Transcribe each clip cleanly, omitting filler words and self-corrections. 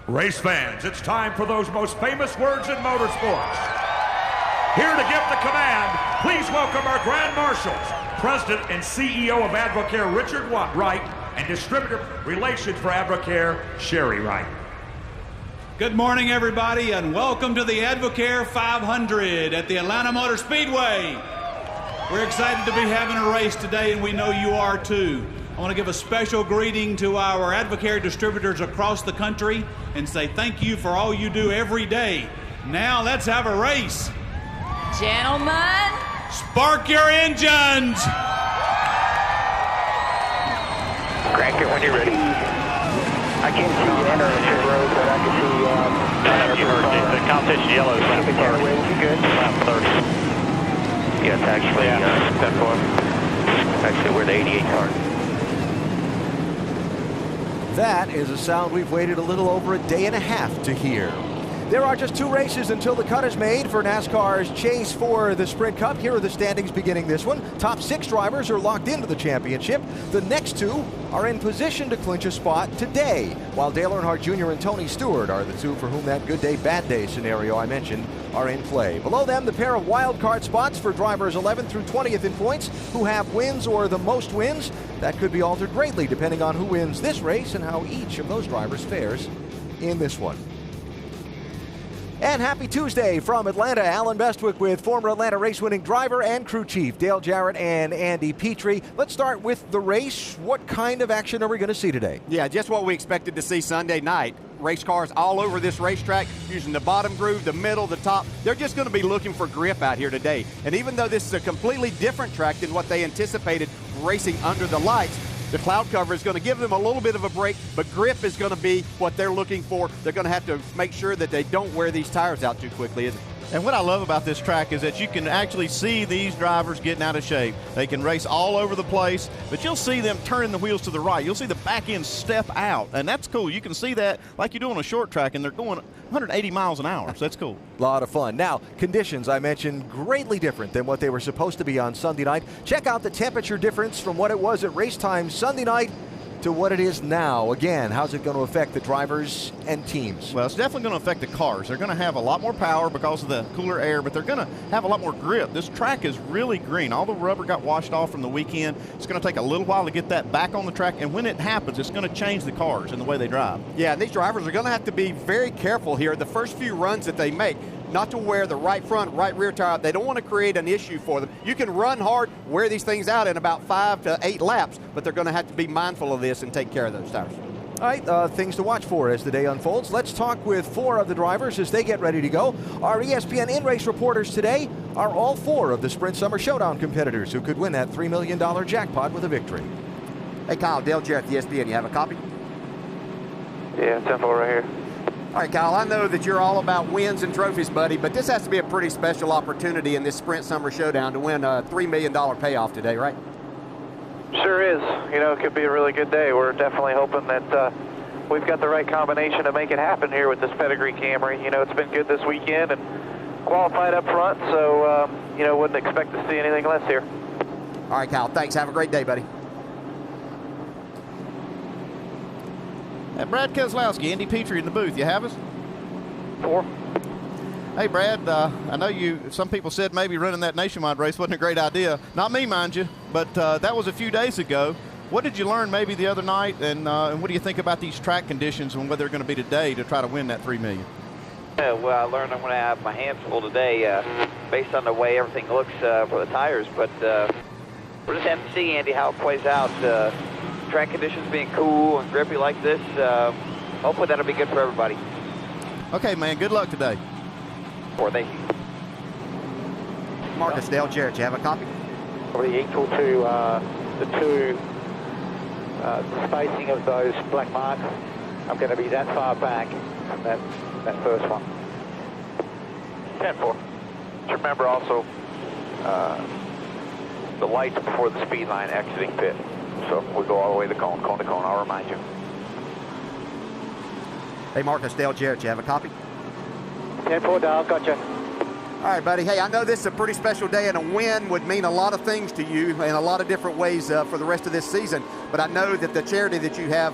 Race fans, it's time for those most famous words in motorsports. Here to give the command, please welcome our Grand Marshals, President and CEO of AdvoCare, Richard Wright, and Distributor Relations for AdvoCare, Sherry Wright. Good morning, everybody, and welcome to the AdvoCare 500 at the Atlanta Motor Speedway. We're excited to be having a race today, and we know you are too. I want to give a special greeting to our AdvoCare distributors across the country and say thank you for all you do every day. Now let's have a race. Gentlemen, spark your engines. Crank it when you're ready. I can't see you enter the pit road, but I can see the competition yellow is lap 30. Good. Lap 30. Yes, actually, step one. Actually, we're the 88 car. That is a sound we've waited a little over a day and a half to hear. There are just 2 races until the cut is made for NASCAR's chase for the Sprint Cup. Here are the standings beginning this one. Top 6 drivers are locked into the championship. The next 2 are in position to clinch a spot today, while Dale Earnhardt Jr. and Tony Stewart are the 2 for whom that good day, bad day scenario I mentioned are in play. Below them, the pair of wild card spots for drivers 11th through 20th in points who have wins or the most wins. That could be altered greatly depending on who wins this race and how each of those drivers fares in this one. And happy Tuesday from Atlanta. Alan Bestwick with former Atlanta race-winning driver and crew chief Dale Jarrett and Andy Petrie. Let's start with the race. What kind of action are we going to see today? Yeah, just what we expected to see Sunday night. Race cars all over this racetrack using the bottom groove, the middle, the top. They're just going to be looking for grip out here today. And even though this is a completely different track than what they anticipated racing under the lights, the cloud cover is going to give them a little bit of a break, but grip is going to be what they're looking for. They're going to have to make sure that they don't wear these tires out too quickly. And what I love about this track is that you can actually see these drivers getting out of shape. They can race all over the place, but you'll see them turning the wheels to the right. You'll see the back end step out, and that's cool. You can see that like you do on a short track, and they're going 180 miles an hour, so that's cool. A lot of fun. Now, conditions, I mentioned, greatly different than what they were supposed to be on Sunday night. Check out the temperature difference from what it was at race time Sunday night to what it is now. Again, how's it going to affect the drivers and teams? Well, it's definitely going to affect the cars. They're going to have a lot more power because of the cooler air, but they're going to have a lot more grip. This track is really green. All the rubber got washed off from the weekend. It's going to take a little while to get that back on the track, and when it happens, it's going to change the cars and the way they drive. Yeah, and these drivers are going to have to be very careful here the first few runs that they make, not to wear the right front, right rear tire. They don't want to create an issue for them. You can run hard, wear these things out in about 5 to 8 laps, but they're going to have to be mindful of this and take care of those tires. All right, things to watch for as the day unfolds. Let's talk with 4 of the drivers as they get ready to go. Our ESPN in-race reporters today are all 4 of the Sprint Summer Showdown competitors who could win that $3 million jackpot with a victory. Hey, Kyle, Dale Jarrett, the ESPN, you have a copy? Yeah, 10-4 right here. All right, Kyle, I know that you're all about wins and trophies, buddy, but this has to be a pretty special opportunity in this Sprint Summer Showdown to win a $3 million payoff today, right? Sure is. You know, it could be a really good day. We're definitely hoping that we've got the right combination to make it happen here with this pedigree Camry. You know, it's been good this weekend and qualified up front, so, you know, wouldn't expect to see anything less here. All right, Kyle, thanks. Have a great day, buddy. Brad Keselowski, Andy Petrie in the booth. You have us? 4. Hey, Brad, I know some people said maybe running that nationwide race wasn't a great idea. Not me, mind you, but that was a few days ago. What did you learn maybe the other night, and what do you think about these track conditions and what they're going to be today to try to win that $3 million? Yeah, well, I learned I'm going to have my hands full today based on the way everything looks for the tires, but we're just having to see, Andy, how it plays out. Track conditions being cool and grippy like this, hopefully that'll be good for everybody. Okay, man, good luck today. Thank you. Marcus, Dale Jarrett, you have a copy? Probably equal to the spacing of those black marks. I'm going to be that far back from that first one. 10-4. Just remember also the lights before the speed line exiting pit. So we'll go all the way to cone to cone, I'll remind you. Hey, Marcus, Dale Jarrett, you have a copy? 10-4, Dale, gotcha. All right, buddy. Hey, I know this is a pretty special day, and a win would mean a lot of things to you in a lot of different ways for the rest of this season. But I know that the charity that you have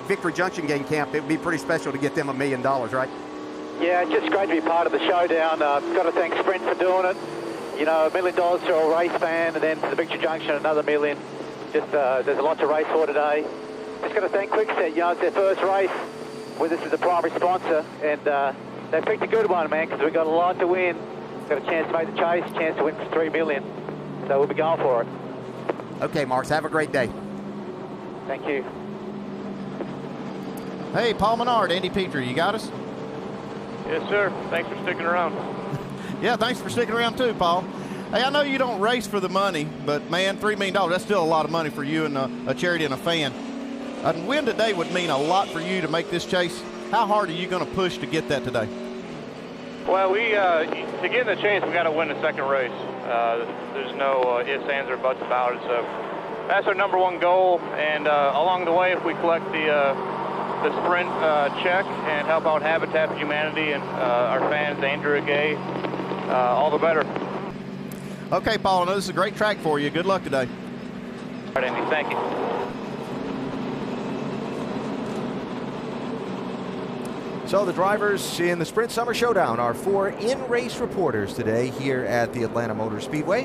Victory Junction game camp, it would be pretty special to get them $1 million, right? Yeah, it's just great to be part of the showdown. Got to thank Sprint for doing it. You know, $1 million to a race fan, and then to the Victory Junction, another $1 million. Just there's a lot to race for today. Just got to thank Quickset. You know, it's their first race with us as a primary sponsor, and they picked a good one, man, because we got a lot to win. Got a chance to make the chase, a chance to win for $3 million. So we'll be going for it. Okay, Marks, have a great day. Thank you. Hey, Paul Menard, Andy Petrie, you got us? Yes, sir. Thanks for sticking around. Yeah, thanks for sticking around too, Paul. Hey, I know you don't race for the money, but man, $3 million, that's still a lot of money for you and a charity and a fan. A win today would mean a lot for you to make this chase. How hard are you going to push to get that today? Well, to get in the chase, we got to win the second race. There's no ifs, ands, or buts about it. So that's our number one goal. And along the way, if we collect the sprint check and help out Habitat for Humanity and our fans, Andrew Gay, all the better. Okay, Paul, I know this is a great track for you. Good luck today. All right, Andy. Thank you. So the drivers in the Sprint Summer Showdown are 4 in-race reporters today here at the Atlanta Motor Speedway.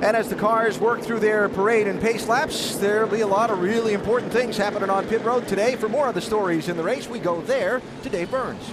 And as the cars work through their parade and pace laps, there'll be a lot of really important things happening on pit road today. For more of the stories in the race, we go there to Dave Burns.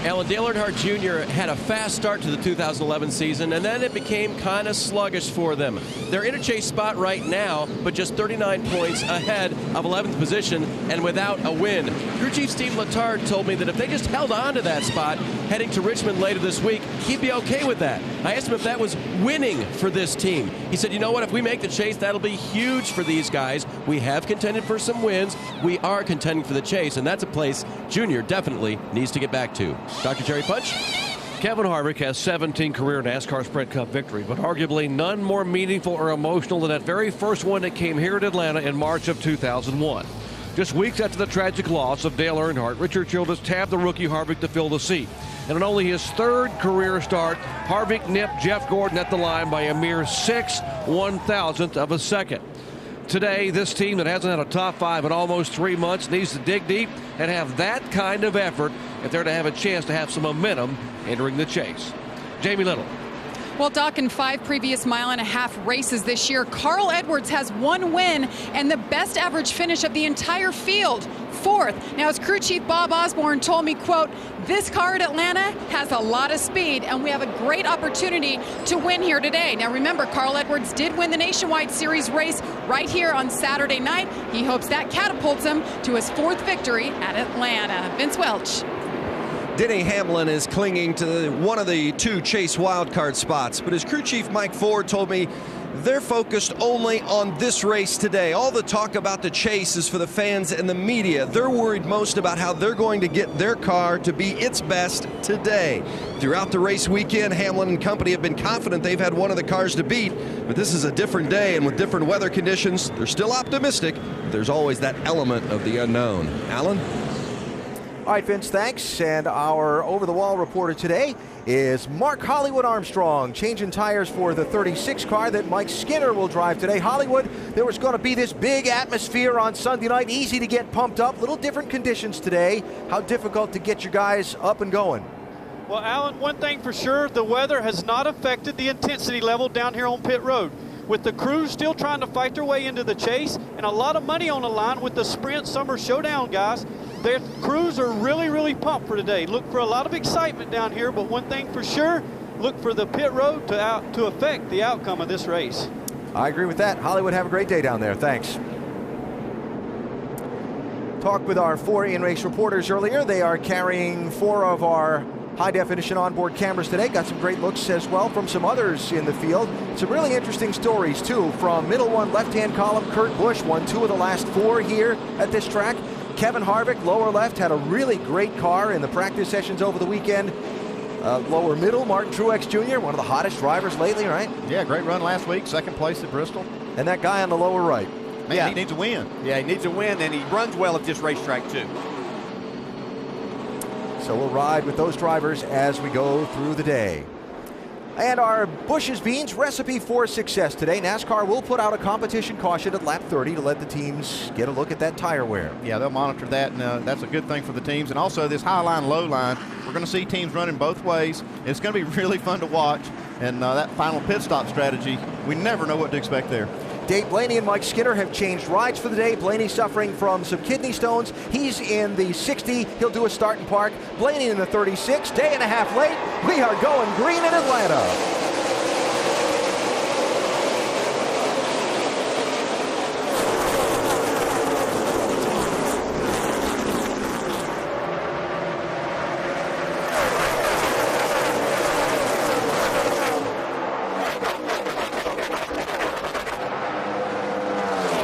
Alan, Dale Earnhardt Jr. had a fast start to the 2011 season, and then it became kind of sluggish for them. They're in a chase spot right now, but just 39 points ahead of 11th position and without a win. Crew Chief Steve Letarte told me that if they just held on to that spot heading to Richmond later this week, he'd be okay with that. I asked him if that was winning for this team. He said, you know what, if we make the chase, that'll be huge for these guys. We have contended for some wins. We are contending for the chase, and that's a place Junior definitely needs to get back to. Dr. Jerry Punch? Kevin Harvick has 17 career NASCAR Sprint Cup victories, but arguably none more meaningful or emotional than that very first one that came here at Atlanta in March of 2001. Just weeks after the tragic loss of Dale Earnhardt, Richard Childress tabbed the rookie Harvick to fill the seat. And in only his third career start, Harvick nipped Jeff Gordon at the line by a mere 6/1000th of a second. Today, this team that hasn't had a top 5 in almost 3 months needs to dig deep and have that kind of effort if they're to have a chance to have some momentum entering the chase. Jamie Little. Well, Doc, in 5 previous mile-and-a-half races this year, Carl Edwards has 1 win and the best average finish of the entire field, 4th. Now, as crew chief Bob Osborne told me, quote, this car at Atlanta has a lot of speed, and we have a great opportunity to win here today. Now, remember, Carl Edwards did win the Nationwide Series race right here on Saturday night. He hopes that catapults him to his 4th victory at Atlanta. Vince Welch. Denny Hamlin is clinging to one of the 2 chase wildcard spots, but as crew chief Mike Ford told me, they're focused only on this race today. All the talk about the chase is for the fans and the media. They're worried most about how they're going to get their car to be its best today. Throughout the race weekend, Hamlin and company have been confident they've had one of the cars to beat, but this is a different day, and with different weather conditions, they're still optimistic. There's always that element of the unknown. Alan? All right, Vince, thanks. And our over-the-wall reporter today is Mark Hollywood Armstrong, changing tires for the 36 car that Mike Skinner will drive today. Hollywood, there was going to be this big atmosphere on Sunday night, easy to get pumped up, little different conditions today. How difficult to get your guys up and going? Well, Alan, one thing for sure, the weather has not affected the intensity level down here on pit road. With the crews still trying to fight their way into the chase and a lot of money on the line with the Sprint Summer Showdown, guys, their crews are really, really pumped for today. Look for a lot of excitement down here, but one thing for sure, look for the pit road to affect the outcome of this race. I agree with that. Hollywood, have a great day down there. Thanks. Talked with our 4 in-race reporters earlier. They are carrying 4 of our high-definition onboard cameras today. Got some great looks as well from some others in the field. Some really interesting stories, too. From middle one, left-hand column, Kurt Busch won 2 of the last 4 here at this track. Kevin Harvick, lower left, had a really great car in the practice sessions over the weekend. Lower middle, Martin Truex Jr., one of the hottest drivers lately, right? Yeah, great run last week, 2nd place at Bristol. And that guy on the lower right. Man, yeah, he needs a win. Yeah, he needs a win, and he runs well at this racetrack, too. So we'll ride with those drivers as we go through the day. And our Bush's Beans recipe for success today. NASCAR will put out a competition caution at lap 30 to let the teams get a look at that tire wear. Yeah, they'll monitor that, and that's a good thing for the teams. And also this high line, low line, we're going to see teams running both ways. It's going to be really fun to watch. And that final pit stop strategy, we never know what to expect there. Dave Blaney and Mike Skinner have changed rides for the day. Blaney suffering from some kidney stones. He's in the 60. He'll do a start and park. Blaney in the 36. Day and a half late. We are going green in Atlanta.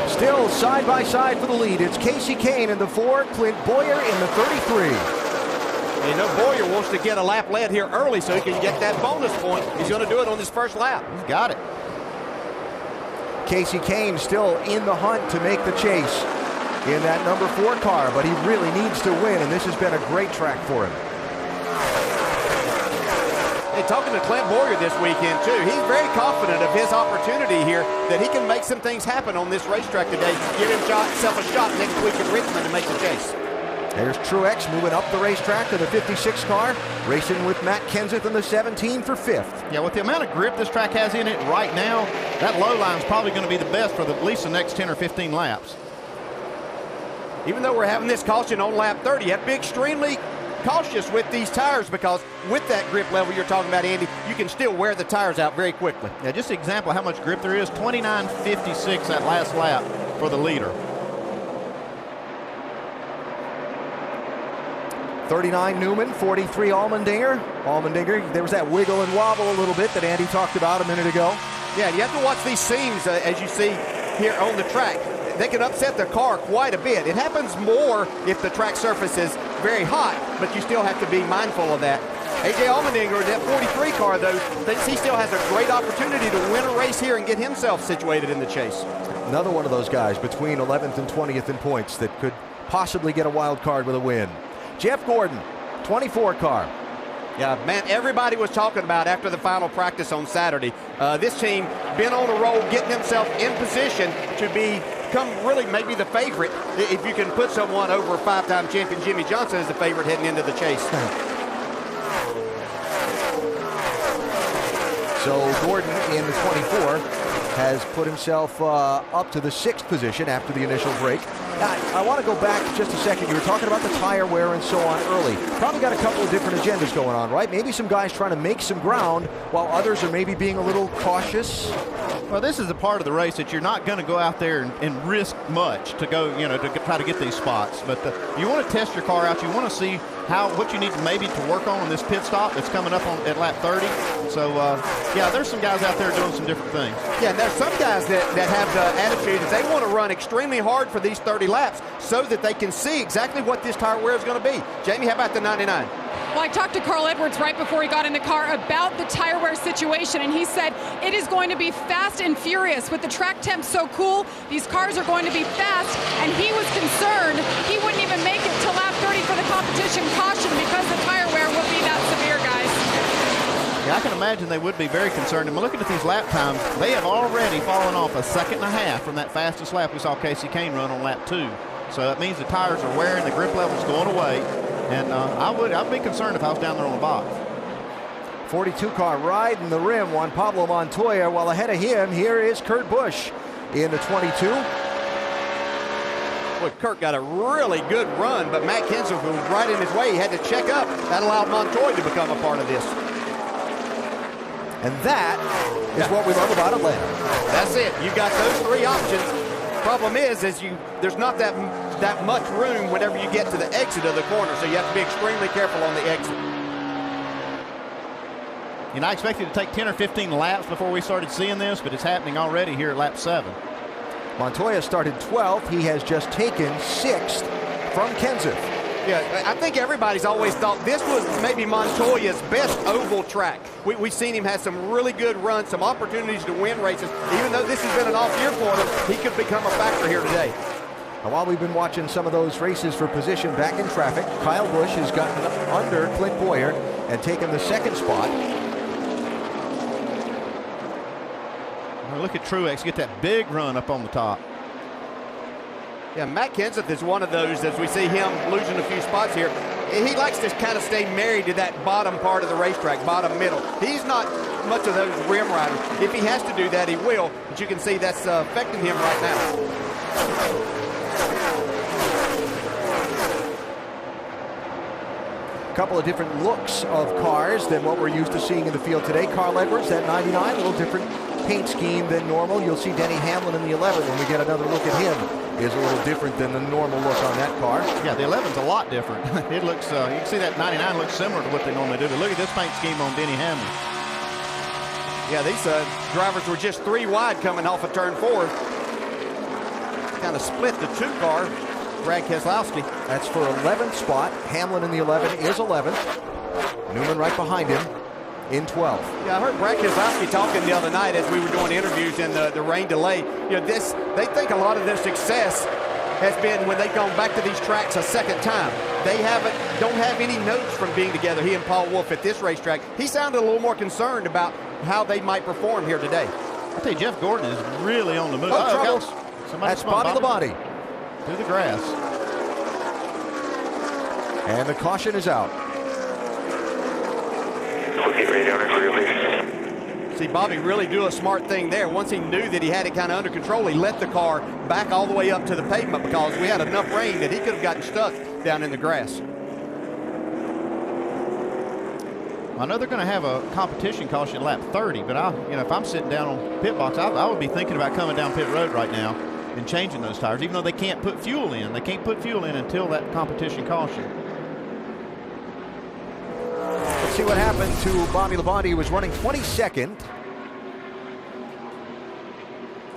Still side by side for the lead. It's Casey Kane in the 4, Clint Boyer in the 33. You know, Boyer wants to get a lap led here early so he can get that bonus point. He's going to do it on his first lap. He's got it. Casey Kane still in the hunt to make the chase in that number 4 car, but he really needs to win, and this has been a great track for him. Hey, talking to Clint Boyer this weekend, too, he's very confident of his opportunity here that he can make some things happen on this racetrack today, give himself a shot next week in Richmond to make the chase. There's Truex moving up the racetrack to the 56 car, racing with Matt Kenseth in the 17 for 5th. Yeah, with the amount of grip this track has in it right now, that low line is probably going to be the best for at least the next 10 or 15 laps. Even though we're having this caution on lap 30, you have to be extremely cautious with these tires because with that grip level you're talking about, Andy, you can still wear the tires out very quickly. Yeah, just an example of how much grip there is. 29.56 that last lap for the leader. 39 Newman, 43 Allmendinger. Allmendinger, there was that wiggle and wobble a little bit that Andy talked about a minute ago. Yeah, and you have to watch these seams as you see here on the track. They can upset the car quite a bit. It happens more if the track surface is very hot, but you still have to be mindful of that. A.J. Allmendinger, that 43 car, though, thinks he still has a great opportunity to win a race here and get himself situated in the chase. Another one of those guys between 11th and 20th in points that could possibly get a wild card with a win. Jeff Gordon, 24 car. Yeah, man, everybody was talking about after the final practice on Saturday. This team been on a roll, getting themselves in position to become really maybe the favorite if you can put someone over 5-time champion Jimmy Johnson as the favorite heading into the chase. So Gordon in the 24 has put himself up to the 6th position after the initial break. I want to go back just a second. You were talking about the tire wear and so on early. Probably got a couple of different agendas going on, right? Maybe some guys trying to make some ground while others are maybe being a little cautious. Well, this is a part of the race that you're not going to go out there and risk much to go, to try to get these spots. But you want to test your car out. You want to see what you need maybe to work on this pit stop that's coming up at lap 30. So, yeah, there's some guys out there doing some different things. Yeah, there's some guys that have the attitude that they want to run extremely hard for these 30 laps so that they can see exactly what this tire wear is going to be. Jamie, how about the 99? Well, I talked to Carl Edwards right before he got in the car about the tire wear situation, and he said it is going to be fast and furious. With the track temps so cool, these cars are going to be fast, and he was concerned he wouldn't even make it to lap 30 for the competition caution because the tire wear will be that severe, guys. Yeah, I can imagine they would be very concerned. And looking at these lap times, they have already fallen off a 1.5 seconds from that fastest lap we saw Casey Kane run on lap 2. So that means the tires are wearing, the grip level's going away. And I'd be concerned if I was down there on the box. 42 car riding the rim, Juan Pablo Montoya, while ahead of him, here is Kurt Busch in the 22. Well, Kurt got a really good run, but Matt Kenseth was right in his way. He had to check up. That allowed Montoya to become a part of this. And that is what we love about Atlanta. That's it. You got those 3 options. Problem is there's not that much room whenever you get to the exit of the corner, so you have to be extremely careful on the exit. I expected it to take 10 or 15 laps before we started seeing this, but it's happening already here at lap 7. Montoya started 12th. He has just taken 6th from Kenseth. Yeah, I think everybody's always thought this was maybe Montoya's best oval track. We've seen him have some really good runs, some opportunities to win races. Even though this has been an off year for him, he could become a factor here today. Now, while we've been watching some of those races for position back in traffic, Kyle Busch has gotten under Clint Boyer and taken the 2nd spot. Look at Truex get that big run up on the top. Yeah, Matt Kenseth is one of those, as we see him losing a few spots here. He likes to kind of stay married to that bottom part of the racetrack, bottom middle. He's not much of those rim riders. If he has to do that, he will. But you can see that's affecting him right now. A couple of different looks of cars than what we're used to seeing in the field today. Carl Edwards, that 99, a little different paint scheme than normal. You'll see Denny Hamlin in the 11 when we get another look at him. Is a little different than the normal look on that car. Yeah, the 11's a lot different. It looks, you can see that 99 looks similar to what they normally do. But look at this paint scheme on Denny Hamlin. Yeah, these drivers were just 3 wide coming off of turn 4. Kind of split the 2 car. Brad Keselowski. That's for 11th spot. Hamlin in the 11 is 11th. Newman right behind him in 12th. Yeah, I heard Brad Keselowski talking the other night as we were doing interviews in the rain delay. You know, they think a lot of their success has been when they've gone back to these tracks a second time. They don't have any notes from being together, he and Paul Wolfe at this racetrack. He sounded a little more concerned about how they might perform here today. I tell you, Jeff Gordon is really on the move. Oh, trouble. That's Bobby Labonte. Through the grass. And the caution is out. See Bobby really do a smart thing there. Once he knew that he had it kind of under control, he let the car back all the way up to the pavement because we had enough rain that he could have gotten stuck down in the grass. I know they're going to have a competition caution at lap 30, but if I'm sitting down on pit box, I would be thinking about coming down pit road right now and changing those tires, even though they can't put fuel in. They can't put fuel in until that competition caution. Let's see what happened to Bobby Labonte, who was running 22nd.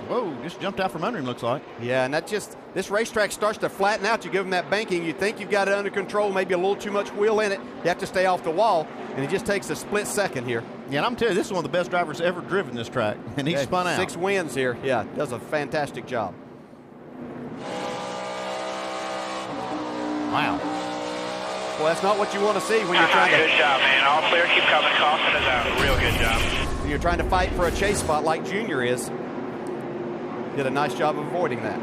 Whoa, just jumped out from under him, looks like. Yeah, and this racetrack starts to flatten out. You give them that banking, you think you've got it under control, maybe a little too much wheel in it. You have to stay off the wall, and it just takes a split second here. Yeah, and I'm telling you, this is one of the best drivers ever driven this track, and he spun out. 6 wins here. Yeah, does a fantastic job. Wow. Well, that's not what you want to see when you're trying to... Good job, man. All clear. Keep coming. Caution is out. Real good job. When you're trying to fight for a chase spot like Junior is. Did a nice job of avoiding that.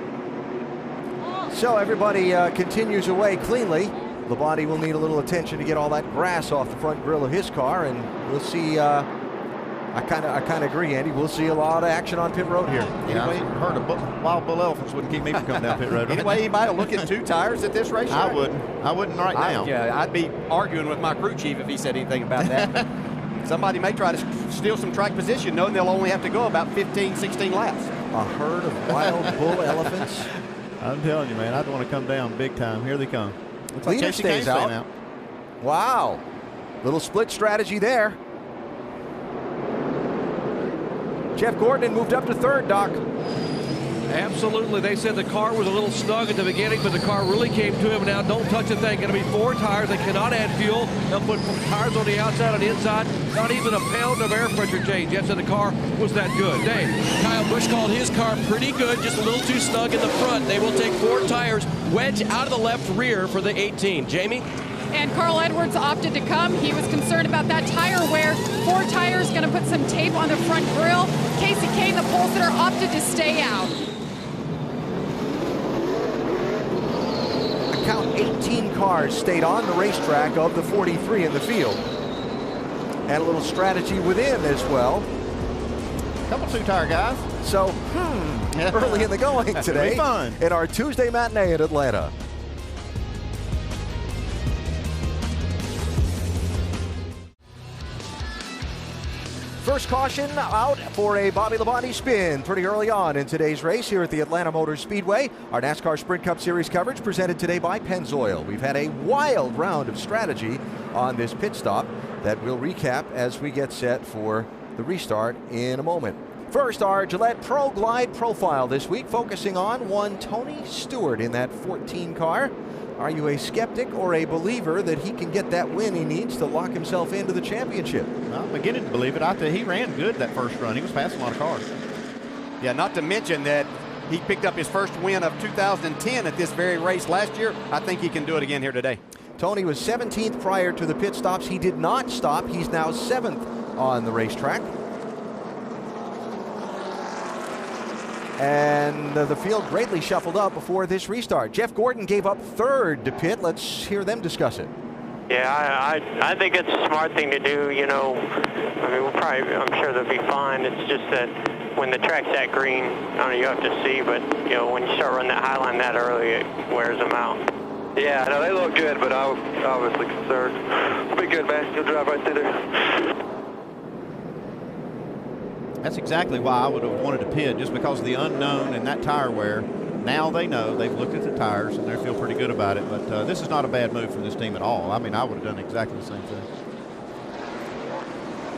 So everybody continues away cleanly. Labonte will need a little attention to get all that grass off the front grille of his car, and we'll see. I kind of agree, Andy. We'll see a lot of action on pit road here. Yeah, I heard wild bull elephants wouldn't keep me from coming down pit road. Anyway, anybody look at 2 tires at this racetrack? I wouldn't right now. I'd be arguing with my crew chief if he said anything about that. Somebody may try to steal some track position, knowing they'll only have to go about 15, 16 laps. A herd of wild bull elephants. I'm telling you, man, I'd want to come down big time. Here they come. Looks like Leader stays out. Wow. Little split strategy there. Jeff Gordon moved up to 3rd, Doc. Absolutely. They said the car was a little snug at the beginning, but the car really came to him. Now, don't touch the thing. Going to be 4 tires. They cannot add fuel. They'll put tires on the outside and the inside. Not even a pound of air pressure change. Jeff said the car was that good. Dave. Kyle Busch called his car pretty good, just a little too snug in the front. They will take 4 tires, wedge out of the left rear for the 18. Jamie? And Carl Edwards opted to come. He was concerned about that tire wear. 4 tires, going to put some tape on the front grille. Casey Kane, the pole sitter, opted to stay out. Count 18 cars stayed on the racetrack of the 43 in the field. And a little strategy within as well. Couple 2-tire guys. So, early in the going today fun. in our Tuesday matinee at Atlanta. First caution out for a Bobby Labonte spin pretty early on in today's race here at the Atlanta Motor Speedway. Our NASCAR Sprint Cup Series coverage presented today by Pennzoil. We've had a wild round of strategy on this pit stop that we'll recap as we get set for the restart in a moment. First, our Gillette Pro Glide profile this week, focusing on one Tony Stewart in that 14 car. Are you a skeptic or a believer that he can get that win he needs to lock himself into the championship? Well, I'm beginning to believe it. I think he ran good that first run. He was passing a lot of cars. Yeah, not to mention that he picked up his first win of 2010 at this very race last year. I think he can do it again here today. Tony was 17th prior to the pit stops. He did not stop. He's now 7th on the racetrack. And the field greatly shuffled up before this restart. Jeff Gordon gave up third to pit. Let's hear them discuss it. Yeah, I think it's a smart thing to do, you know. I mean, I'm sure they'll be fine. It's just that when the track's that green, I don't know, you have to see, but, you know, when you start running that high line that early, it wears them out. Yeah, no, they look good, but I was obviously concerned. It'll be good, man. You'll drive right through there. That's exactly why I would have wanted to pit, just because of the unknown and that tire wear. Now they know. They've looked at the tires, and they feel pretty good about it. But this is not a bad move from this team at all. I mean, I would have done exactly the same thing.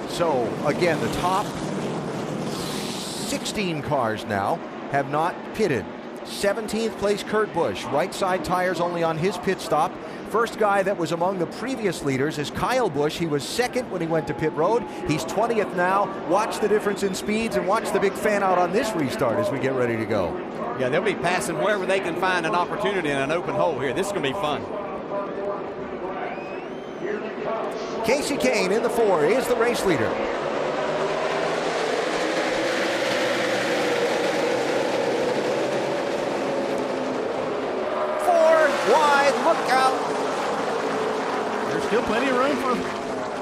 So, again, the top 16 cars now have not pitted. 17th place, Kurt Busch. Right side tires only on his pit stop. First guy that was among the previous leaders is Kyle Busch. He was second when he went to pit road. He's 20th now. Watch the difference in speeds and watch the big fan out on this restart as we get ready to go. Yeah, they'll be passing wherever they can find an opportunity in an open hole here. This is going to be fun. Casey Kane in the 4 is the race leader. Wide, look out. There's still plenty of room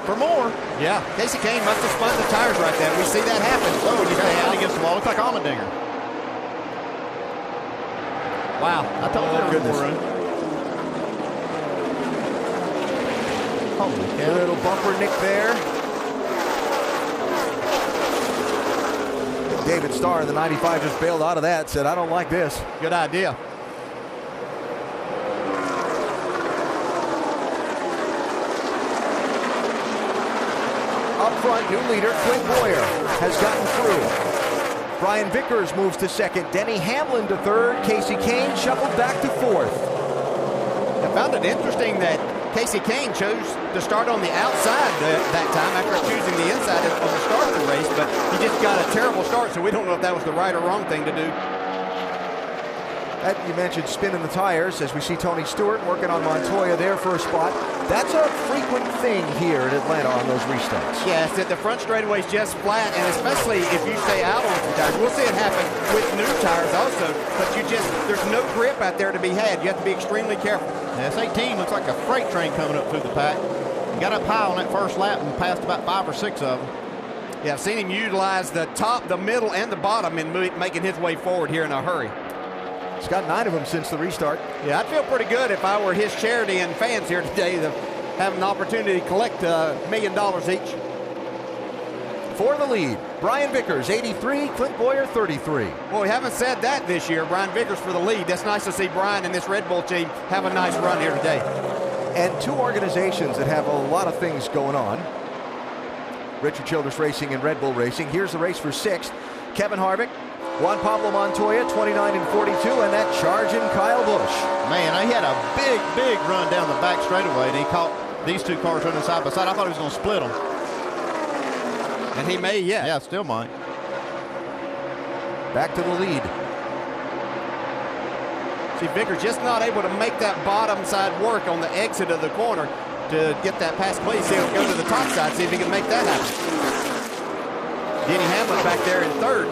for more. Yeah, Casey Kane must have spun the tires right there. We see that happen. Oh, he's got against the wall. Looks like Allmendinger. Wow, I told you there was more room. Holy cow. Little bumper nick there. David Starr in the 95 just bailed out of that, said, I don't like this. Good idea. Up front, new leader, Clint Boyer has gotten through. Brian Vickers moves to second. Denny Hamlin to third. Casey Kane shuffled back to fourth. I found it interesting that Casey Kane chose to start on the outside that time after choosing the inside on the start of the race, but he just got a terrible start, so we don't know if that was the right or wrong thing to do. You mentioned spinning the tires as we see Tony Stewart working on Montoya there for a spot. That's a frequent thing here at Atlanta on those restarts. Yes, that the front straightaway is just flat, and especially if you stay out on some tires. We'll see it happen with new tires also, but there's no grip out there to be had. You have to be extremely careful. Yeah, this 18 looks like a freight train coming up through the pack. He got up high on that first lap and passed about 5 or 6 of them. Yeah, I've seen him utilize the top, the middle, and the bottom in making his way forward here in a hurry. He's got 9 of them since the restart. Yeah, I'd feel pretty good if I were his charity and fans here today to have an opportunity to collect $1 million each. For the lead, Brian Vickers, 83, Clint Boyer, 33. Well, we haven't said that this year. Brian Vickers for the lead. That's nice to see Brian and this Red Bull team have a nice run here today. And two organizations that have a lot of things going on. Richard Childress Racing and Red Bull Racing. Here's the race for 6th. Kevin Harvick, Juan Pablo Montoya, 29 and 42, and that charge in Kyle Busch. Man, he had a big run down the back straightaway, and he caught these two cars running side by side. I thought he was going to split them. And he may yet. Yeah, still might. Back to the lead. See, Vickers just not able to make that bottom side work on the exit of the corner to get that past place. He'll go to the top side, see if he can make that happen. Denny Hamlin back there in third.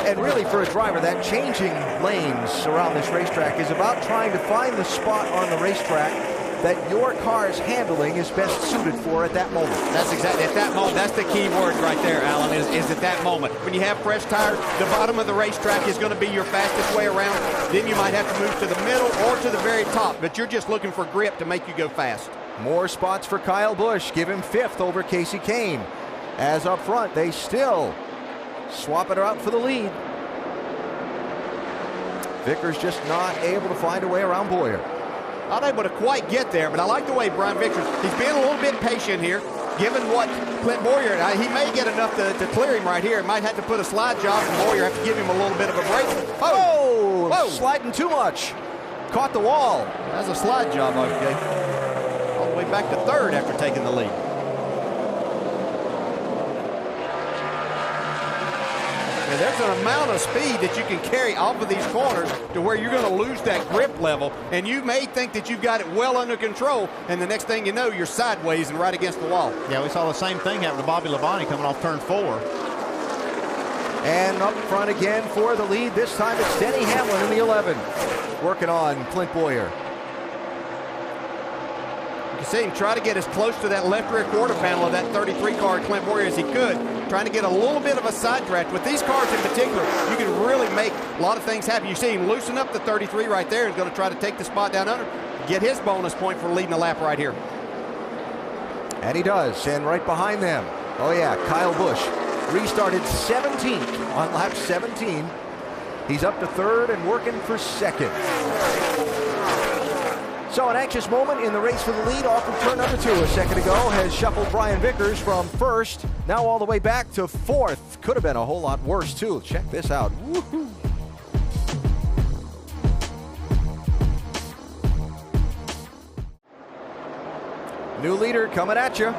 And really, for a driver, that changing lanes around this racetrack is about trying to find the spot on the racetrack that your car's handling is best suited for at that moment. That's exactly, at that moment, that's the key word right there, Alan, is at that moment. When you have fresh tires, the bottom of the racetrack is going to be your fastest way around. Then you might have to move to the middle or to the very top, but you're just looking for grip to make you go fast. More spots for Kyle Busch. Give him 5th over Casey Kane. As up front, they still swap it out for the lead. Vickers just not able to find a way around Boyer. Not able to quite get there, but I like the way Brian Vickers, he's being a little bit patient here, given what Clint Boyer, he may get enough to clear him right here. Might have to put a slide job, and Boyer have to give him a little bit of a break. Oh! Whoa! Sliding too much. Caught the wall. That's a slide job, okay. All the way back to third after taking the lead. And there's an amount of speed that you can carry off of these corners to where you're going to lose that grip level, and you may think that you've got it well under control, and the next thing you know, you're sideways and right against the wall. Yeah, we saw the same thing happen to Bobby Labonte coming off turn 4. And up front again for the lead. This time it's Denny Hamlin in the 11. Working on Clint Boyer. You see him try to get as close to that left rear quarter panel of that 33 car Clint Boyer as he could, trying to get a little bit of a side draft. With these cars in particular, you can really make a lot of things happen. You see him loosen up the 33 right there. He's going to try to take the spot down under, get his bonus point for leading the lap right here. And he does, and right behind them, oh yeah, Kyle Busch restarted 17th on lap 17. He's up to 3rd and working for 2nd. So an anxious moment in the race for the lead off of turn number 2 a second ago has shuffled Brian Vickers from 1st, now all the way back to 4th. Could have been a whole lot worse too. Check this out. Woohoo. New leader coming at you.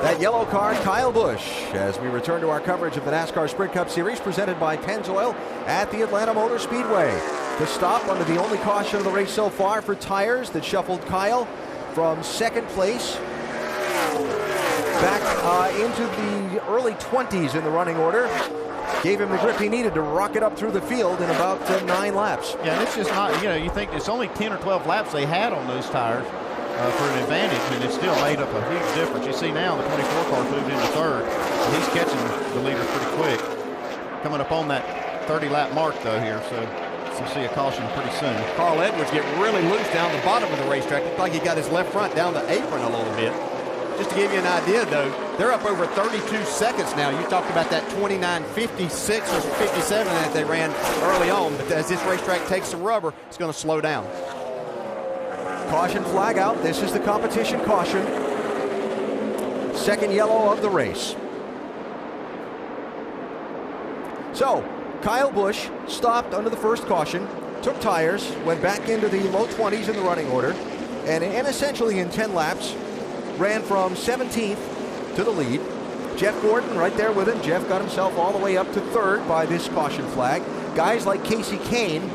That yellow car, Kyle Busch, as we return to our coverage of the NASCAR Sprint Cup Series presented by Pennzoil at the Atlanta Motor Speedway. The stop under the only caution of the race so far for tires that shuffled Kyle from 2nd place back into the early 20s in the running order. Gave him the grip he needed to rocket up through the field in about 9 laps. Yeah, and it's just not, you think it's only 10 or 12 laps they had on those tires for an advantage, and it still made up a huge difference. You see now the 24 car moved into 3rd, and he's catching the leaders pretty quick. Coming up on that 30-lap mark, though, here, so you'll see a caution pretty soon. Carl Edwards getting really loose down the bottom of the racetrack. Looks like he got his left front down the apron a little bit. Just to give you an idea, though, they're up over 32 seconds now. You talked about that 29.56 or 57 that they ran early on, but as this racetrack takes some rubber, it's going to slow down. Caution flag out. This is the competition caution. 2nd yellow of the race. So, Kyle Busch stopped under the 1st caution, took tires, went back into the low 20s in the running order, and essentially in 10 laps, ran from 17th to the lead. Jeff Gordon right there with him. Jeff got himself all the way up to 3rd by this caution flag. Guys like Casey Kane,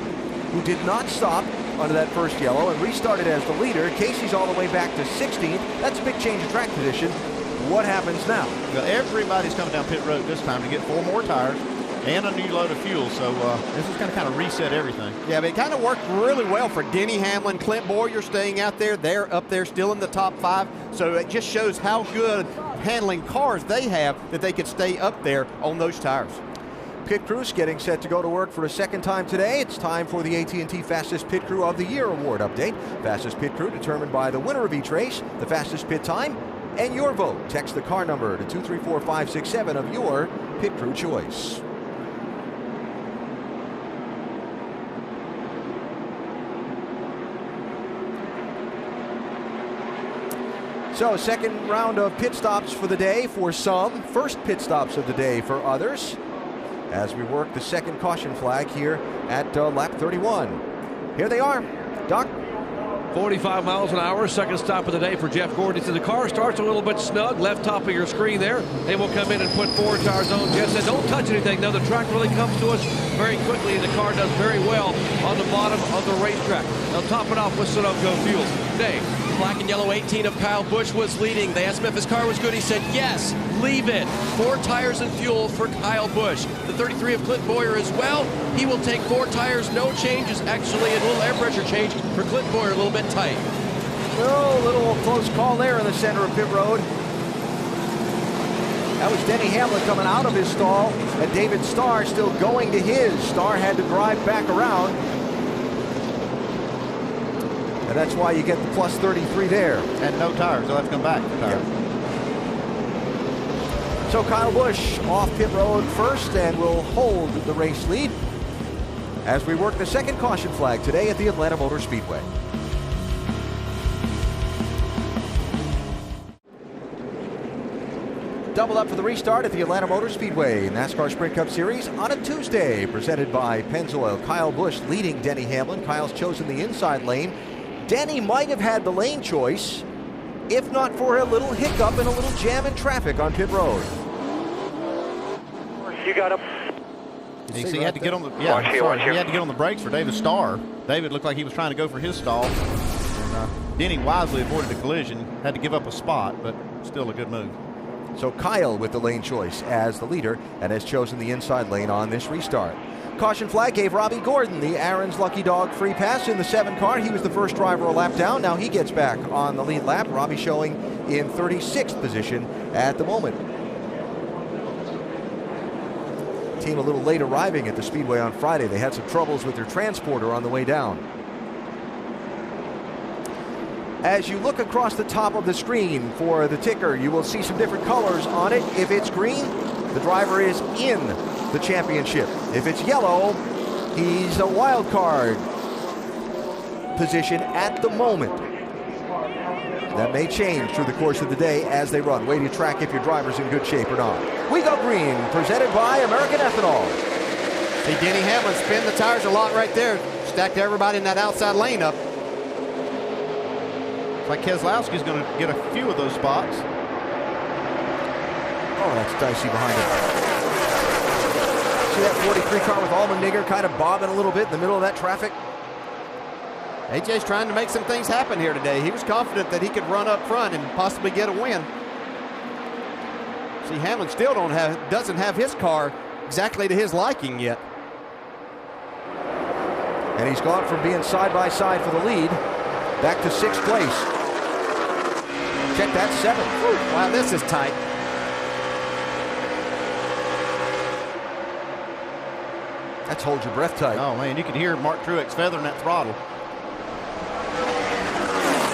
who did not stop under that 1st yellow and restarted as the leader. Casey's all the way back to 16th. That's a big change of track position. What happens now? Well, everybody's coming down pit road this time to get 4 more tires and a new load of fuel, so this is going to kind of reset everything. Yeah, but it kind of worked really well for Denny Hamlin. Clint Boyer staying out there. They're up there still in the top 5, so it just shows how good handling cars they have that they could stay up there on those tires. Pit crews getting set to go to work for a 2nd time today. It's time for the AT&T Fastest Pit Crew of the Year award update. Fastest pit crew determined by the winner of each race, the fastest pit time, and your vote. Text the car number to 234567 of your pit crew choice. So, 2nd round of pit stops for the day for some, 1st pit stops of the day for others, as we work the 2nd caution flag here at lap 31. Here they are. Doc? 45 miles an hour, 2nd stop of the day for Jeff Gordon. So the car starts a little bit snug, left top of your screen there. They will come in and put 4 tires on. Jeff said, don't touch anything. No, the track really comes to us very quickly, and the car does very well on the bottom of the racetrack. They'll top it off with Sunoco fuel. Dave. Black and yellow 18 of Kyle Busch was leading. They asked him if his car was good. He said, yes, leave it. 4 tires and fuel for Kyle Busch. The 33 of Clint Boyer as well. He will take 4 tires, no changes. Actually, a little air pressure change for Clint Boyer, a little bit tight. Oh, a little close call there in the center of pit road. That was Denny Hamlin coming out of his stall, and David Starr still going to his. Starr had to drive back around. And that's why you get the plus 33 there. And no tires. They'll have to come back for tires. Yeah. So Kyle Busch off pit road 1st and will hold the race lead as we work the 2nd caution flag today at the Atlanta Motor Speedway. Double up for the restart at the Atlanta Motor Speedway NASCAR Sprint Cup Series on a Tuesday, presented by Pennzoil. Kyle Busch leading Denny Hamlin. Kyle's chosen the inside lane. Denny might have had the lane choice if not for a little hiccup and a little jam in traffic on pit road. You got him. He had to get on the he had to get on the brakes for David Starr. David looked like he was trying to go for his stall. And Denny wisely avoided the collision, had to give up a spot, but still a good move. So Kyle with the lane choice as the leader and has chosen the inside lane on this restart. Caution flag gave Robbie Gordon the Aaron's Lucky Dog free pass in the 7 car. He was the first driver a lap down. Now he gets back on the lead lap. Robbie showing in 36th position at the moment. Team a little late arriving at the Speedway on Friday. They had some troubles with their transporter on the way down. As you look across the top of the screen for the ticker, you will see some different colors on it. If it's green, the driver is in the championship. If it's yellow, he's a wild card position at the moment. That may change through the course of the day as they run. Way to track if your driver's in good shape or not. We Go Green, presented by American Ethanol. See Denny Hamlin spin the tires a lot right there. Stacked everybody in that outside lane up. Looks like Keselowski's going to get a few of those spots. Oh, that's dicey behind him. See that 43 car with Allmendinger kind of bobbing a little bit in the middle of that traffic? AJ's trying to make some things happen here today. He was confident that he could run up front and possibly get a win. See, Hamlin still doesn't have his car exactly to his liking yet. And he's gone from being side by side for the lead back to 6th place. Check that, 7th. Whew, wow, this is tight. That's hold your breath tight. Oh man, you can hear Mark Truex feathering that throttle.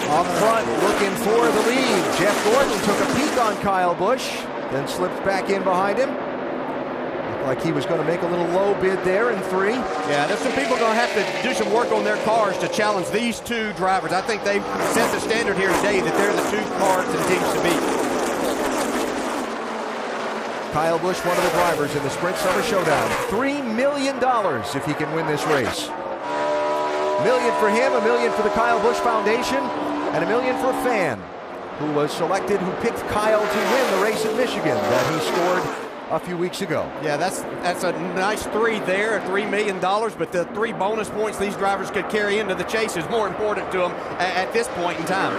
Up front, looking for the lead. Jeff Gordon took a peek on Kyle Busch, then slipped back in behind him. Looked like he was going to make a little low bid there in 3. Yeah, there's some people going to have to do some work on their cars to challenge these 2 drivers. I think they've set the standard here today that they're the 2 cars and teams to beat. Kyle Busch, one of the drivers in the Sprint Summer Showdown. $3 million if he can win this race. $1 million for him, $1 million for the Kyle Busch Foundation, and $1 million for a fan who was selected, who picked Kyle to win the race at Michigan that he scored a few weeks ago. Yeah, that's a nice 3 there, $3 million, but the 3 bonus points these drivers could carry into the chase is more important to them at this point in time.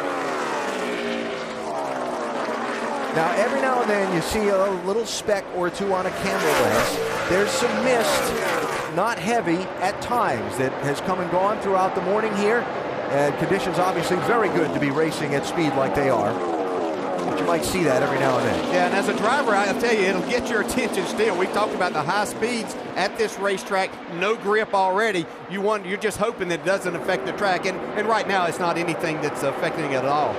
Now, every now and then you see a little speck or 2 on a camera lens. There's some mist, not heavy at times, that has come and gone throughout the morning here. And conditions obviously very good to be racing at speed like they are. But you might see that every now and then. Yeah, and as a driver, I'll tell you, it'll get your attention still. We talked about the high speeds at this racetrack, no grip already. You're just hoping that it doesn't affect the track. And right now, it's not anything that's affecting it at all.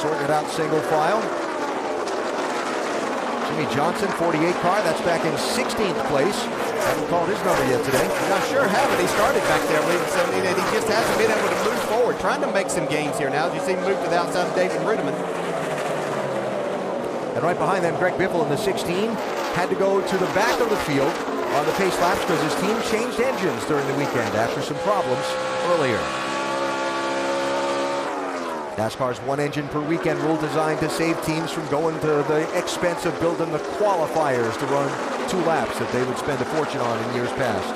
Sorting it out single file. Jimmy Johnson, 48 car, that's back in 16th place. Haven't called his number yet today. Not sure how, but he started back there. So he just hasn't been able to move forward. Trying to make some gains here now as you see him move to the outside of David Rudiman. And right behind them, Greg Biffle in the 16 had to go to the back of the field on the pace laps because his team changed engines during the weekend after some problems earlier. NASCAR's 1 engine per weekend rule designed to save teams from going to the expense of building the qualifiers to run 2 laps that they would spend a fortune on in years past.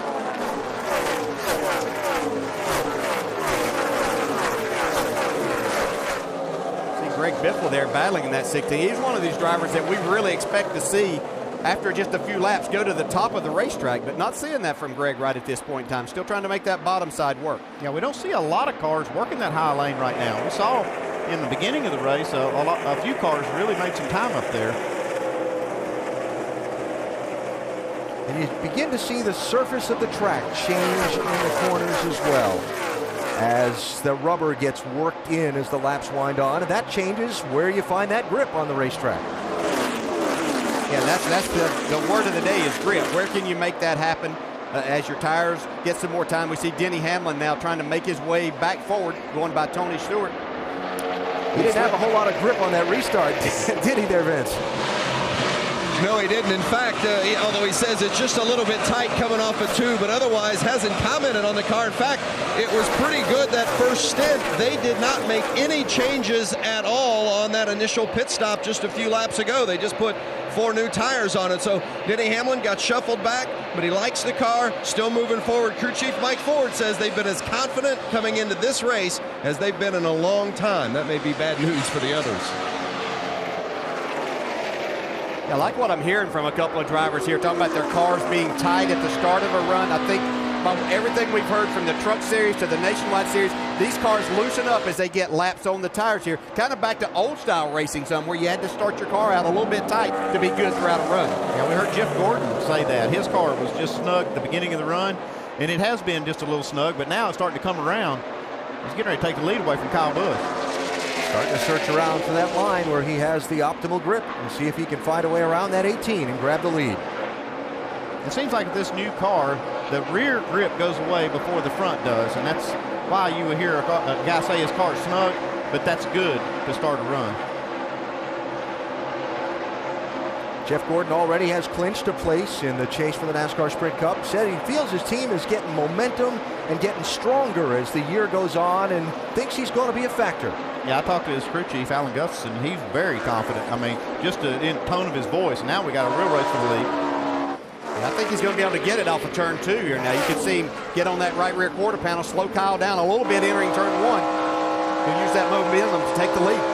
See Greg Biffle there battling in that 16. He's one of these drivers that we really expect to see after just a few laps go to the top of the racetrack, but not seeing that from Greg right at this point in time. Still trying to make that bottom side work. Yeah, we don't see a lot of cars working that high lane right now. We saw in the beginning of the race a few cars really made some time up there. And you begin to see the surface of the track change in the corners as well as the rubber gets worked in as the laps wind on, and that changes where you find that grip on the racetrack. Yeah, that's the word of the day is grip. Where can you make that happen as your tires get some more time? We see Denny Hamlin now trying to make his way back forward, going by Tony Stewart. He didn't have a whole lot of grip on that restart, did he there, Vince? No, he didn't. In fact, although he says it's just a little bit tight coming off a 2, but otherwise hasn't commented on the car. In fact, it was pretty good that first stint. They did not make any changes at all on that initial pit stop just a few laps ago. They just put 4 new tires on it. So Denny Hamlin got shuffled back, but he likes the car, still moving forward. Crew Chief Mike Ford says they've been as confident coming into this race as they've been in a long time. That may be bad news for the others. I like what I'm hearing from a couple of drivers here, talking about their cars being tight at the start of a run. I think by everything we've heard from the Truck Series to the Nationwide Series, these cars loosen up as they get laps on the tires here. Kind of back to old-style racing some, where you had to start your car out a little bit tight to be good throughout a run. Yeah, we heard Jeff Gordon say that. His car was just snug at the beginning of the run, and it has been just a little snug, but now it's starting to come around. He's getting ready to take the lead away from Kyle Busch. Starting to search around for that line where he has the optimal grip and see if he can find a way around that 18 and grab the lead. It seems like with this new car, the rear grip goes away before the front does, and that's why you will hear a guy say his car's snug, but that's good to start a run. Jeff Gordon already has clinched a place in the chase for the NASCAR Sprint Cup. Said he feels his team is getting momentum and getting stronger as the year goes on and thinks he's going to be a factor. Yeah, I talked to his crew chief, Alan Gustafson. He's very confident. I mean, just in tone of his voice. Now we got a real race for the lead. Yeah, I think he's going to be able to get it off of turn 2 here. Now you can see him get on that right rear quarter panel, slow Kyle down a little bit entering turn 1. He'll use that momentum to take the lead.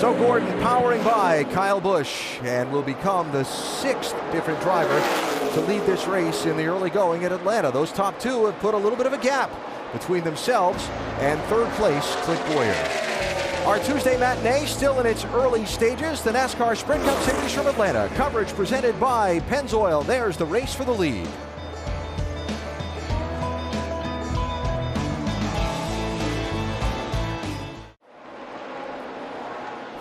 So Gordon powering by Kyle Busch and will become the 6th different driver to lead this race in the early going at Atlanta. Those top 2 have put a little bit of a gap between themselves and 3rd place Clint Boyer. Our Tuesday matinee still in its early stages. The NASCAR Sprint Cup Series from Atlanta. Coverage presented by Pennzoil. There's the race for the lead.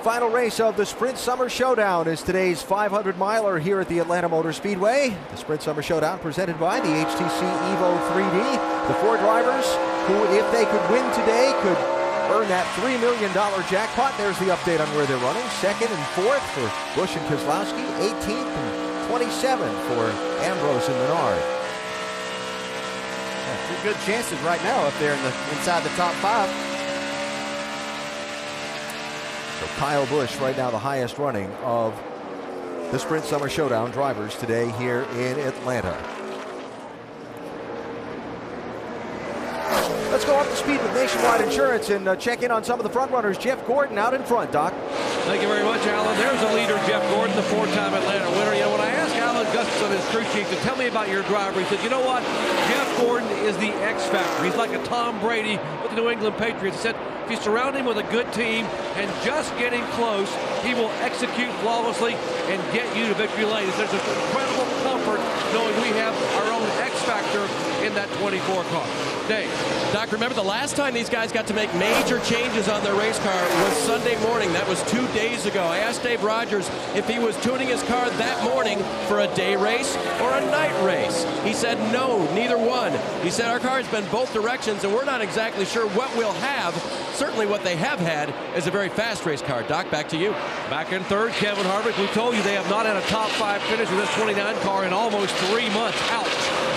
Final race of the Sprint Summer Showdown is today's 500-miler here at the Atlanta Motor Speedway. The Sprint Summer Showdown presented by the HTC Evo 3D. The 4 drivers who, if they could win today, could earn that $3 million jackpot. There's the update on where they're running. 2nd and 4th for Busch and Keselowski. 18th and 27th for Ambrose and Menard. Yeah, 2 good chances right now up there inside the top 5. So Kyle Busch right now the highest running of the Sprint Summer Showdown drivers today here in Atlanta. Let's go up to speed with Nationwide Insurance and check in on some of the front runners. Jeff Gordon out in front, Doc. Thank you very much, Alan. There's the leader, Jeff Gordon, the 4-time Atlanta winner. You know, when I asked Alan Gustafson, his crew chief, to tell me about your driver, he said, you know what? Jeff Gordon is the X factor. He's like a Tom Brady with the New England Patriots. He said, if you surround him with a good team and just getting close, he will execute flawlessly and get you to victory lane. There's an incredible comfort knowing we have our own X factor in that 24 car. Dave. Doc, remember the last time these guys got to make major changes on their race car was Sunday morning. That was 2 days ago. I asked Dave Rogers if he was tuning his car that morning for a day race or a night race. He said no, neither one. He said our car has been both directions and we're not exactly sure what we'll have. Certainly what they have had is a very fast race car. Doc, back to you. Back in 3rd, Kevin Harvick. We told you they have not had a top 5 finish with this 29 car in almost 3 months. Ouch.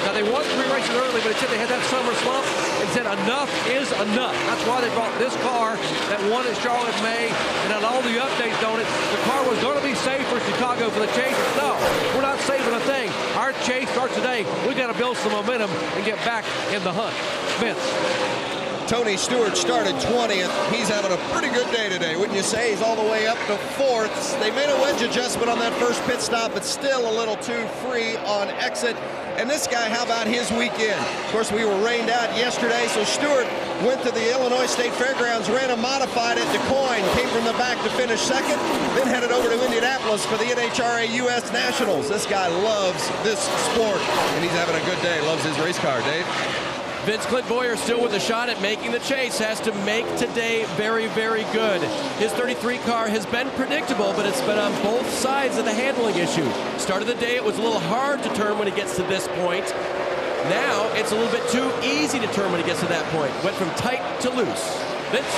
Now they won 3 races early, but it said they had that summer slump and said enough is enough. That's why they brought this car that won at Charlotte May and had all the updates on it. The car was going to be safe for Chicago for the chase. No, we're not saving a thing. Our chase starts today. We got to build some momentum and get back in the hunt. Vince. Tony Stewart started 20th. He's having a pretty good day today, wouldn't you say? He's all the way up to 4th. They made a wedge adjustment on that first pit stop, but still a little too free on exit. And this guy, how about his weekend? Of course, we were rained out yesterday, so Stewart went to the Illinois State Fairgrounds, ran a modified at DuQuoin, came from the back to finish 2nd, then headed over to Indianapolis for the NHRA U.S. Nationals. This guy loves this sport, and he's having a good day. Loves his race car, Dave. Vince Clint Boyer still with a shot at making the chase. Has to make today very, very good. His 33 car has been predictable, but it's been on both sides of the handling issue. Start of the day, it was a little hard to turn when he gets to this point. Now, it's a little bit too easy to turn when he gets to that point. Went from tight to loose. Vince?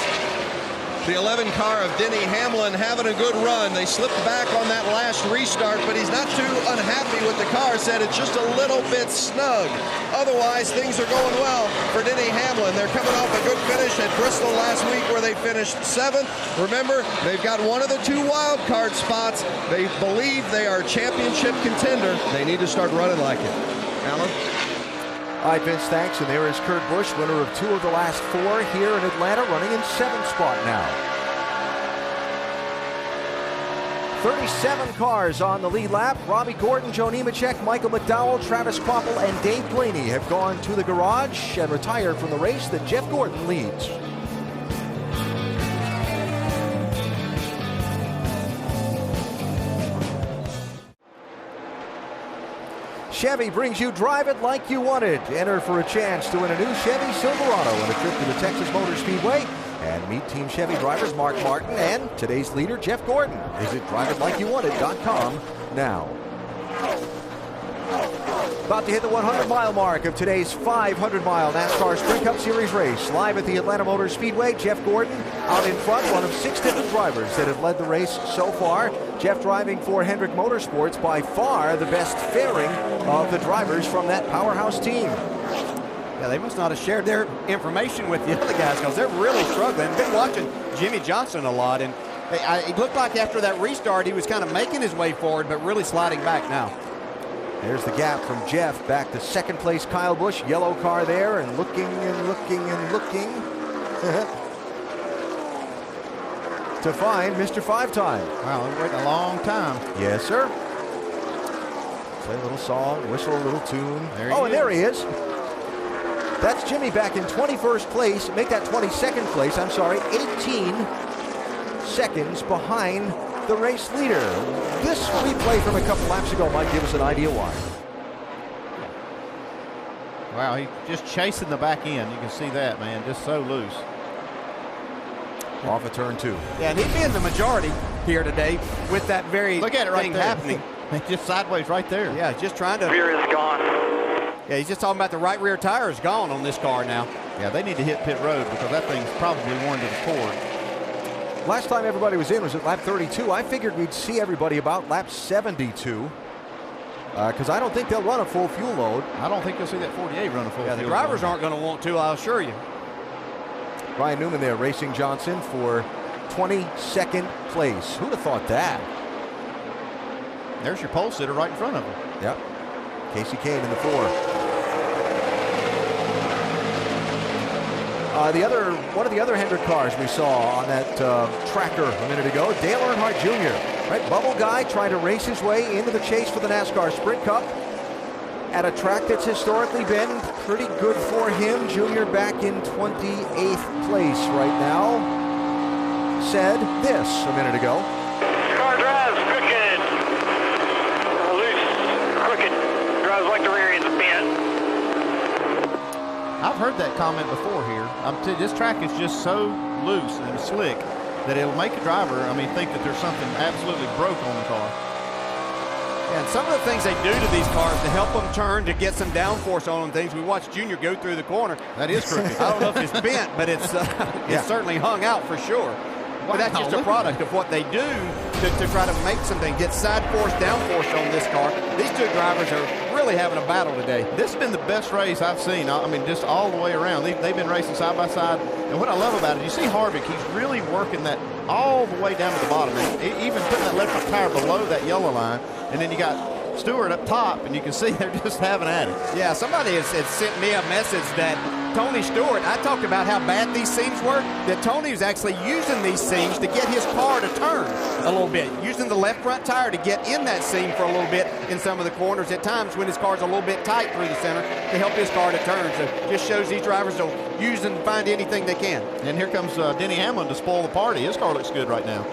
The 11 car of Denny Hamlin having a good run. They slipped back on that last restart, but he's not too unhappy with the car. Said it's just a little bit snug. Otherwise, things are going well for Denny Hamlin. They're coming off a good finish at Bristol last week where they finished 7th. Remember, they've got one of the 2 wild card spots. They believe they are a championship contender. They need to start running like it. Alan? All right, Vince, thanks. And there is Kurt Busch, winner of 2 of the last 4 here in Atlanta, running in 7th spot now. 37 cars on the lead lap. Robbie Gordon, Joe Nemechek, Michael McDowell, Travis Kvapil, and Dave Blaney have gone to the garage and retired from the race that Jeff Gordon leads. Chevy brings you Drive It Like You Want It. Enter for a chance to win a new Chevy Silverado and a trip to the Texas Motor Speedway. And meet Team Chevy drivers Mark Martin and today's leader, Jeff Gordon. Visit driveitlikeYouWantIt.com now. About to hit the 100-mile mark of today's 500-mile NASCAR Sprint Cup Series race. Live at the Atlanta Motor Speedway, Jeff Gordon out in front, one of 6 different drivers that have led the race so far. Jeff driving for Hendrick Motorsports, by far the best faring of the drivers from that powerhouse team. Yeah, they must not have shared their information with the other guys because they're really struggling. I've been watching Jimmy Johnson a lot, and it looked like after that restart he was kind of making his way forward, but really sliding back now. There's the gap from Jeff back to 2nd place Kyle Busch. Yellow car there, and looking and looking and looking to find Mr. 5-time. Wow, they're waiting a long time. Yes, sir. Play a little song, whistle a little tune. And there he is. That's Jimmy back in 21st place. Make that 22nd place. I'm sorry, 18 seconds behind the race leader. This replay from a couple laps ago might give us an idea why. Wow, he's just chasing the back end. You can see that, man, just so loose. Off of turn 2. Yeah, and he'd be in the majority here today with that very Look at it right thing there. happening. Just sideways right there. Yeah, just trying to... Rear is gone. Yeah, he's just talking about the right rear tire is gone on this car now. Yeah, they need to hit pit road because that thing's probably worn to the cord. Last time everybody was in was at lap 32. I figured we'd see everybody about lap 72 because I don't think they'll run a full fuel load. I don't think you'll see that 48 run a full fuel load. Yeah, the drivers aren't going to want to, I'll assure you. Ryan Newman there racing Johnson for 22nd place. Who'd have thought that? There's your pole sitter right in front of him. Yep. Casey Kane in the 4. One of the other Hendrick cars we saw on that tracker a minute ago, Dale Earnhardt Jr. Right, bubble guy trying to race his way into the chase for the NASCAR Sprint Cup at a track that's historically been pretty good for him. Jr. back in 28th place right now. Said this a minute ago. Car drives crooked. Loose, crooked. Drives like the rear end's bent. I've heard that comment before here. This track is just so loose and slick that it'll make a driver, think that there's something absolutely broke on the car. Yeah, and some of the things they do to these cars to help them turn, to get some downforce on them, things. We watched Junior go through the corner. That is crooked. I don't know if it's bent, but it's certainly hung out for sure. But that's just a product of what they do to try to make something, get side force, down force on this car. These two drivers are really having a battle today. This has been the best race I've seen. Just all the way around. They've been racing side by side. And what I love about it, you see Harvick, he's really working that all the way down to the bottom. And even putting that left front tire below that yellow line. And then you got Stewart up top, and you can see they're just having at it. Yeah, somebody has sent me a message that Tony Stewart, I talked about how bad these seams were, that Tony was actually using these seams to get his car to turn a little bit, using the left front tire to get in that seam for a little bit in some of the corners at times when his car's a little bit tight through the center to help his car to turn. So just shows these drivers will use and find anything they can. And here comes Denny Hamlin to spoil the party. His car looks good right now.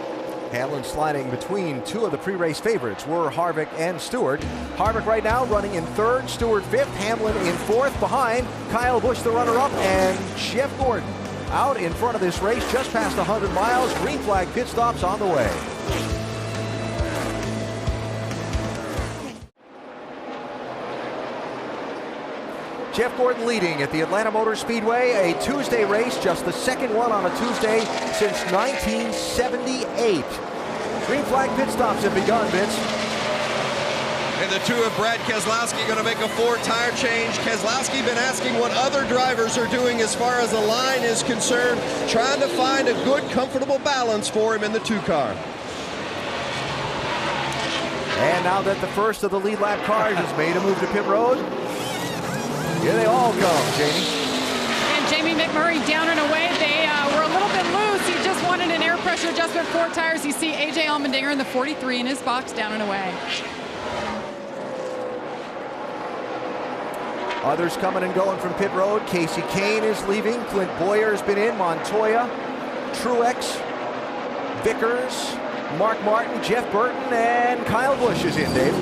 Hamlin sliding between two of the pre-race favorites were Harvick and Stewart. Harvick right now running in 3rd, Stewart 5th, Hamlin in 4th, behind Kyle Busch, the runner-up, and Jeff Gordon out in front of this race, just past 100 miles. Green flag pit stops on the way. Jeff Gordon leading at the Atlanta Motor Speedway, a Tuesday race, just the second one on a Tuesday since 1978. Green flag pit stops have begun, Vince. And the two of Brad Keselowski going to make a 4-tire change. Keselowski been asking what other drivers are doing as far as the line is concerned, trying to find a good, comfortable balance for him in the 2-car. And now that the first of the lead lap cars has made a move to pit road, here they all come, Jamie. And Jamie McMurray down and away. They were a little bit loose. He just wanted an air pressure adjustment, 4 tires. You see A.J. Allmendinger in the 43 in his box down and away. Others coming and going from pit road. Casey Kane is leaving. Clint Boyer has been in. Montoya, Truex, Vickers, Mark Martin, Jeff Burton, and Kyle Busch is in, Dave.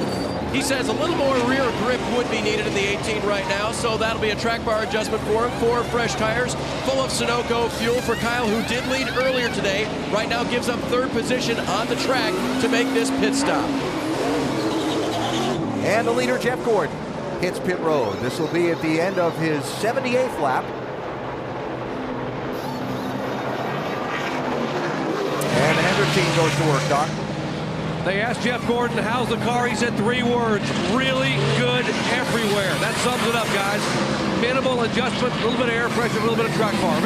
He says a little more rear grip would be needed in the 18 right now, so that'll be a track bar adjustment for him. 4 fresh tires, full of Sunoco fuel for Kyle, who did lead earlier today. Right now gives up 3rd position on the track to make this pit stop. And the leader, Jeff Gordon, hits pit road. This will be at the end of his 78th lap. And the Hendrick team goes to work, Doc. They asked Jeff Gordon, how's the car? He said 3 words, really good everywhere. That sums it up, guys. Minimal adjustment, a little bit of air pressure, a little bit of track bar.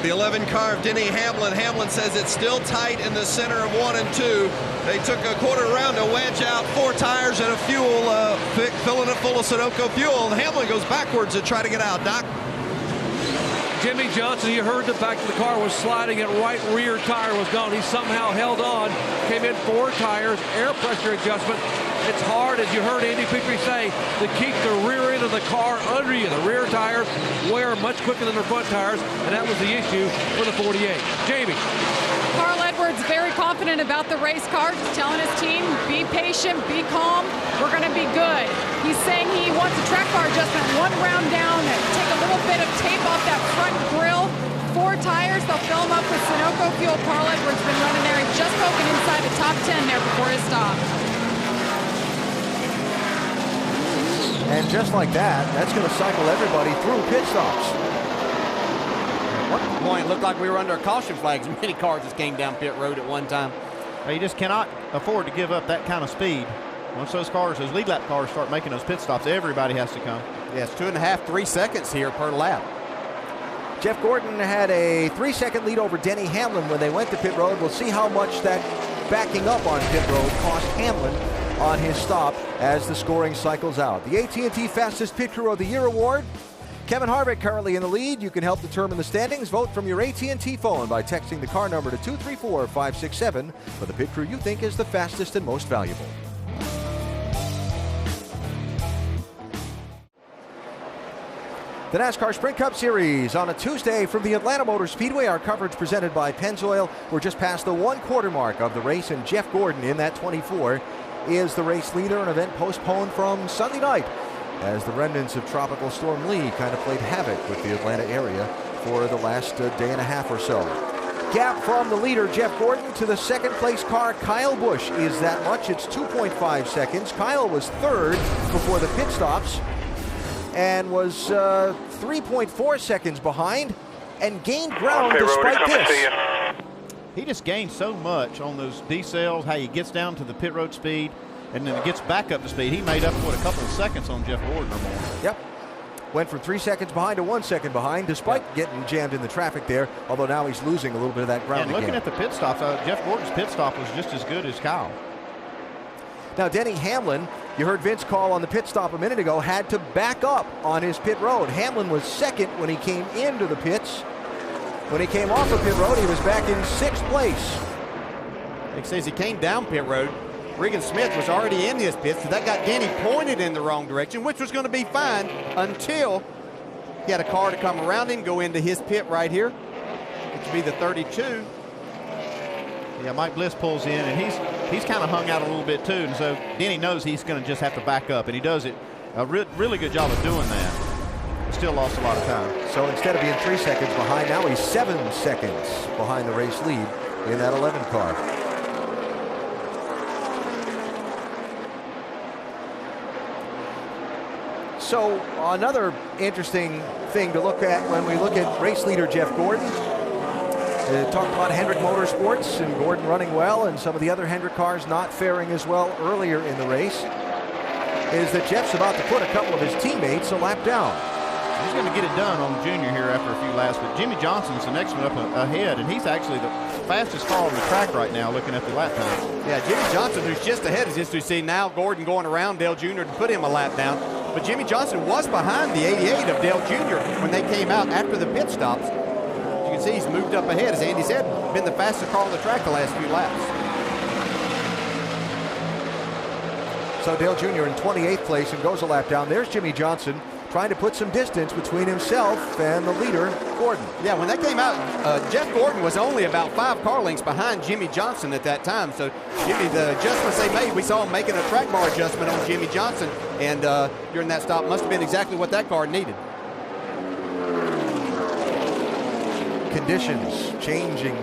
The 11 car of Denny Hamlin. Hamlin says it's still tight in the center of 1 and 2. They took a quarter round to wedge out 4 tires and a fuel, filling it full of Sunoco fuel. And Hamlin goes backwards to try to get out. Doc? Jimmy Johnson, you heard the fact that the car was sliding and right rear tire was gone. He somehow held on, came in 4 tires, air pressure adjustment. It's hard, as you heard Andy Petrie say, to keep the rear end of the car under you. The rear tires wear much quicker than the front tires, and that was the issue for the 48. Jamie. Carl Edwards very confident about the race car, just telling his team, be patient, be calm, we're going to be good. He's saying he wants a track bar adjustment, 1 round down, take a little bit of tape off that front grille. 4 tires, they'll fill them up with Sunoco fuel. Carl Edwards been running there. He just broken inside the top 10 there before his stop. And just like that, that's going to cycle everybody through pit stops. At one point, it looked like we were under caution flags. Many cars just came down pit road at one time. You just cannot afford to give up that kind of speed. Once those cars, those lead lap cars, start making those pit stops, everybody has to come. Yes, 2.5, 3 seconds here per lap. Jeff Gordon had a 3-second lead over Denny Hamlin when they went to pit road. We'll see how much that backing up on pit road cost Hamlin on his stop as the scoring cycles out. The AT&T Fastest Pit Crew of the Year award. Kevin Harvick currently in the lead. You can help determine the standings. Vote from your AT&T phone by texting the car number to 234-567 for the pit crew you think is the fastest and most valuable. The NASCAR Sprint Cup Series on a Tuesday from the Atlanta Motor Speedway. Our coverage presented by Pennzoil. We're just past the 1/4 mark of the race, and Jeff Gordon in that 24 is the race leader, an event postponed from Sunday night as the remnants of Tropical Storm Lee kind of played havoc with the Atlanta area for the last day and a half or so. Gap from the leader, Jeff Gordon, to the second place car, Kyle Busch, is that much. It's 2.5 seconds. Kyle was 3rd before the pit stops and was 3.4 seconds behind and gained ground despite this. He just gained so much on those decels, how he gets down to the pit road speed and then gets back up to speed. He made up, what, a couple of seconds on Jeff Gordon or more. Yep. Went from 3 seconds behind to 1 second behind, despite getting jammed in the traffic there, although now he's losing a little bit of that ground again. Looking at the pit stops, Jeff Gordon's pit stop was just as good as Kyle. Now, Denny Hamlin, you heard Vince call on the pit stop a minute ago, had to back up on his pit road. Hamlin was 2nd when he came into the pits. When he came off of pit road, he was back in 6th place. It says he came down pit road. Regan Smith was already in his pits, so that got Denny pointed in the wrong direction, which was going to be fine until he had a car to come around him, go into his pit right here, which would be the 32. Yeah, Mike Bliss pulls in, and he's kind of hung out a little bit too, and so Denny knows he's going to just have to back up, and he does it a really good job of doing that. Still lost a lot of time. So instead of being 3 seconds behind, now he's 7 seconds behind the race lead in that 11 car. So another interesting thing to look at when we look at race leader Jeff Gordon. Talked about Hendrick Motorsports and Gordon running well and some of the other Hendrick cars not faring as well earlier in the race, is that Jeff's about to put a couple of his teammates a lap down. He's going to get it done on Junior here after a few laps, but Jimmy Johnson's the next one up ahead, and he's actually the fastest car on the track right now looking at the lap time. Yeah, Jimmy Johnson, who's just ahead, is just to see now Gordon going around Dale Jr. to put him a lap down. But Jimmy Johnson was behind the 88 of Dale Jr. when they came out after the pit stops. You can see he's moved up ahead, as Andy said, been the fastest car on the track the last few laps. So Dale Jr. in 28th place and goes a lap down. There's Jimmy Johnson trying to put some distance between himself and the leader, Gordon. Yeah, when they came out, Jeff Gordon was only about 5 car lengths behind Jimmy Johnson at that time. So Jimmy, the adjustments they made, we saw him making a track bar adjustment on Jimmy Johnson, and during that stop must have been exactly what that car needed. Conditions changing.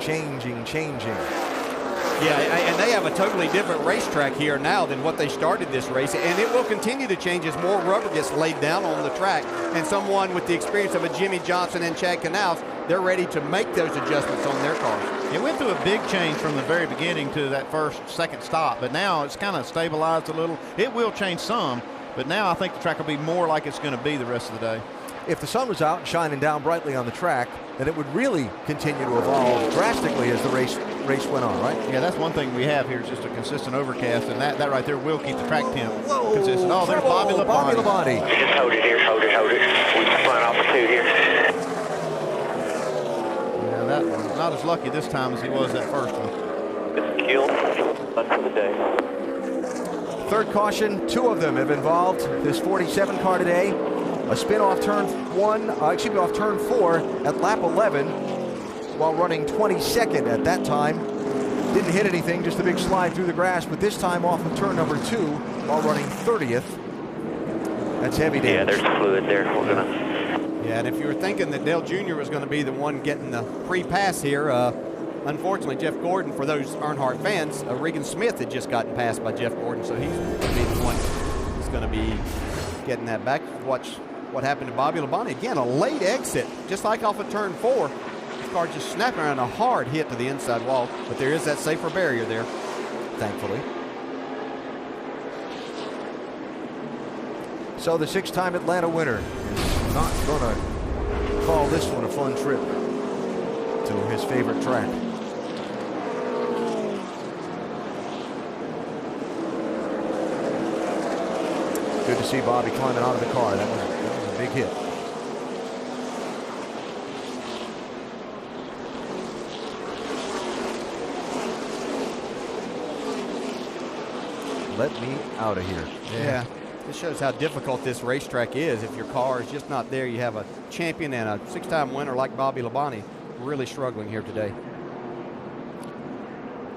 Yeah, and they have a totally different racetrack here now than what they started this race, and it will continue to change as more rubber gets laid down on the track, and someone with the experience of a Jimmy Johnson and Chad Canals, they're ready to make those adjustments on their cars. It went through a big change from the very beginning to that second stop, but now it's kind of stabilized a little. It will change some, but now I think the track will be more like it's going to be the rest of the day. If the sun was out and shining down brightly on the track, then it would really continue to evolve drastically as the race went on, right? Yeah, that's one thing we have here is just a consistent overcast, and that right there will keep the track temp consistent. Oh, there's Bobby Labonte. Just hold it here, hold it. We're flying off for 2 here. Yeah, that one's not as lucky this time as he was that first one. It's killed. Done for the day. Third caution, 2 of them have involved this 47 car today. A spin off turn 4 at lap 11 while running 22nd at that time. Didn't hit anything, just a big slide through the grass, but this time off of turn number 2 while running 30th. That's heavy damage. Yeah, there's fluid there. Yeah, and if you were thinking that Dale Jr. was going to be the one getting the free pass here, unfortunately, Jeff Gordon, for those Earnhardt fans, Regan Smith had just gotten passed by Jeff Gordon, so he's going to be the one who's going to be getting that back. Watch what happened to Bobby Labonte. Again, a late exit, just like off of turn 4. This car just snapping around, a hard hit to the inside wall, but there is that safer barrier there, thankfully. So the 6-time Atlanta winner is not going to call this one a fun trip to his favorite track. Good to see Bobby climbing out of the car. That was a big hit. Let me out of here. Yeah. This shows how difficult this racetrack is. If your car is just not there, you have a champion and a 6-time winner like Bobby Labonte really struggling here today.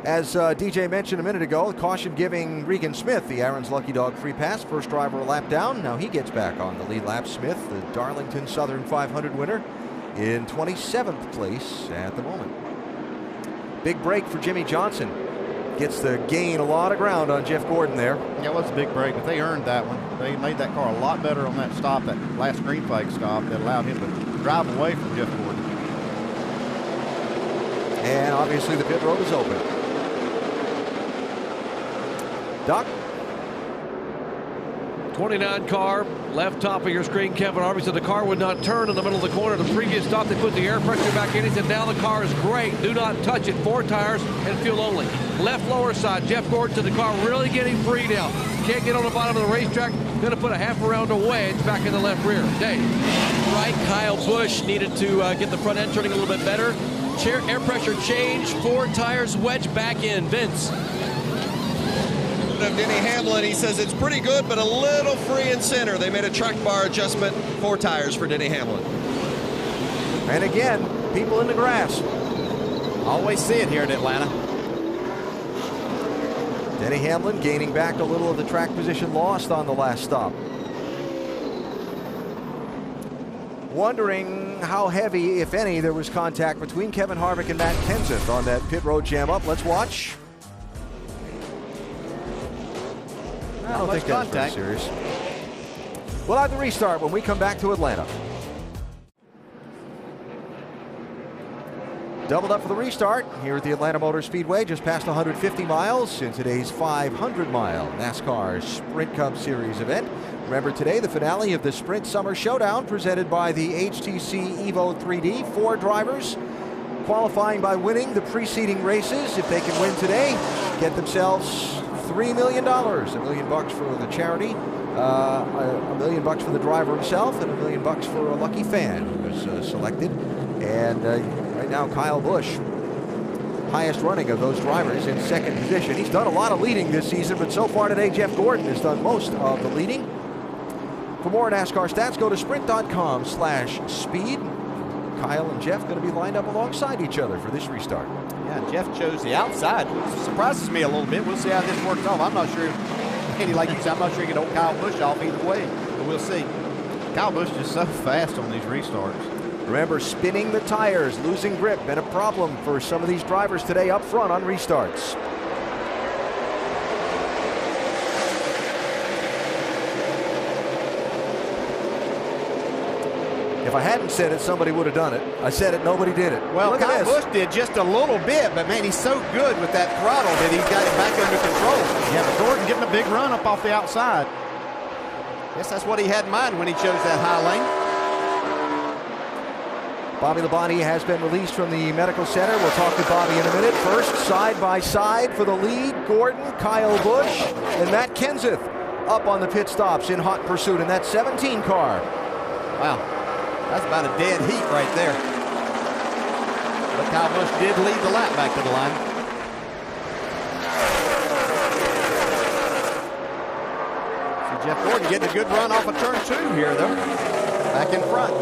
As DJ mentioned a minute ago, the caution giving Regan Smith the Aaron's Lucky Dog free pass. First driver a lap down. Now he gets back on the lead lap. Smith, the Darlington Southern 500 winner, in 27th place at the moment. Big break for Jimmy Johnson. Gets the gain a lot of ground on Jeff Gordon there. Yeah, it was a big break, but they earned that one. They made that car a lot better on that stop, that last green flag stop, that allowed him to drive away from Jeff Gordon. And obviously the pit road is open. Doc? 29 car, left top of your screen. Kevin Harvey said the car would not turn in the middle of the corner. The previous stop, they put the air pressure back in. He said, now the car is great. Do not touch it. 4 tires and fuel only. Left lower side, Jeff Gordon said the car really getting free now. Can't get on the bottom of the racetrack. Going to put a half around a wedge back in the left rear. Dave. Right, Kyle Busch needed to get the front end turning a little bit better. Air pressure change, 4 tires, wedge back in. Vince. Of Denny Hamlin, he says it's pretty good, but a little free and center. They made a track bar adjustment, 4 tires for Denny Hamlin. And again, people in the grass. Always see it here in Atlanta. Denny Hamlin gaining back a little of the track position lost on the last stop. Wondering how heavy, if any, there was contact between Kevin Harvick and Matt Kenseth on that pit road jam up. Let's watch. I don't think that's very serious. We'll have the restart when we come back to Atlanta. Doubled up for the restart here at the Atlanta Motor Speedway, just past 150 miles in today's 500-mile NASCAR Sprint Cup Series event. Remember today, the finale of the Sprint Summer Showdown presented by the HTC Evo 3D. 4 drivers qualifying by winning the preceding races. If they can win today, get themselves $3 million. $1 million for the charity, $1 million for the driver himself, and $1 million for a lucky fan who was selected. And right now, Kyle Busch, highest running of those drivers, in second position. He's done a lot of leading this season, but so far today, Jeff Gordon has done most of the leading. For more NASCAR stats, go to sprint.com/speed. Kyle and Jeff going to be lined up alongside each other for this restart. Yeah, Jeff chose the outside, which surprises me a little bit. We'll see how this works off. I'm not sure, Andy, like you said, I'm not sure you can hold Kyle Busch off either way, but we'll see. Kyle Busch is so fast on these restarts. Remember, spinning the tires, losing grip, been a problem for some of these drivers today up front on restarts. If I hadn't said it, somebody would have done it. I said it, nobody did it. Well, Kyle Busch did just a little bit, but man, he's so good with that throttle that he's got it back under control. Yeah, but Gordon getting a big run up off the outside. Guess that's what he had in mind when he chose that high lane. Bobby Labonte has been released from the medical center. We'll talk to Bobby in a minute. First, side by side for the lead, Gordon, Kyle Busch, and Matt Kenseth up on the pit stops in hot pursuit in that 17 car. Wow. That's about a dead heat right there. But Kyle Busch did lead the lap back to the line. See Jeff Gordon getting a good run off of turn 2 here, though. Back in front.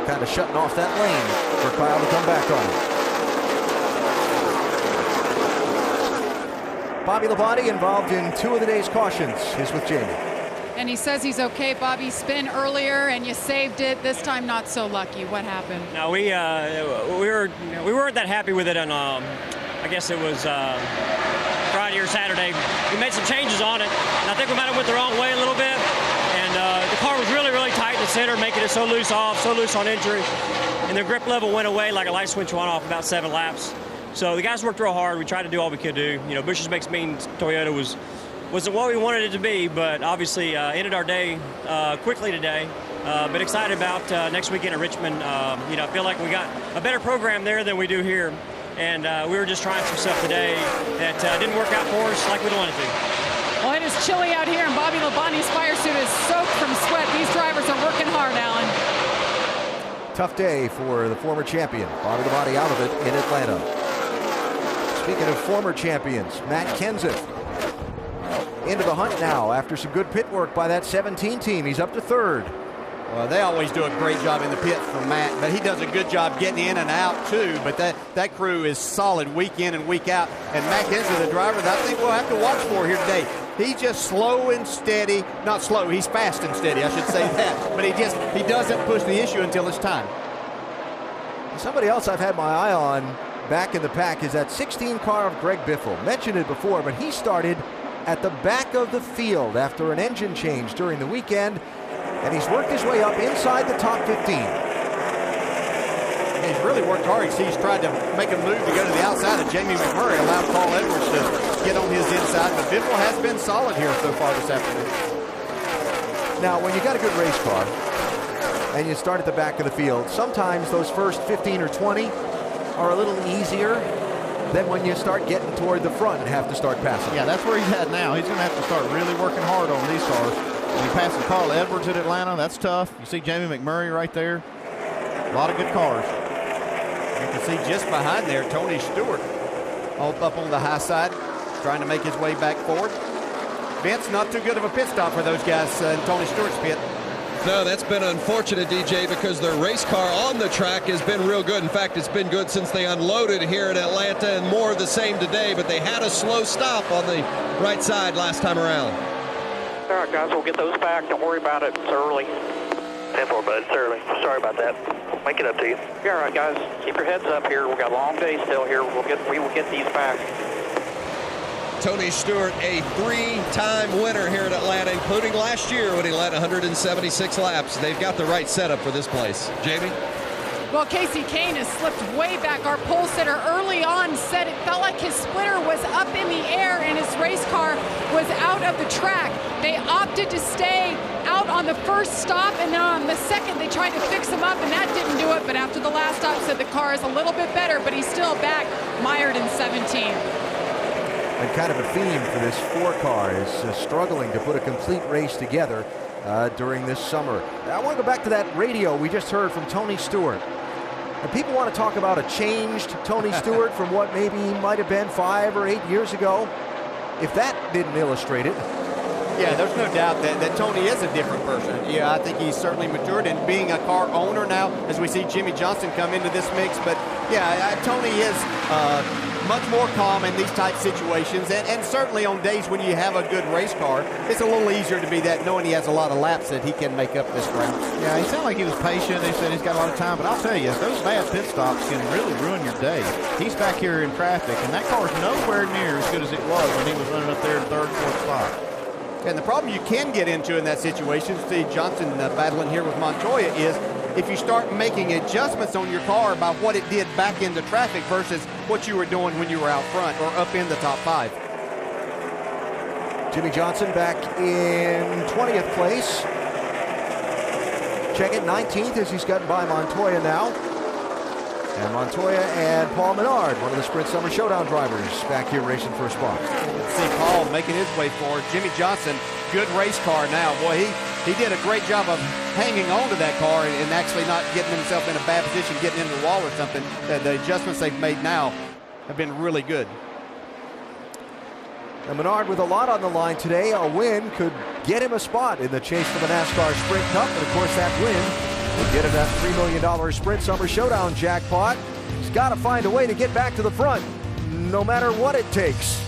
Kind of shutting off that lane for Kyle to come back on. Bobby Labonte involved in 2 of the day's cautions. He's with Jamie. And he says he's okay. Bobby, spin earlier and you saved it. This time not so lucky. What happened? No, we weren't that happy with it on I guess it was Friday or Saturday. We made some changes on it, and I think we might have went the wrong way a little bit. And the car was really, really tight in the center, making it so loose off, so loose on entry. And the grip level went away like a light switch went off about 7 laps. So the guys worked real hard. We tried to do all we could do. You know, Busch's Makes Mean Toyota wasn't what we wanted it to be, but obviously ended our day quickly today. But excited about next weekend at Richmond. You know, I feel like we got a better program there than we do here. And we were just trying some stuff today that didn't work out for us like we wanted to. Well, it is chilly out here, and Bobby Labonte's fire suit is soaked from sweat. These drivers are working hard, Alan. Tough day for the former champion. Bobby Labonte out of it in Atlanta. Speaking of former champions, Matt Kenseth into the hunt now after some good pit work by that 17 team. He's up to 3rd. Well, they always do a great job in the pits from Matt, but he does a good job getting in and out too. But that crew is solid week in and week out. And Matt Kenseth, the driver that I think we'll have to watch for here today. He's just slow and steady. Not slow, he's fast and steady, I should say that. But he doesn't push the issue until it's time. Somebody else I've had my eye on back in the pack is that 16 car of Greg Biffle. Mentioned it before, but he started at the back of the field after an engine change during the weekend, and he's worked his way up inside the top 15. He's really worked hard. He's tried to make a move to go to the outside of Jamie McMurray, allowed Carl Edwards to get on his inside, but Biffle has been solid here so far this afternoon. Now, when you got a good race car and you start at the back of the field, sometimes those first 15 or 20 are a little easier than when you start getting toward the front and have to start passing. Yeah, that's where he's at now. He's going to have to start really working hard on these cars. When he passes Carl Edwards at Atlanta, that's tough. You see Jamie McMurray right there. A lot of good cars. You can see just behind there, Tony Stewart all up on the high side, trying to make his way back forward. Vince, not too good of a pit stop for those guys in Tony Stewart's pit. No, that's been unfortunate, DJ, because their race car on the track has been real good. In fact, it's been good since they unloaded here at Atlanta, and more of the same today, but they had a slow stop on the right side last time around. All right, guys, we'll get those back. Don't worry about it. It's early. 10-4, bud. It's early. Sorry about that. Make it up to you. Yeah, all right, guys. Keep your heads up here. We've got a long day still here. We will get these back. Tony Stewart, a 3-time winner here at Atlanta, including last year when he led 176 laps. They've got the right setup for this place. Jamie? Well, Casey Kane has slipped way back. Our pole sitter early on said it felt like his splitter was up in the air and his race car was out of the track. They opted to stay out on the first stop, and then on the second they tried to fix him up, and that didn't do it. But after the last stop, said the car is a little bit better, but he's still back, mired in 17. And kind of a theme for this 4 car is struggling to put a complete race together during this summer. I want to go back to that radio we just heard from Tony Stewart. And people want to talk about a changed Tony Stewart from what maybe he might have been 5 or 8 years ago. If that didn't illustrate it. Yeah, there's no doubt that Tony is a different person. Yeah, I think he's certainly matured in being a car owner now as we see Jimmy Johnson come into this mix. But yeah, Tony is much more calm in these type situations. And certainly on days when you have a good race car, it's a little easier to be that, knowing he has a lot of laps that he can make up this round. Yeah, he sounded like he was patient. He said he's got a lot of time. But I'll tell you, those bad pit stops can really ruin your day. He's back here in traffic, and that car's nowhere near as good as it was when he was running up there in 3rd, 4th spot. And the problem you can get into in that situation, Steve Johnson battling here with Montoya, is if you start making adjustments on your car about what it did back into traffic versus what you were doing when you were out front or up in the top 5. Jimmy Johnson back in 20th place. Check it, 19th as he's gotten by Montoya now. And Montoya and Paul Menard, one of the Sprint Summer Showdown drivers, back here racing for a spot. See Paul making his way forward. Jimmy Johnson, good race car now. Boy, he did a great job of hanging on to that car and actually not getting himself in a bad position, getting into the wall or something. The adjustments they've made now have been really good. And Menard with a lot on the line today. A win could get him a spot in the chase for the NASCAR Sprint Cup. And of course that win will get him that $3 million Sprint Summer Showdown jackpot. He's got to find a way to get back to the front, no matter what it takes.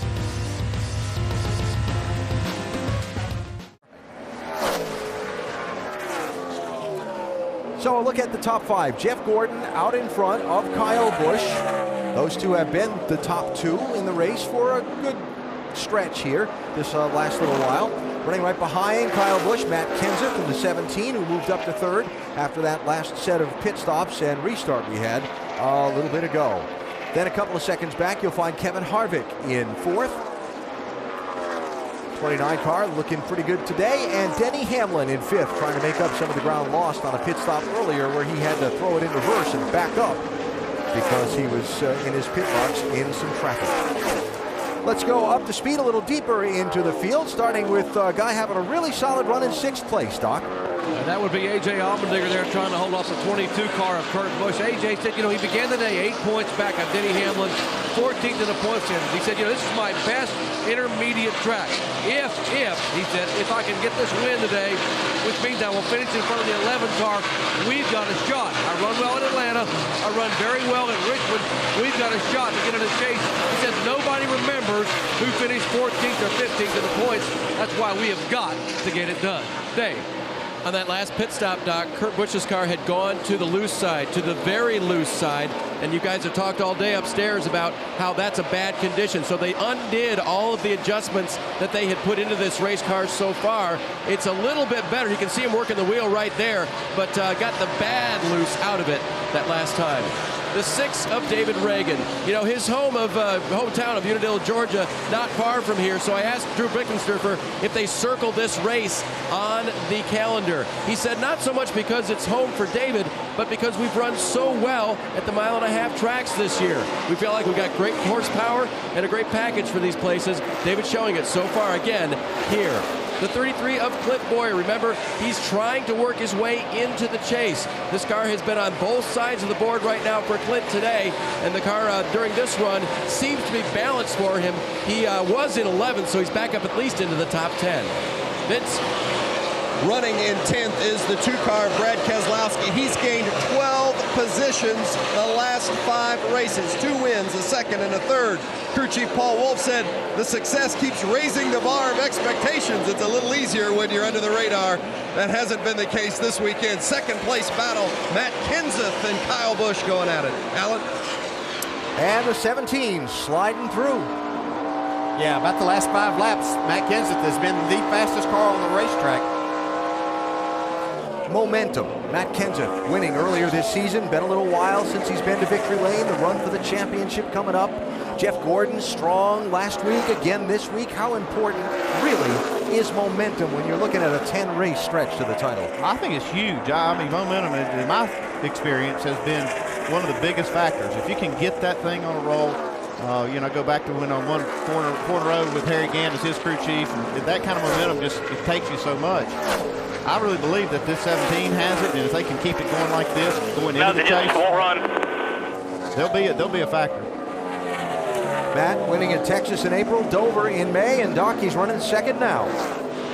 So a look at the top 5. Jeff Gordon out in front of Kyle Busch. Those two have been the top 2 in the race for a good stretch here this last little while. Running right behind Kyle Busch, Matt Kenseth in the 17, who moved up to 3rd after that last set of pit stops and restart we had a little bit ago. Then a couple of seconds back, you'll find Kevin Harvick in 4th. 29 car looking pretty good today, and Denny Hamlin in 5th, trying to make up some of the ground lost on a pit stop earlier where he had to throw it in reverse and back up because he was in his pit box in some traffic. Let's go up to speed a little deeper into the field, starting with a guy having a really solid run in 6th place, Doc. And that would be A.J. Allmendinger there trying to hold off the 22 car of Kurt Busch. A.J. said, he began the day 8 points back on Denny Hamlin, 14th in the points standings. He said, this is my best intermediate track. He said, if I can get this win today, which means I will finish in front of the 11 car, we've got a shot. I run well in Atlanta. I run very well in Richmond. We've got a shot to get in a chase. He said, nobody remembers who finished 14th or 15th in the points. That's why we have got to get it done. Dave. On that last pit stop, Doc, Kurt Busch's car had gone to the loose side, to the very loose side, and you guys have talked all day upstairs about how that's a bad condition. So they undid all of the adjustments that they had put into this race car so far. It's a little bit better. You can see him working the wheel right there, but got the bad loose out of it that last time. The 6 of David Reagan. His hometown of Unadilla, Georgia, not far from here. So I asked Drew Bickensturfer if they circled this race on the calendar. He said not so much because it's home for David, but because we've run so well at the 1.5-mile tracks this year. We feel like we've got great horsepower and a great package for these places. David's showing it so far again here. The 33 of Clint Boyer. Remember, he's trying to work his way into the chase. This car has been on both sides of the board right now for Clint today, and the car during this run seems to be balanced for him. He was in 11th, so he's back up at least into the top 10. Vince? Running in 10th is the 2-car Brad Keselowski. He's gained 12 positions the last 5 races, 2 wins, a 2nd and a 3rd. Crew Chief Paul Wolf said the success keeps raising the bar of expectations. It's a little easier when you're under the radar. That hasn't been the case this weekend. 2nd place battle, Matt Kenseth and Kyle Busch going at it. Alan? And the 17 sliding through. Yeah, about the last 5 laps, Matt Kenseth has been the fastest car on the racetrack. Momentum. Matt Kenseth winning earlier this season. Been a little while since he's been to victory lane. The run for the championship coming up. Jeff Gordon strong last week, again this week. How important really is momentum when you're looking at a 10-race stretch to the title? I think it's huge. I mean, momentum, in my experience, has been one of the biggest factors. If you can get that thing on a roll, go back to when on one corner road with Harry Gant as his crew chief, and that kind of momentum just it takes you so much. I really believe that this 17 has it, and if they can keep it going like this, going into the chase, won't run. They'll be a factor. Matt winning at Texas in April, Dover in May, and Doc, he's running second now.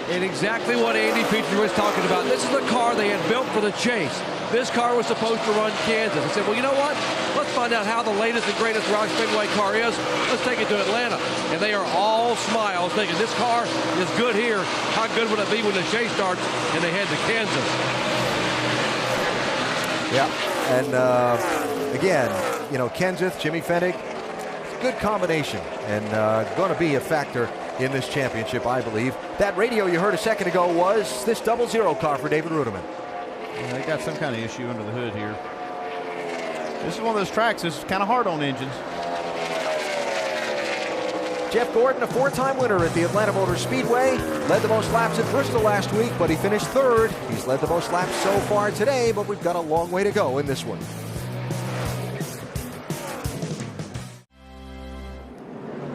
And exactly what Andy Petrie was talking about. This is the car they had built for the chase. This car was supposed to run Kansas. I said, well, you know what? Let's find out how the latest and greatest Rock Speedway car is. Let's take it to Atlanta. And they are all smiles, thinking this car is good here. How good would it be when the chase starts and they head to Kansas? Yeah, and again, Kenseth, Jimmy Fennig, good combination, and going to be a factor in this championship, I believe. That radio you heard a second ago was this 00 car for David Ruderman. Yeah, they got some kind of issue under the hood here. This is one of those tracks that's kind of hard on engines. Jeff Gordon, a 4-time winner at the Atlanta Motor Speedway, led the most laps at Bristol last week, but he finished 3rd. He's led the most laps so far today, but we've got a long way to go in this one.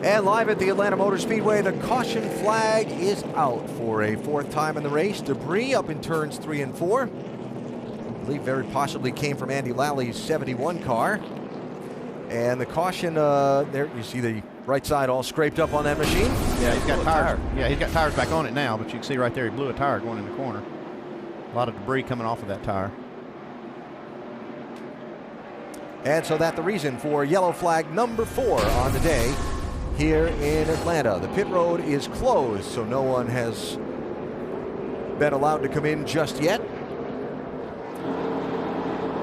And live at the Atlanta Motor Speedway, the caution flag is out for a 4th time in the race. Debris up in turns 3 and 4. I believe very possibly came from Andy Lally's 71 car. And the caution, there you see the right side all scraped up on that machine. Yeah, he's got tires. Yeah, he's got tires back on it now, but you can see right there he blew a tire going in the corner. A lot of debris coming off of that tire. And so that's the reason for yellow flag number 4 on the day here in Atlanta. The pit road is closed, so no one has been allowed to come in just yet.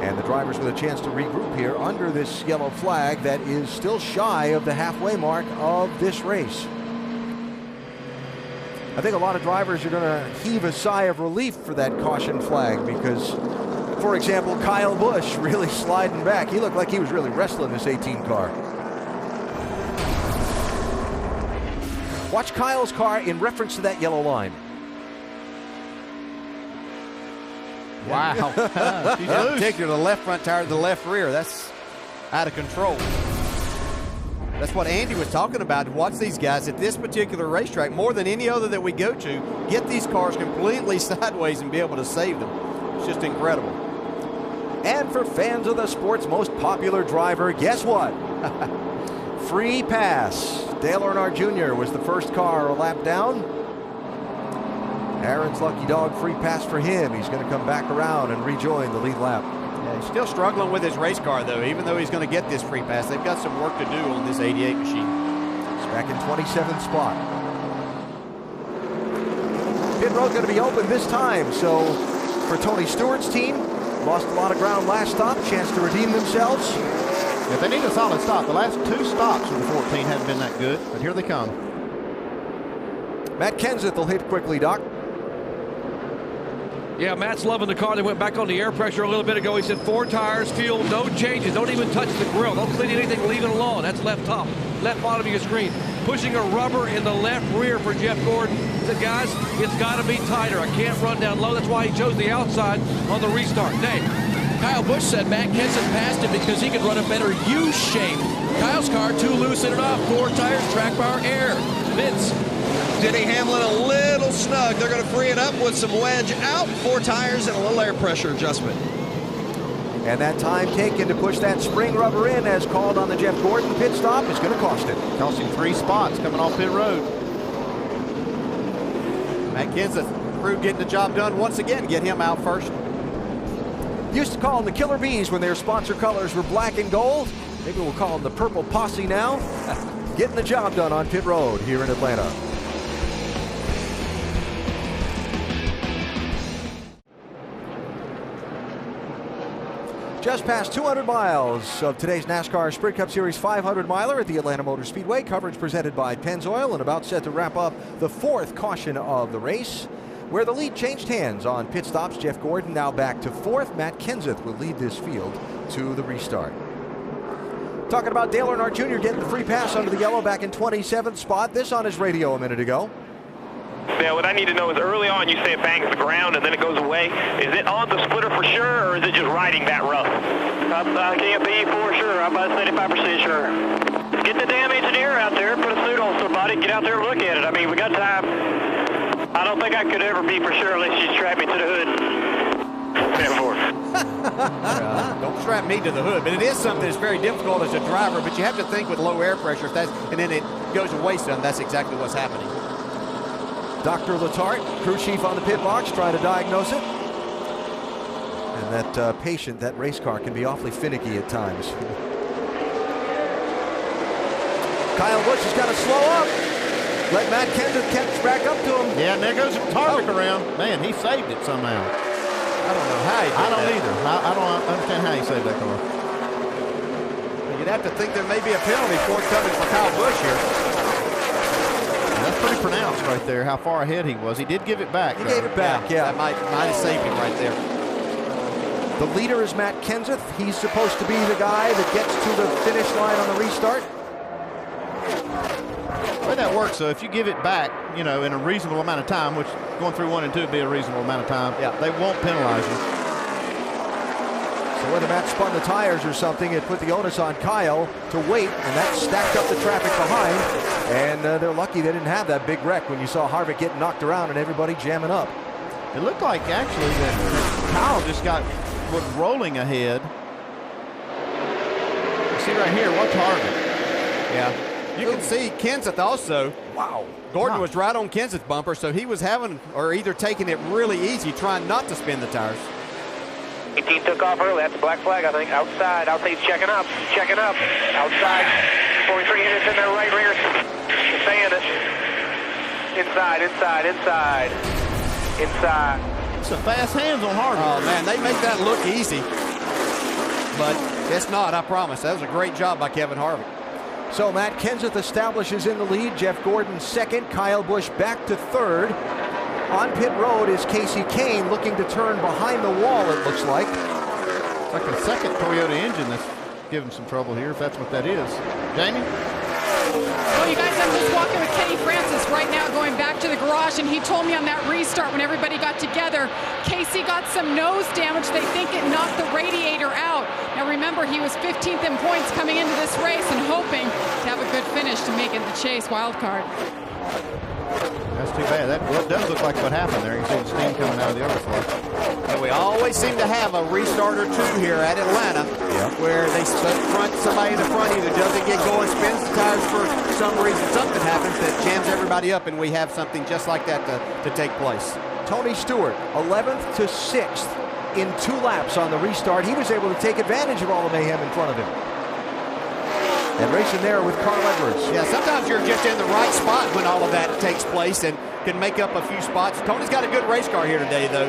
And the drivers with a chance to regroup here under this yellow flag that is still shy of the halfway mark of this race. I think a lot of drivers are going to heave a sigh of relief for that caution flag because, for example, Kyle Busch really sliding back. He looked like he was really wrestling this 18 car. Watch Kyle's car in reference to that yellow line. Wow. Particularly the left front tire to the left rear. That's out of control. That's what Andy was talking about. Watch these guys at this particular racetrack, more than any other that we go to, get these cars completely sideways and be able to save them. It's just incredible. And for fans of the sport's most popular driver, guess what? Free pass. Dale Earnhardt Jr. was the first car a lap down. Aaron's lucky dog, free pass for him. He's going to come back around and rejoin the lead lap. Yeah, he's still struggling with his race car, though. Even though he's going to get this free pass, they've got some work to do on this 88 machine. He's back in 27th spot. Pit road going to be open this time. So for Tony Stewart's team, lost a lot of ground last stop, chance to redeem themselves. Yeah, they need a solid stop. The last 2 stops of the 14 haven't been that good, but here they come. Matt Kenseth will hit quickly, Doc. Yeah, Matt's loving the car. They went back on the air pressure a little bit ago. He said 4 tires, fuel, no changes. Don't even touch the grill. Don't clean anything, leave it alone. That's left top, left bottom of your screen. Pushing a rubber in the left rear for Jeff Gordon. He said, guys, it's got to be tighter. I can't run down low. That's why he chose the outside on the restart. Dave. Kyle Busch said Matt Kenseth passed him because he could run a better U-shape. Kyle's car too loose in and off. 4 tires, track bar, air. Vince. Denny Hamlin a little snug. They're going to free it up with some wedge out, 4 tires, and a little air pressure adjustment. And that time taken to push that spring rubber in as called on the Jeff Gordon pit stop is going to cost him. Cost him 3 spots coming off pit road. Matt Kenseth, crew getting the job done once again. Get him out first. Used to call them the Killer Bees when their sponsor colors were black and gold. Maybe we'll call them the Purple Posse now. Getting the job done on pit road here in Atlanta. Just past 200 miles of today's NASCAR Sprint Cup Series 500 miler at the Atlanta Motor Speedway. Coverage presented by Pennzoil, and about set to wrap up the fourth caution of the race, where the lead changed hands on pit stops. Jeff Gordon now back to fourth. Matt Kenseth will lead this field to the restart. Talking about Dale Earnhardt Jr. getting the free pass under the yellow back in 27th spot. This on his radio a minute ago. Yeah, what I need to know is early on you say it bangs the ground and then it goes away. Is it on the splitter for sure, or is it just riding that rough? I can't be for sure. I'm about 75% sure. Get the damn engineer out there, put a suit on somebody, get out there and look at it. I mean, we got time. I don't think I could ever be for sure unless you strap me to the hood. Don't strap me to the hood, but it is something that's very difficult as a driver, but you have to think with low air pressure, and then it goes away some, that's exactly what's happening. Dr. Letarte, crew chief on the pit box, trying to diagnose it. And that patient, that race car, can be awfully finicky at times. Kyle Busch has got to slow up. Let Matt Kenseth catch back up to him. Yeah, and there goes Harvick around. Man, he saved it somehow. I don't know how he did I don't that. either. I don't understand how he saved that car. You'd have to think there may be a penalty for it coming for Kyle Busch here. That's pretty pronounced right there, how far ahead he was. He did give it back. He gave it back, yeah. That might have saved him right there. The leader is Matt Kenseth. He's supposed to be the guy that gets to the finish line on the restart. The way that works, though, if you give it back, you know, in a reasonable amount of time, which going through 1 and 2 would be a reasonable amount of time, they won't penalize you. So whether Matt spun the tires or something, it put the onus on Kyle to wait, and that stacked up the traffic behind. And they're lucky they didn't have that big wreck when you saw Harvick getting knocked around and everybody jamming up. It looked like, actually, that Kyle just was rolling ahead. You see right here, watch Harvick. Yeah. You can see Kenseth also. Wow. Gordon was right on Kenseth's bumper, so he was having, or either taking it really easy, trying not to spin the tires. 18 took off early. That's a black flag, I think. Outside. I'll say he's checking up. Checking up. Outside. 43 units in there, right rear. Saying it. Inside, inside, inside. Inside. Some fast hands on Harvick. Oh, man, they make that look easy. But it's not, I promise. That was a great job by Kevin Harvick. So Matt Kenseth establishes in the lead. Jeff Gordon second. Kyle Busch back to third. On pit road is Casey Kane looking to turn behind the wall, it looks like. It's like a second Toyota engine that's giving some trouble here, if that's what that is. Jamie? Well, you guys, I'm just walking with Kenny Francis right now going back to the garage, and he told me on that restart when everybody got together, Casey got some nose damage. They think it knocked the radiator out. Now remember, he was 15th in points coming into this race and hoping to have a good finish to make it the chase wild card. That's too bad. That does look like what happened there. You can see the steam coming out of the overflow. And we always seem to have a restart or two here at Atlanta where they somebody in the front either doesn't get going, spins the tires for some reason, something happens that jams everybody up, and we have something just like that to take place. Tony Stewart, 11th to 6th in 2 laps on the restart. He was able to take advantage of all the mayhem in front of him. And racing there with Carl Edwards. Yeah, sometimes you're just in the right spot when all of that takes place and can make up a few spots. Tony's got a good race car here today, though.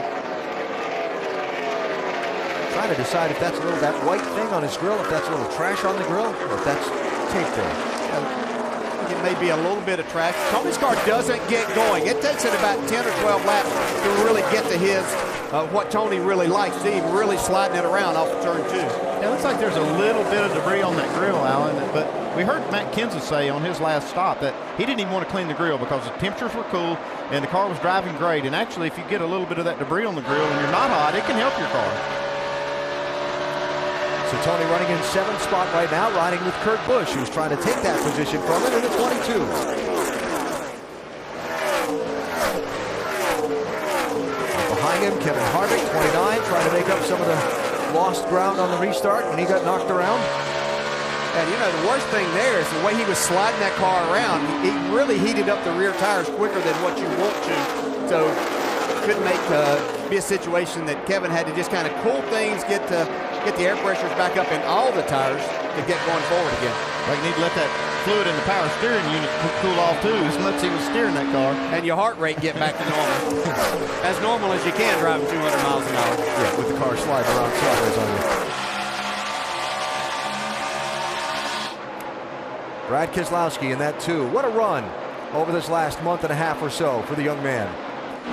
Trying to decide if that's that white thing on his grill, if that's a little trash on the grill, or if that's tape there. I think it may be a little bit of trash. Tony's car doesn't get going. It takes it about 10 or 12 laps to really get to his, what Tony really likes. See him really sliding it around off of turn 2. It looks like there's a little bit of debris on that grill, Alan, but we heard Matt Kenseth say on his last stop that he didn't even want to clean the grill because the temperatures were cool and the car was driving great. And actually, if you get a little bit of that debris on the grill and you're not hot, it can help your car. So Tony running in 7th spot right now, riding with Kurt Busch, who's trying to take that position from him in the 22. Behind him, Kevin Harvick, 29, trying to make up some of the lost ground on the restart when he got knocked around. And you know, the worst thing there is the way he was sliding that car around. He really heated up the rear tires quicker than what you want to. So it could be a situation that Kevin had to just kind of cool things, get the air pressures back up in all the tires to get going forward again. Like you need to let that fluid in the power steering unit cool off too, as much as he was steering that car. And your heart rate get back to normal. As normal as you can driving 200 miles an hour. Yeah, with the car sliding around sideways on you. Brad Keselowski in that too. What a run over this last month and a half or so for the young man.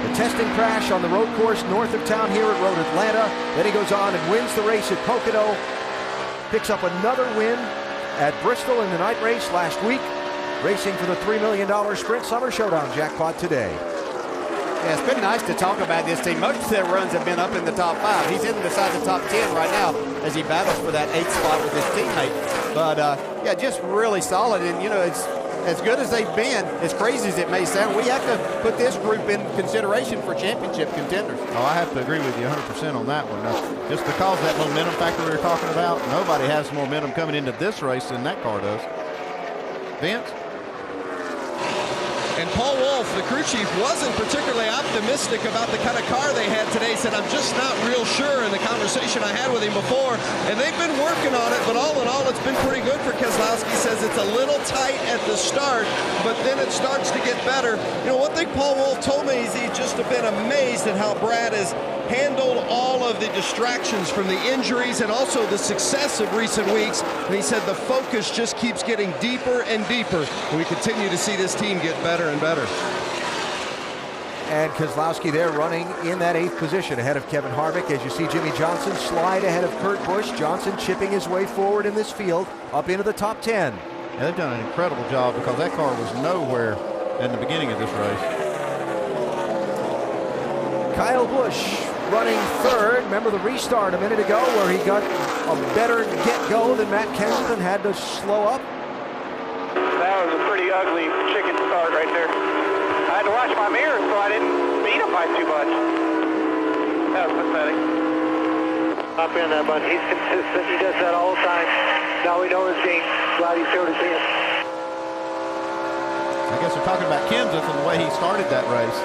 The testing crash on the road course north of town here at Road Atlanta. Then he goes on and wins the race at Pocono. Picks up another win at Bristol in the night race last week. Racing for the $3 million Sprint Summer Showdown jackpot today. Yeah, it's been nice to talk about this team. Most of their runs have been up in the top 5. He's in beside the top 10 right now as he battles for that 8th spot with his teammate. But, yeah, just really solid. And, you know, it's as good as they've been, as crazy as it may sound, we have to put this group in consideration for championship contenders. Oh, I have to agree with you 100% on that one. Just because of that momentum factor we were talking about, nobody has momentum coming into this race than that car does. Vince? And Paul Wolf, the crew chief, wasn't particularly optimistic about the kind of car they had today. He said, I'm just not real sure in the conversation I had with him before. And they've been working on it, but all in all, it's been pretty good for Keselowski. Says it's a little tight at the start, but then it starts to get better. You know, one thing Paul Wolf told me is he's just been amazed at how Brad has handled all of the distractions from the injuries and also the success of recent weeks. And he said the focus just keeps getting deeper and deeper. And we continue to see this team get better and better. And Keselowski there running in that 8th position ahead of Kevin Harvick. As you see Jimmy Johnson slide ahead of Kurt Busch. Johnson chipping his way forward in this field up into the top 10. Yeah, they've done an incredible job because that car was nowhere in the beginning of this race. Kyle Busch running 3rd. Remember the restart a minute ago where he got a better get-go than Matt Kenseth and had to slow up? That was a pretty ugly chicken start right there. I had to watch my mirror so I didn't beat him by too much. That was pathetic. Hop in that, bud. He's consistent. He does that all the time. Now we know his game. Glad he showed his hand. I guess we're talking about Kenseth and the way he started that race.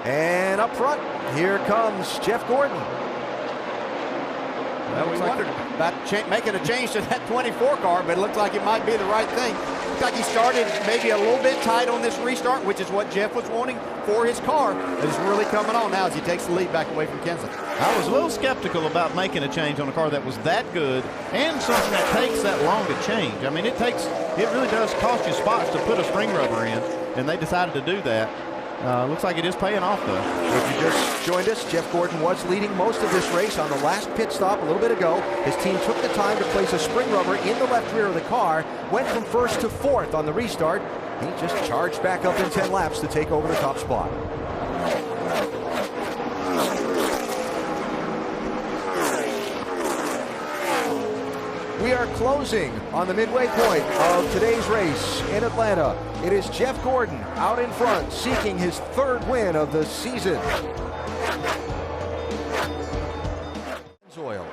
And up front, here comes Jeff Gordon. Well, we wondered about making a change to that 24 car, but it looks like it might be the right thing. Looks like he started maybe a little bit tight on this restart, which is what Jeff was wanting for his car. But it's really coming on now as he takes the lead back away from Kenseth. I was a little skeptical about making a change on a car that was that good and something that takes that long to change. I mean, it really does cost you spots to put a spring rubber in, and they decided to do that. Looks like it is paying off, though. If you just joined us, Jeff Gordon was leading most of this race on the last pit stop a little bit ago. His team took the time to place a spring rubber in the left rear of the car, went from 1st to 4th on the restart. He just charged back up in 10 laps to take over the top spot. We are closing on the midway point of today's race in Atlanta. It is Jeff Gordon out in front, seeking his 3rd win of the season. Oil.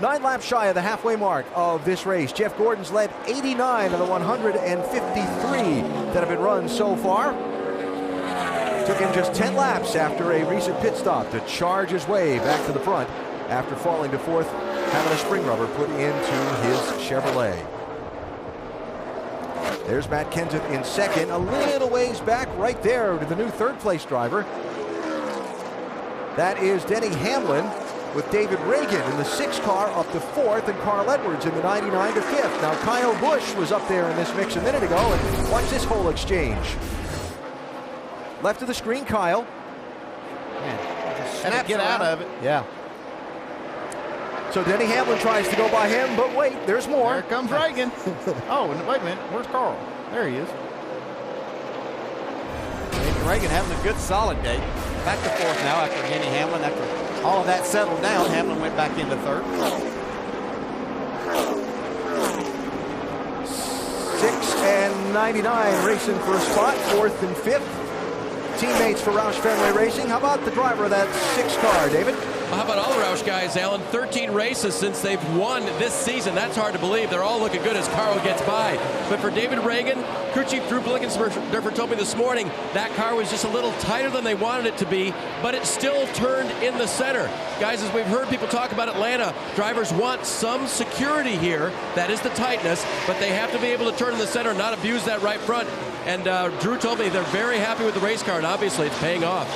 9 laps shy of the halfway mark of this race. Jeff Gordon's led 89 of the 153 that have been run so far. Took him just 10 laps after a recent pit stop to charge his way back to the front after falling to 4th, having a spring rubber put into his Chevrolet. There's Matt Kenseth in 2nd, a little ways back right there to the new 3rd place driver. That is Denny Hamlin with David Reagan in the 6 car up to 4th and Carl Edwards in the 99 to 5th. Now Kyle Busch was up there in this mix a minute ago, and watch this whole exchange. Left of the screen, Kyle. And get out of it. Yeah. So Denny Hamlin tries to go by him, but wait, there's more. Here comes Reagan. Oh, and wait a minute, where's Carl? There he is. Reagan having a good solid day. Back to 4th now after Denny Hamlin. After all of that settled down, Hamlin went back into 3rd. 6 and 99 racing for a spot, 4th and 5th. Teammates for Roush Fenway Racing. How about the driver of that 6 car, David? Well, how about all the Roush guys, Alan? 13 races since they've won this season. That's hard to believe. They're all looking good as Carl gets by. But for David Reagan, crew chief Drew Blickensderfer told me this morning that car was just a little tighter than they wanted it to be, but it still turned in the center. Guys, as we've heard people talk about Atlanta, drivers want some security here. That is the tightness, but they have to be able to turn in the center and not abuse that right front. And Drew told me they're very happy with the race car, and obviously it's paying off.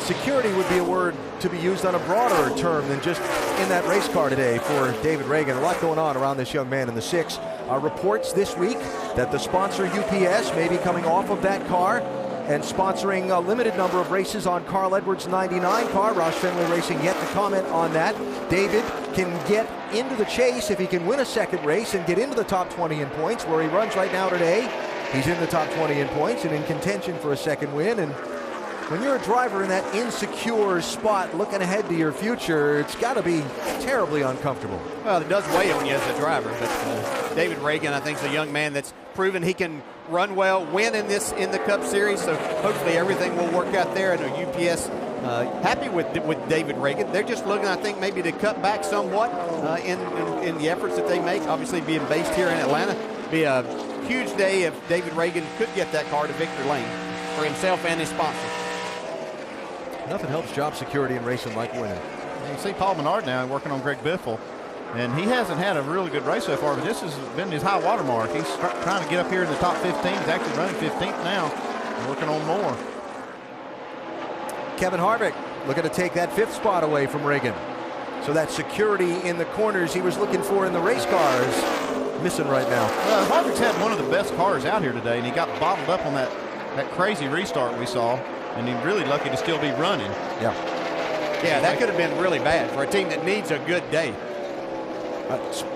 Security would be a word to be used on a broader term than just in that race car today for David Reagan. A lot going on around this young man in the 6. Reports this week that the sponsor UPS may be coming off of that car and sponsoring a limited number of races on Carl Edwards' 99 car. Roush Fenway Racing yet to comment on that. David can get into the chase if he can win a second race and get into the top 20 in points, where he runs right now today. He's in the top 20 in points and in contention for a second win. And when you're a driver in that insecure spot looking ahead to your future, it's got to be terribly uncomfortable. Well, it does weigh on you as a driver, but David Reagan, I think, is a young man that's proven he can run well, win in the Cup Series, so hopefully everything will work out there. And the UPS happy with David Reagan. They're just looking, I think, maybe to cut back somewhat in the efforts that they make. Obviously, being based here in Atlanta, be a huge day if David Reagan could get that car to victory lane for himself and his sponsor. Nothing helps job security in racing like winning. You see Paul Menard now working on Greg Biffle, and he hasn't had a really good race so far, but this has been his high water mark. He's trying to get up here in the top 15. He's actually running 15th now, working on more. Kevin Harvick looking to take that 5th spot away from Reagan. So that security in the corners he was looking for in the race cars, missing right now. Harvick's had one of the best cars out here today, and he got bottled up on that crazy restart we saw, and he's really lucky to still be running. Yeah, that could have been really bad for a team that needs a good day.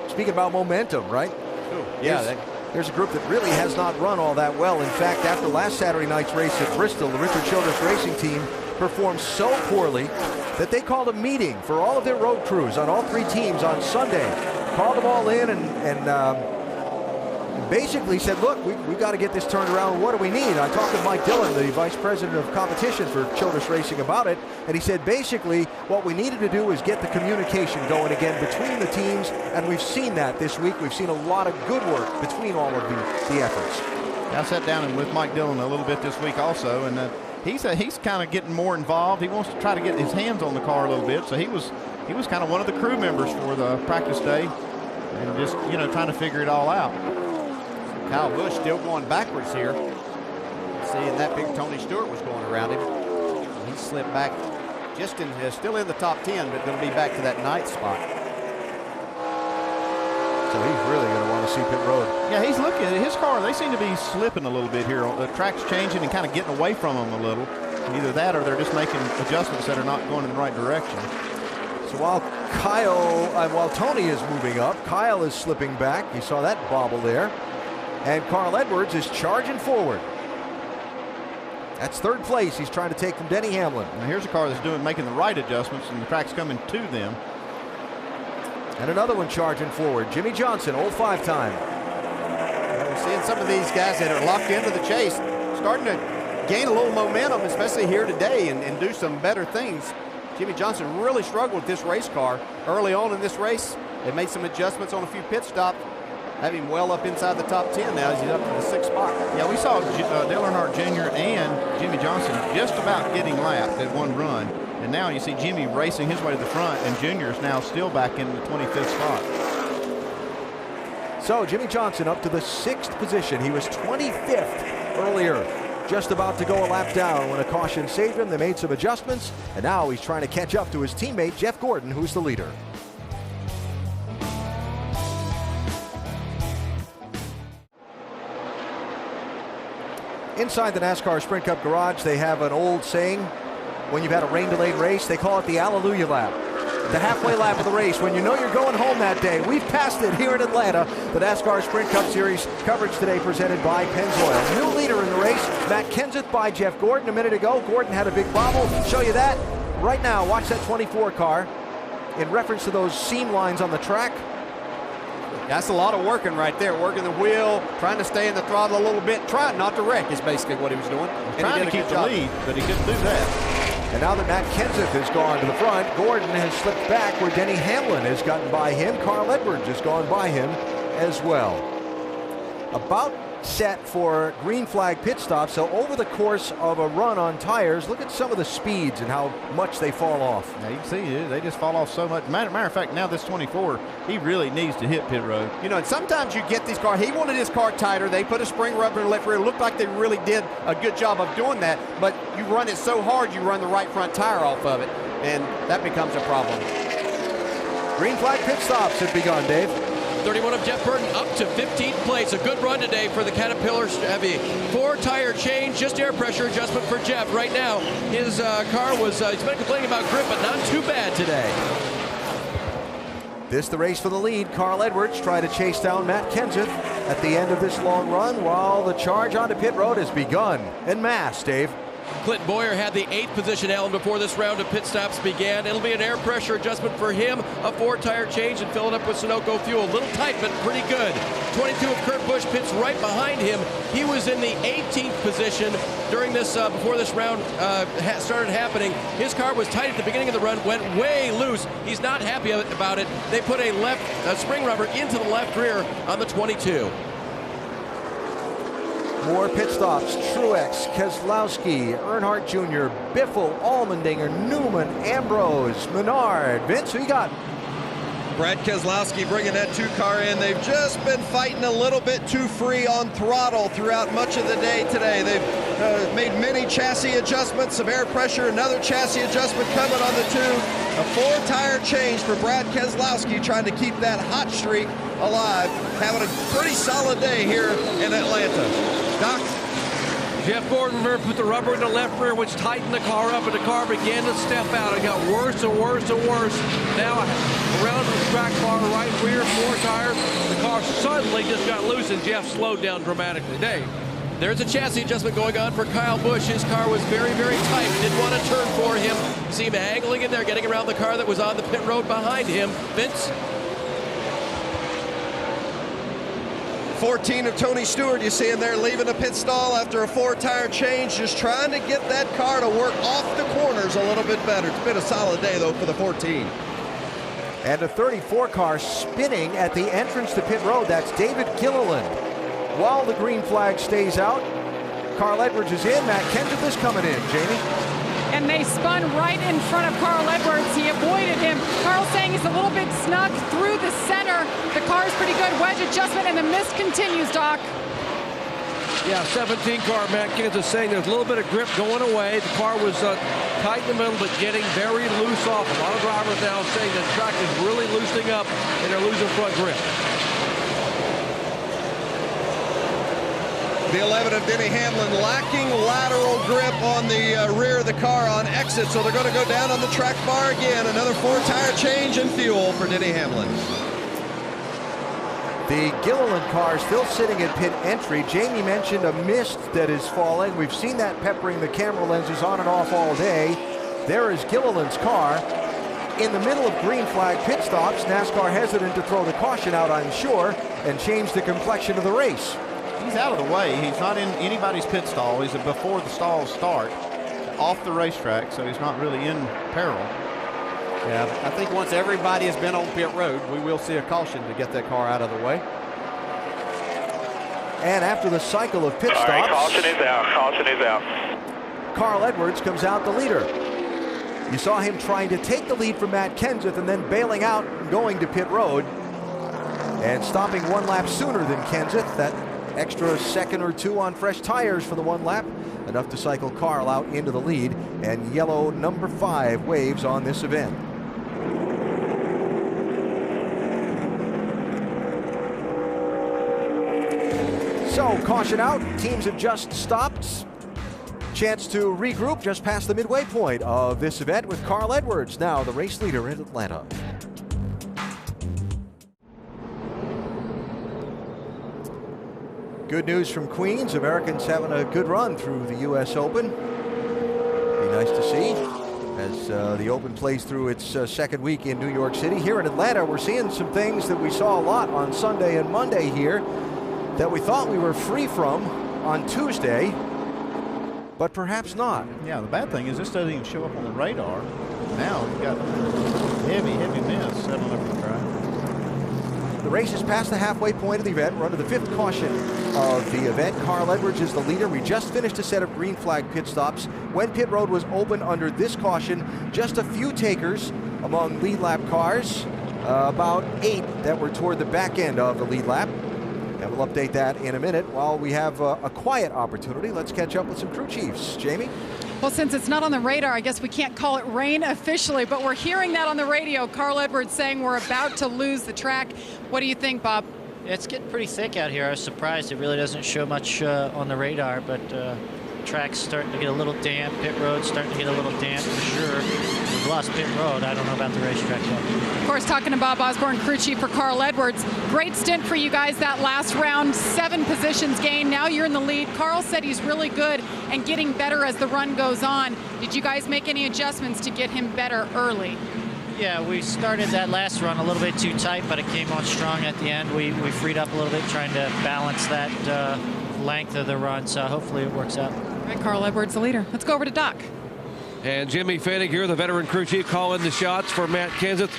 Speaking about momentum, right? Ooh, yeah. There's a group that really has not run all that well. In fact, after last Saturday night's race at Bristol, the Richard Childress Racing team performed so poorly that they called a meeting for all of their road crews on all 3 teams on Sunday. Called them all in and basically said, look, we got to get this turned around. What do we need? I talked to Mike Dillon, the vice president of competition for Childress Racing, about it, and he said basically what we needed to do is get the communication going again between the teams, and we've seen that this week. We've seen a lot of good work between all of the efforts. I sat down with Mike Dillon a little bit this week also, and he's kind of getting more involved. He wants to try to get his hands on the car a little bit, so he was kind of one of the crew members for the practice day, and just trying to figure it all out. Kyle Busch still going backwards here. Seeing that big Tony Stewart was going around him. He slipped back just still in the top 10, but going to be back to that 9th spot. So he's really going to want to see pit road. Yeah, he's looking at his car. They seem to be slipping a little bit here. The track's changing and kind of getting away from them a little. Either that or they're just making adjustments that are not going in the right direction. So while Tony is moving up, Kyle is slipping back. You saw that bobble there. And Carl Edwards is charging forward. That's 3rd place he's trying to take from Denny Hamlin. Now here's a car that's making the right adjustments, and the track's coming to them. And another one charging forward. Jimmy Johnson, old 5-time. We're seeing some of these guys that are locked into the chase starting to gain a little momentum, especially here today, and do some better things. Jimmy Johnson really struggled with this race car early on in this race. They made some adjustments on a few pit stops. Have him well up inside the top 10 now as he's up to the 6th spot. Yeah, we saw Dale Earnhardt Jr. and Jimmy Johnson just about getting lapped at one run. And now you see Jimmy racing his way to the front, and Jr. is now still back in the 25th spot. So Jimmy Johnson up to the 6th position. He was 25th earlier, just about to go a lap down when a caution saved him. They made some adjustments, and now he's trying to catch up to his teammate, Jeff Gordon, who's the leader. Inside the NASCAR Sprint Cup garage, they have an old saying. When you've had a rain-delayed race, they call it the Alleluia lap. The halfway lap of the race, when you know you're going home that day. We've passed it here in Atlanta. The NASCAR Sprint Cup Series coverage today presented by Pennzoil. New leader in the race, Matt Kenseth by Jeff Gordon a minute ago. Gordon had a big bobble. Show you that right now. Watch that 24 car in reference to those seam lines on the track. That's a lot of working right there. Working the wheel, trying to stay in the throttle a little bit, trying not to wreck is basically what he was doing. Trying to keep the lead, but he couldn't do that. And now that Matt Kenseth has gone to the front, Gordon has slipped back where Denny Hamlin has gotten by him. Carl Edwards has gone by him as well. About set for green flag pit stop. So over the course of a run on tires, look at some of the speeds and how much they fall off. Yeah, you can see they just fall off so much. Matter of fact, now this 24, he really needs to hit pit road. You know, and sometimes you get these cars. He wanted his car tighter. They put a spring rubber in the left rear. It looked like they really did a good job of doing that. But you run it so hard, you run the right front tire off of it, and that becomes a problem. Green flag pit stops have begun, Dave. 31 of Jeff Burton up to 15th place. A good run today for the Caterpillar Chevy. 4-tire change, just air pressure adjustment for Jeff. Right now, his car was, he's been complaining about grip, but not too bad today. This the race for the lead. Carl Edwards trying to chase down Matt Kenseth at the end of this long run while the charge onto pit road has begun en masse, Dave. Clint Boyer had the 8th position, Alan, before this round of pit stops began. It'll be an air pressure adjustment for him, a 4-tire change, and fill it up with Sunoco fuel. A little tight, but pretty good. 22 of Kurt Busch pits right behind him. He was in the 18th position during this, before this round started happening. His car was tight at the beginning of the run, went way loose. He's not happy about it. They put a spring rubber into the left rear on the 22. More pit stops. Truex, Keselowski, Earnhardt Jr., Biffle, Allmendinger, Newman, Ambrose, Menard. Vince, who you got? Brad Keselowski bringing that 2-car in. They've just been fighting a little bit too free on throttle throughout much of the day today. They've made many chassis adjustments, some air pressure, another chassis adjustment coming on the 2. A 4-tire change for Brad Keselowski, trying to keep that hot streak alive. Having a pretty solid day here in Atlanta. Doc? Jeff Gordon put the rubber in the left rear, which tightened the car up, and the car began to step out. It got worse and worse and worse. Now, around the track bar, right rear, 4 tires, the car suddenly just got loose, and Jeff slowed down dramatically. Dave? There's a chassis adjustment going on for Kyle Busch. His car was very, very tight. Didn't want to turn for him. You see him angling in there, getting around the car that was on the pit road behind him. Vince? 14 of Tony Stewart, you see him there leaving the pit stall after a 4-tire change, just trying to get that car to work off the corners a little bit better. It's been a solid day, though, for the 14. And a 34 car spinning at the entrance to pit road. That's David Gilliland. While the green flag stays out, Carl Edwards is in. Matt Kenseth is coming in. Jamie? And they spun right in front of Carl Edwards. He avoided him. Carl saying he's a little bit snug through the center. The car's pretty good. Wedge adjustment, and the miss continues, Doc. Yeah, 17 car. Matt Kenseth saying there's a little bit of grip going away. The car was tight in the middle, but getting very loose off. A lot of drivers now saying the track is really loosening up, and they're losing front grip. The 11 of Denny Hamlin lacking lateral grip on the rear of the car on exit, so they're going to go down on the track bar again. Another 4-tire change and fuel for Denny Hamlin. The Gilliland car still sitting at pit entry. Jamie mentioned a mist that is falling. We've seen that peppering the camera lenses on and off all day. There is Gilliland's car. In the middle of green flag pit stops, NASCAR hesitant to throw the caution out, I'm sure, and change the complexion of the race. He's out of the way. He's not in anybody's pit stall. He's before the stalls start, off the racetrack, so he's not really in peril. Yeah, I think once everybody has been on pit road, we will see a caution to get that car out of the way. And after the cycle of pit stops, all right, caution is out. Caution is out. Carl Edwards comes out the leader. You saw him trying to take the lead from Matt Kenseth and then bailing out and going to pit road and stopping 1 lap sooner than Kenseth. That extra second or 2 on fresh tires for the 1 lap, enough to cycle Carl out into the lead, and yellow number 5 waves on this event. So caution out, teams have just stopped. Chance to regroup just past the midway point of this event with Carl Edwards, now the race leader in Atlanta. Good news from Queens. Americans having a good run through the U.S. Open. Be nice to see as the Open plays through its second week in New York City. Here in Atlanta, we're seeing some things that we saw a lot on Sunday and Monday here that we thought we were free from on Tuesday, but perhaps not. Yeah, the bad thing is this doesn't even show up on the radar. Now we've got heavy mist settling over the track. The race is past the halfway point of the event. We're under the 5th caution of the event. Carl Edwards is the leader. We just finished a set of green flag pit stops. When pit road was open under this caution, just a few takers among lead lap cars, about 8 that were toward the back end of the lead lap. And we'll update that in a minute. While we have a quiet opportunity, let's catch up with some crew chiefs. Jamie? Well, since it's not on the radar, I guess we can't call it rain officially, but we're hearing that on the radio. Carl Edwards saying we're about to lose the track. What do you think, Bob? It's getting pretty thick out here. I was surprised it really doesn't show much on the radar, but track's starting to get a little damp. Pit road's starting to get a little damp for sure. We've lost pit road. I don't know about the racetrack yet. Of course, talking to Bob Osborne, crew chief for Carl Edwards. Great stint for you guys that last round. 7 positions gained. Now you're in the lead. Carl said he's really good and getting better as the run goes on. Did you guys make any adjustments to get him better early? Yeah, we started that last run a little bit too tight, but it came on strong at the end. We freed up a little bit trying to balance that length of the run, so hopefully it works out. All right, Carl Edwards, the leader. Let's go over to Doc. And Jimmy Fennig here, the veteran crew chief, calling the shots for Matt Kenseth.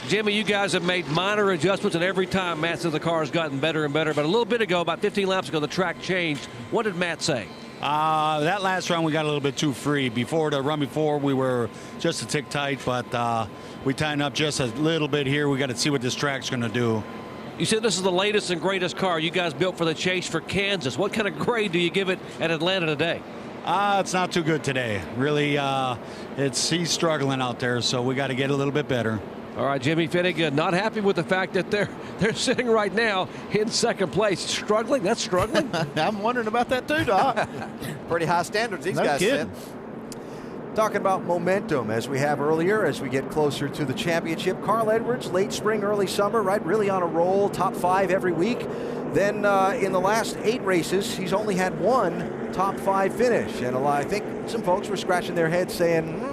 Jimmy, you guys have made minor adjustments, and every time Matt says the car has gotten better and better. But a little bit ago, about 15 laps ago, the track changed. What did Matt say? That last round we got a little bit too free. Before the run before, we were just a tick tight, but we tightened up just a little bit here. We got to see what this track's going to do. You said this is the latest and greatest car you guys built for the chase for Kansas. What kind of grade do you give it at Atlanta today? It's not too good today. Really, he's struggling out there, so we got to get a little bit better. All right, Jimmy Finnegan, not happy with the fact that they're sitting right now in second place. Struggling? That's struggling? I'm wondering about that too, Doc. Pretty high standards these no guys set. Talking about momentum as we have earlier, as we get closer to the championship. Carl Edwards, late spring, early summer, right? Really on a roll, top 5 every week. Then in the last 8 races, he's only had 1 top 5 finish. And I think some folks were scratching their heads saying,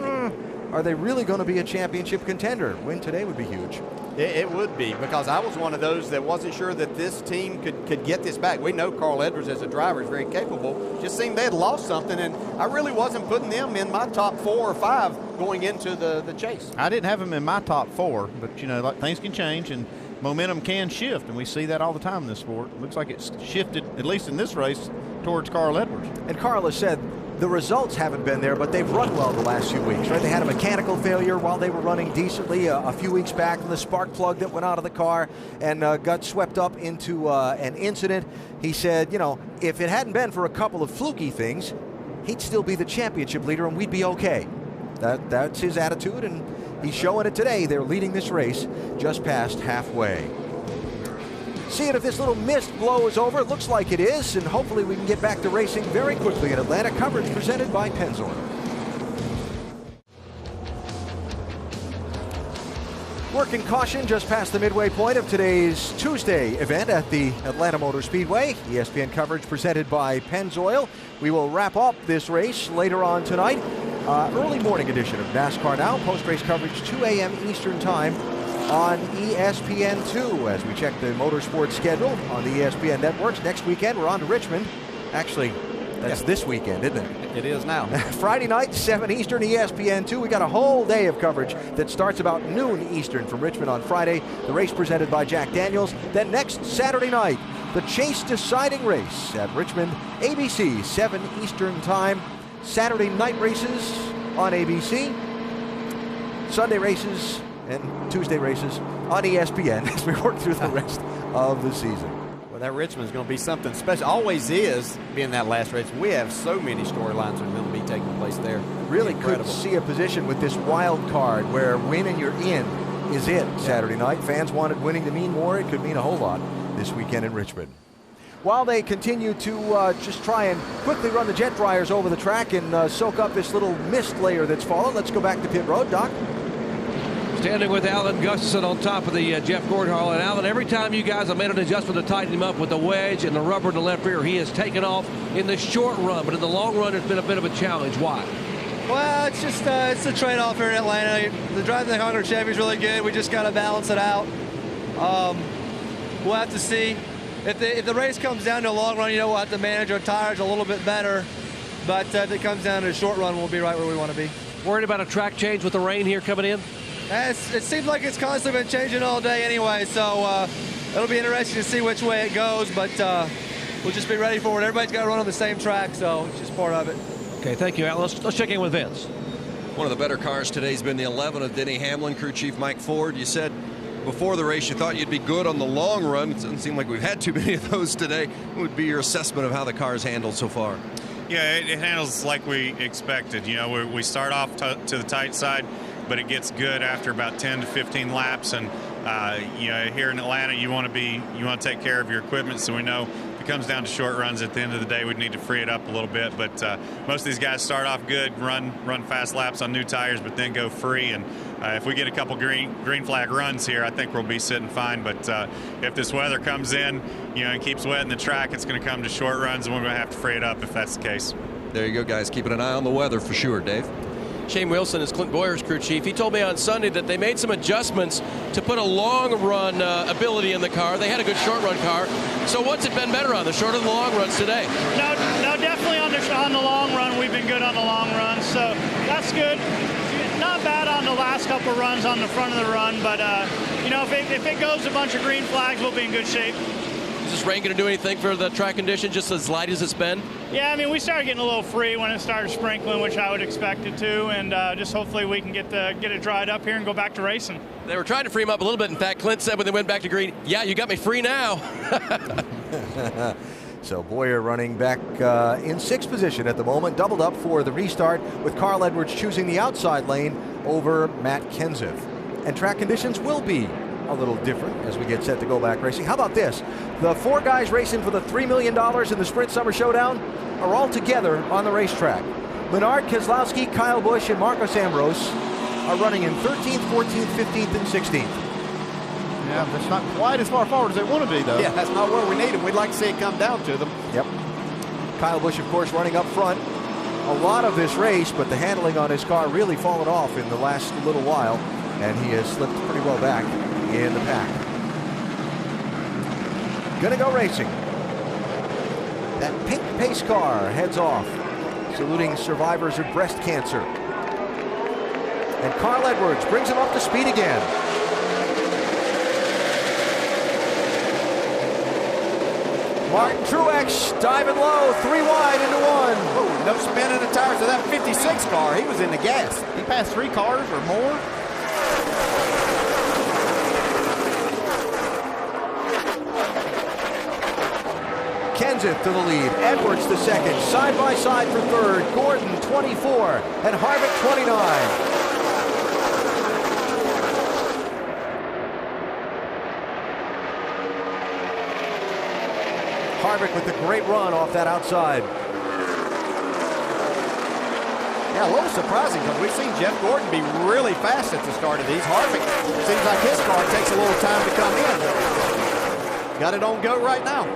are they really going to be a championship contender? Win today would be huge. It would be, because I was one of those that wasn't sure that this team could get this back. We know Carl Edwards as a driver is very capable. Just seemed they had lost something, and I really wasn't putting them in my top 4 or 5 going into the chase. I didn't have them in my top 4, but like, things can change and momentum can shift, and we see that all the time in this sport. It looks like it's shifted, at least in this race, towards Carl Edwards. And Carl has said the results haven't been there, but they've run well the last few weeks, right? They had a mechanical failure while they were running decently a few weeks back, the spark plug that went out of the car and got swept up into an incident. He said, if it hadn't been for a couple of fluky things, he'd still be the championship leader and we'd be okay. That's his attitude, and he's showing it today. They're leading this race just past halfway. Seeing if this little mist blow is over. It looks like it is, and hopefully we can get back to racing very quickly in Atlanta. Coverage presented by Pennzoil. Working caution just past the midway point of today's Tuesday event at the Atlanta Motor Speedway. ESPN coverage presented by Pennzoil. We will wrap up this race later on tonight. Early morning edition of NASCAR Now. Post-race coverage 2 a.m. Eastern Time on ESPN2 as we check the motorsports schedule on the ESPN networks. Next weekend, we're on to Richmond. Actually, that's this weekend, isn't it? It is now. Friday night, 7 Eastern, ESPN2. We got a whole day of coverage that starts about noon Eastern from Richmond on Friday. The race presented by Jack Daniels. Then next Saturday night, the Chase deciding race at Richmond, ABC, 7 Eastern Time. Saturday night races on ABC. Sunday races and Tuesday races on ESPN as we work through the rest of the season. Well, that Richmond's going to be something special. Always is, being that last race. We have so many storylines that are going to be taking place there. Really could see a position with this wild card where winning you're in is it Saturday night. Fans wanted winning to mean more. It could mean a whole lot this weekend in Richmond. While they continue to just try and quickly run the jet dryers over the track and soak up this little mist layer that's fallen, let's go back to pit road. Doc? Standing with Alan Gustafson on top of the Jeff Gordon Hall. And Alan, every time you guys have made an adjustment to tighten him up with the wedge and the rubber in the left rear, he has taken off in the short run. But in the long run, it's been a bit of a challenge. Why? Well, it's just it's a trade-off here in Atlanta. The driving the Honda Chevy is really good. We just got to balance it out. We'll have to see. If the race comes down to a long run, we'll have to manage our tires a little bit better. But if it comes down to a short run, we'll be right where we want to be. Worried about a track change with the rain here coming in? It seems like it's constantly been changing all day anyway, so it'll be interesting to see which way it goes, but we'll just be ready for it. Everybody's got to run on the same track, so it's just part of it. Okay, thank you, Alan. Let's check in with Vince. One of the better cars today has been the 11 of Denny Hamlin, crew chief Mike Ford. You said before the race you thought you'd be good on the long run. It doesn't seem like we've had too many of those today. What would be your assessment of how the car's handled so far? Yeah, it handles like we expected. You know, we start off to the tight side, but it gets good after about 10 to 15 laps. And you know, here in Atlanta, you want to take care of your equipment. So we know if it comes down to short runs at the end of the day, we need to free it up a little bit. But most of these guys start off good, run fast laps on new tires, but then go free. And if we get a couple green flag runs here, I think we'll be sitting fine. But if this weather comes in, you know, and keeps wetting the track, it's going to come to short runs, and we're going to have to free it up if that's the case. There you go, guys. Keeping an eye on the weather for sure, Dave. Shane Wilson is Clint Boyer's crew chief. He told me on Sunday that they made some adjustments to put a long run ability in the car. They had a good short run car. So what's it been better on, the short or the long runs today? No, definitely on the long run. We've been good on the long run, so that's good. Not bad on the last couple runs on the front of the run, but you know, if it goes a bunch of green flags, we'll be in good shape. Is this rain going to do anything for the track condition, just as light as it's been? Yeah, I mean, we started getting a little free when it started sprinkling, which I would expect it to, and just hopefully we can get it dried up here and go back to racing. They were trying to free him up a little bit. In fact, Clint said when they went back to green, yeah, you got me free now. So Boyer running back in sixth position at the moment, doubled up for the restart, with Carl Edwards choosing the outside lane over Matt Kenseth. And track conditions will be a little different as we get set to go back racing. How about this? The four guys racing for the $3 million in the Sprint Summer Showdown are all together on the racetrack. Menard Keselowski, Kyle Busch, and Marcos Ambrose are running in 13th, 14th, 15th, and 16th. Yeah, that's not quite as far forward as they want to be, though. Yeah, that's not where we need them. We'd like to see it come down to them. Yep. Kyle Busch, of course, running up front a lot of this race, but the handling on his car really fallen off in the last little while, and he has slipped pretty well back in the pack. Gonna go racing. That pink pace car heads off, saluting survivors of breast cancer. And Carl Edwards brings him up to speed again. Martin Truex diving low, 3 wide into 1. Ooh, no spin in the tires of that 56 car. He was in the gas. He passed 3 cars or more. Kenseth to the lead, Edwards the second, side by side for third, Gordon 24, and Harvick 29. Harvick with the great run off that outside. Yeah, a little surprising because we've seen Jeff Gordon be really fast at the start of these. Harvick seems like his car takes a little time to come in. Got it on go right now.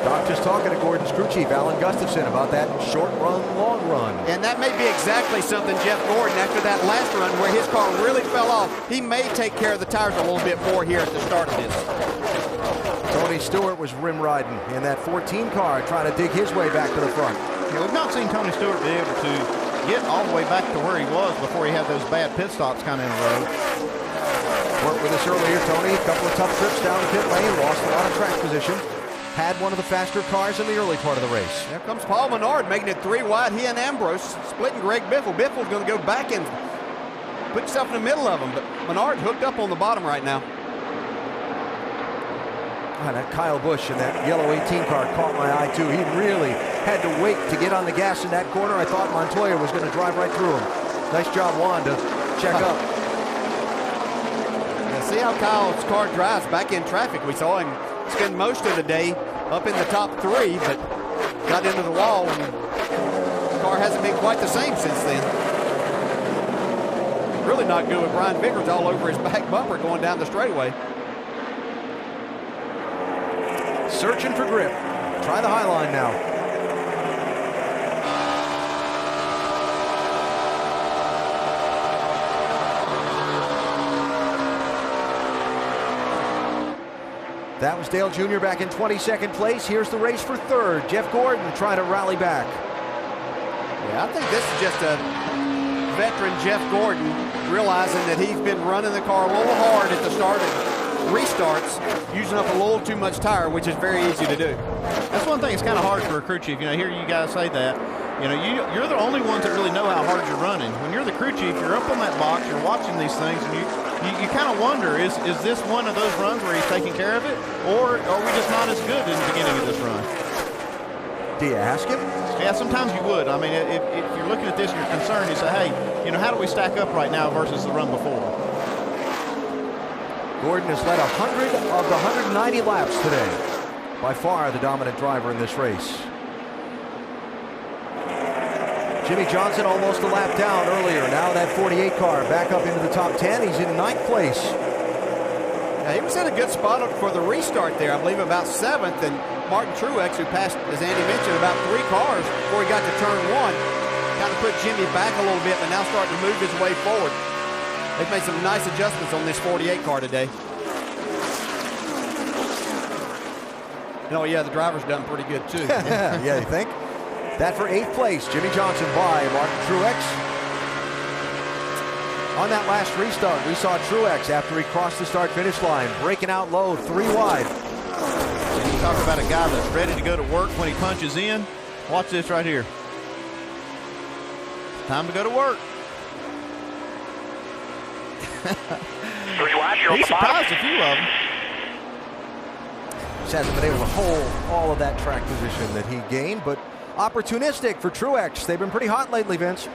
Doc just talking to Gordon's crew chief, Alan Gustafson, about that short run, long run. And that may be exactly something Jeff Gordon, after that last run where his car really fell off, he may take care of the tires a little bit more here at the start of this. Tony Stewart was rim riding in that 14 car, trying to dig his way back to the front. Yeah, we've not seen Tony Stewart be able to get all the way back to where he was before he had those bad pit stops kind of in a row. Worked with us earlier, Tony. A couple of tough trips down the pit lane, lost a lot of track position. Had one of the faster cars in the early part of the race. Here comes Paul Menard making it 3 wide. He and Ambrose splitting Greg Biffle. Biffle's going to go back and put himself in the middle of them, but Menard hooked up on the bottom right now. Oh, that Kyle Busch in that yellow 18 car caught my eye too. He really had to wait to get on the gas in that corner. I thought Montoya was going to drive right through him. Nice job, Juan, to check up. Yeah, see how Kyle's car drives back in traffic. We saw him spend most of the day up in the top 3, but got into the wall, and the car hasn't been quite the same since then. Really not good with Brian Vickers all over his back bumper going down the straightaway. Searching for grip. Try the high line now. That was Dale Jr. back in 22nd place. Here's the race for third. Jeff Gordon trying to rally back. Yeah, I think this is just a veteran Jeff Gordon realizing that he's been running the car a little hard at the start of restarts, using up a little too much tire, which is very easy to do. That's one thing. It's kind of hard for a crew chief. You know, hear you guys say that. You know, you're the only ones that really know how hard you're running. When you're the crew chief, you're up on that box, you're watching these things, and you kind of wonder, is this one of those runs where he's taking care of it, or are we just not as good in the beginning of this run? Do you ask him? Yeah, sometimes you would. I mean, if you're looking at this and you're concerned, you say, hey, you know, how do we stack up right now versus the run before? Gordon has led 100 of the 190 laps today. By far the dominant driver in this race. Jimmy Johnson almost a lap down earlier. Now that 48 car back up into the top 10. He's in 9th place. Yeah, he was in a good spot for the restart there. I believe about 7th. And Martin Truex, who passed, as Andy mentioned, about 3 cars before he got to turn 1, kind of put Jimmy back a little bit, but now starting to move his way forward. They've made some nice adjustments on this 48 car today. Oh, yeah, the driver's done pretty good, too. Yeah, you think? That for 8th place, Jimmy Johnson by Martin Truex. On that last restart, we saw Truex, after he crossed the start-finish line, breaking out low, 3 wide. And you talk about a guy that's ready to go to work when he punches in. Watch this right here. Time to go to work. 3 wide, you're on He the bottom. surprised a few of them. Just hasn't been able to hold all of that track position that he gained, but opportunistic for Truex. They've been pretty hot lately, Vince.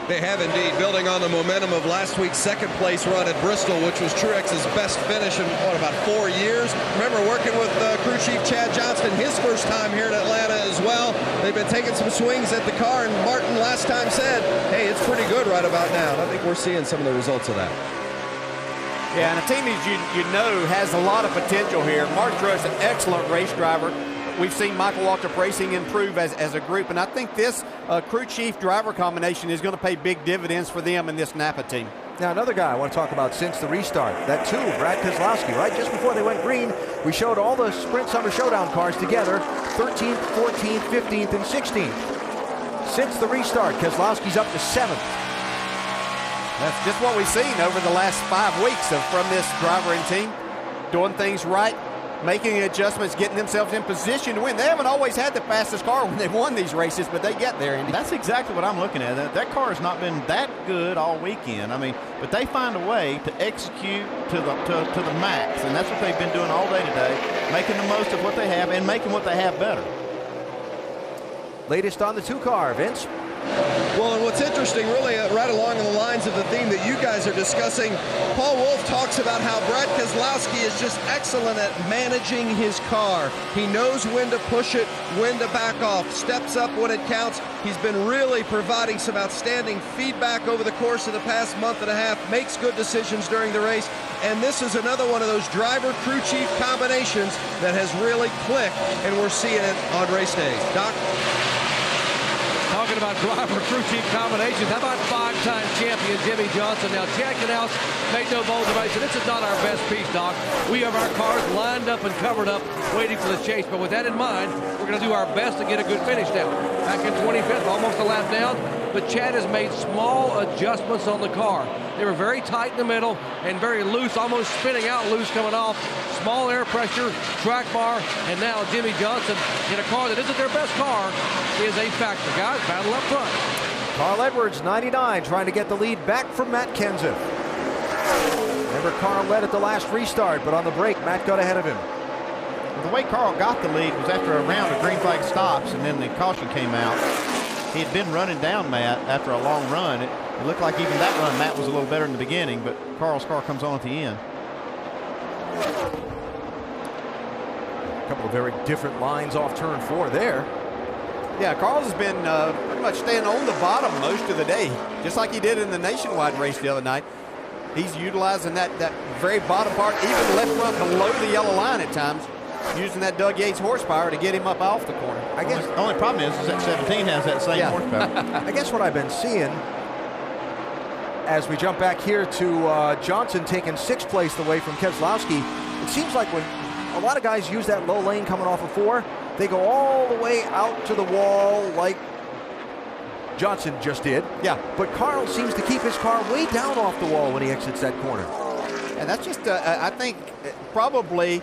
They have indeed, building on the momentum of last week's second-place run at Bristol, which was Truex's best finish in, about 4 years. Remember working with crew chief Chad Johnston, his first time here in Atlanta as well. They've been taking some swings at the car, and Martin last time said, hey, it's pretty good right about now. And I think we're seeing some of the results of that. Yeah, and a team that you know has a lot of potential here. Martin Truex is an excellent race driver. We've seen Michael Waltrip Racing improve as a group, and I think this crew chief driver combination is going to pay big dividends for them in this Napa team. Now, another guy I want to talk about since the restart, that too, Brad Keselowski, right? Just before they went green, we showed all the Sprint Summer Showdown cars together, 13th, 14th, 15th, and 16th. Since the restart, Keselowski's up to 7th. That's just what we've seen over the last 5 weeks from this driver and team, doing things right, making adjustments, getting themselves in position to win. They haven't always had the fastest car when they've won these races, but they get there, Andy. That's exactly what I'm looking at. That car has not been that good all weekend. I mean, but they find a way to execute to the max, and that's what they've been doing all day today, making the most of what they have and making what they have better. Latest on the 2 car, Vince. Well, and what's interesting, really, right along the lines of the theme that you guys are discussing, Paul Wolf talks about how Brad Keselowski is just excellent at managing his car. He knows when to push it, when to back off, steps up when it counts. He's been really providing some outstanding feedback over the course of the past month and a half, makes good decisions during the race, and this is another one of those driver-crew chief combinations that has really clicked, and we're seeing it on race days. Doc? Talking about driver crew chief combinations, how about 5-time champion Jimmy Johnson? Now, Chad Knaus made no bold about it. He said, this is not our best piece, Doc. We have our cars lined up and covered up, waiting for the chase. But with that in mind, we're going to do our best to get a good finish now. Back in 25th, almost a lap down, but Chad has made small adjustments on the car. They were very tight in the middle and very loose, almost spinning out loose coming off. Small air pressure, track bar, and now Jimmy Johnson in a car that isn't their best car is a factor. Guys, battle up front. Carl Edwards, 99, trying to get the lead back from Matt Kenseth. Remember, Carl led at the last restart, but on the break, Matt got ahead of him. The way Carl got the lead was after a round of green flag stops, and then the caution came out. He had been running down Matt after a long run. It looked like even that run, Matt was a little better in the beginning, but Carl's car comes on at the end. A couple of very different lines off turn 4 there. Yeah, Carl's has been pretty much staying on the bottom most of the day, just like he did in the Nationwide race the other night. He's utilizing that very bottom part, even left front below the yellow line at times, using that Doug Yates horsepower to get him up off the corner. I guess the only problem is that 17 has that same horsepower. I guess what I've been seeing, as we jump back here to Johnson taking 6th place away from Keselowski, it seems like when a lot of guys use that low lane coming off of 4, they go all the way out to the wall like Johnson just did. Yeah. But Carl seems to keep his car way down off the wall when he exits that corner. And that's just, I think, probably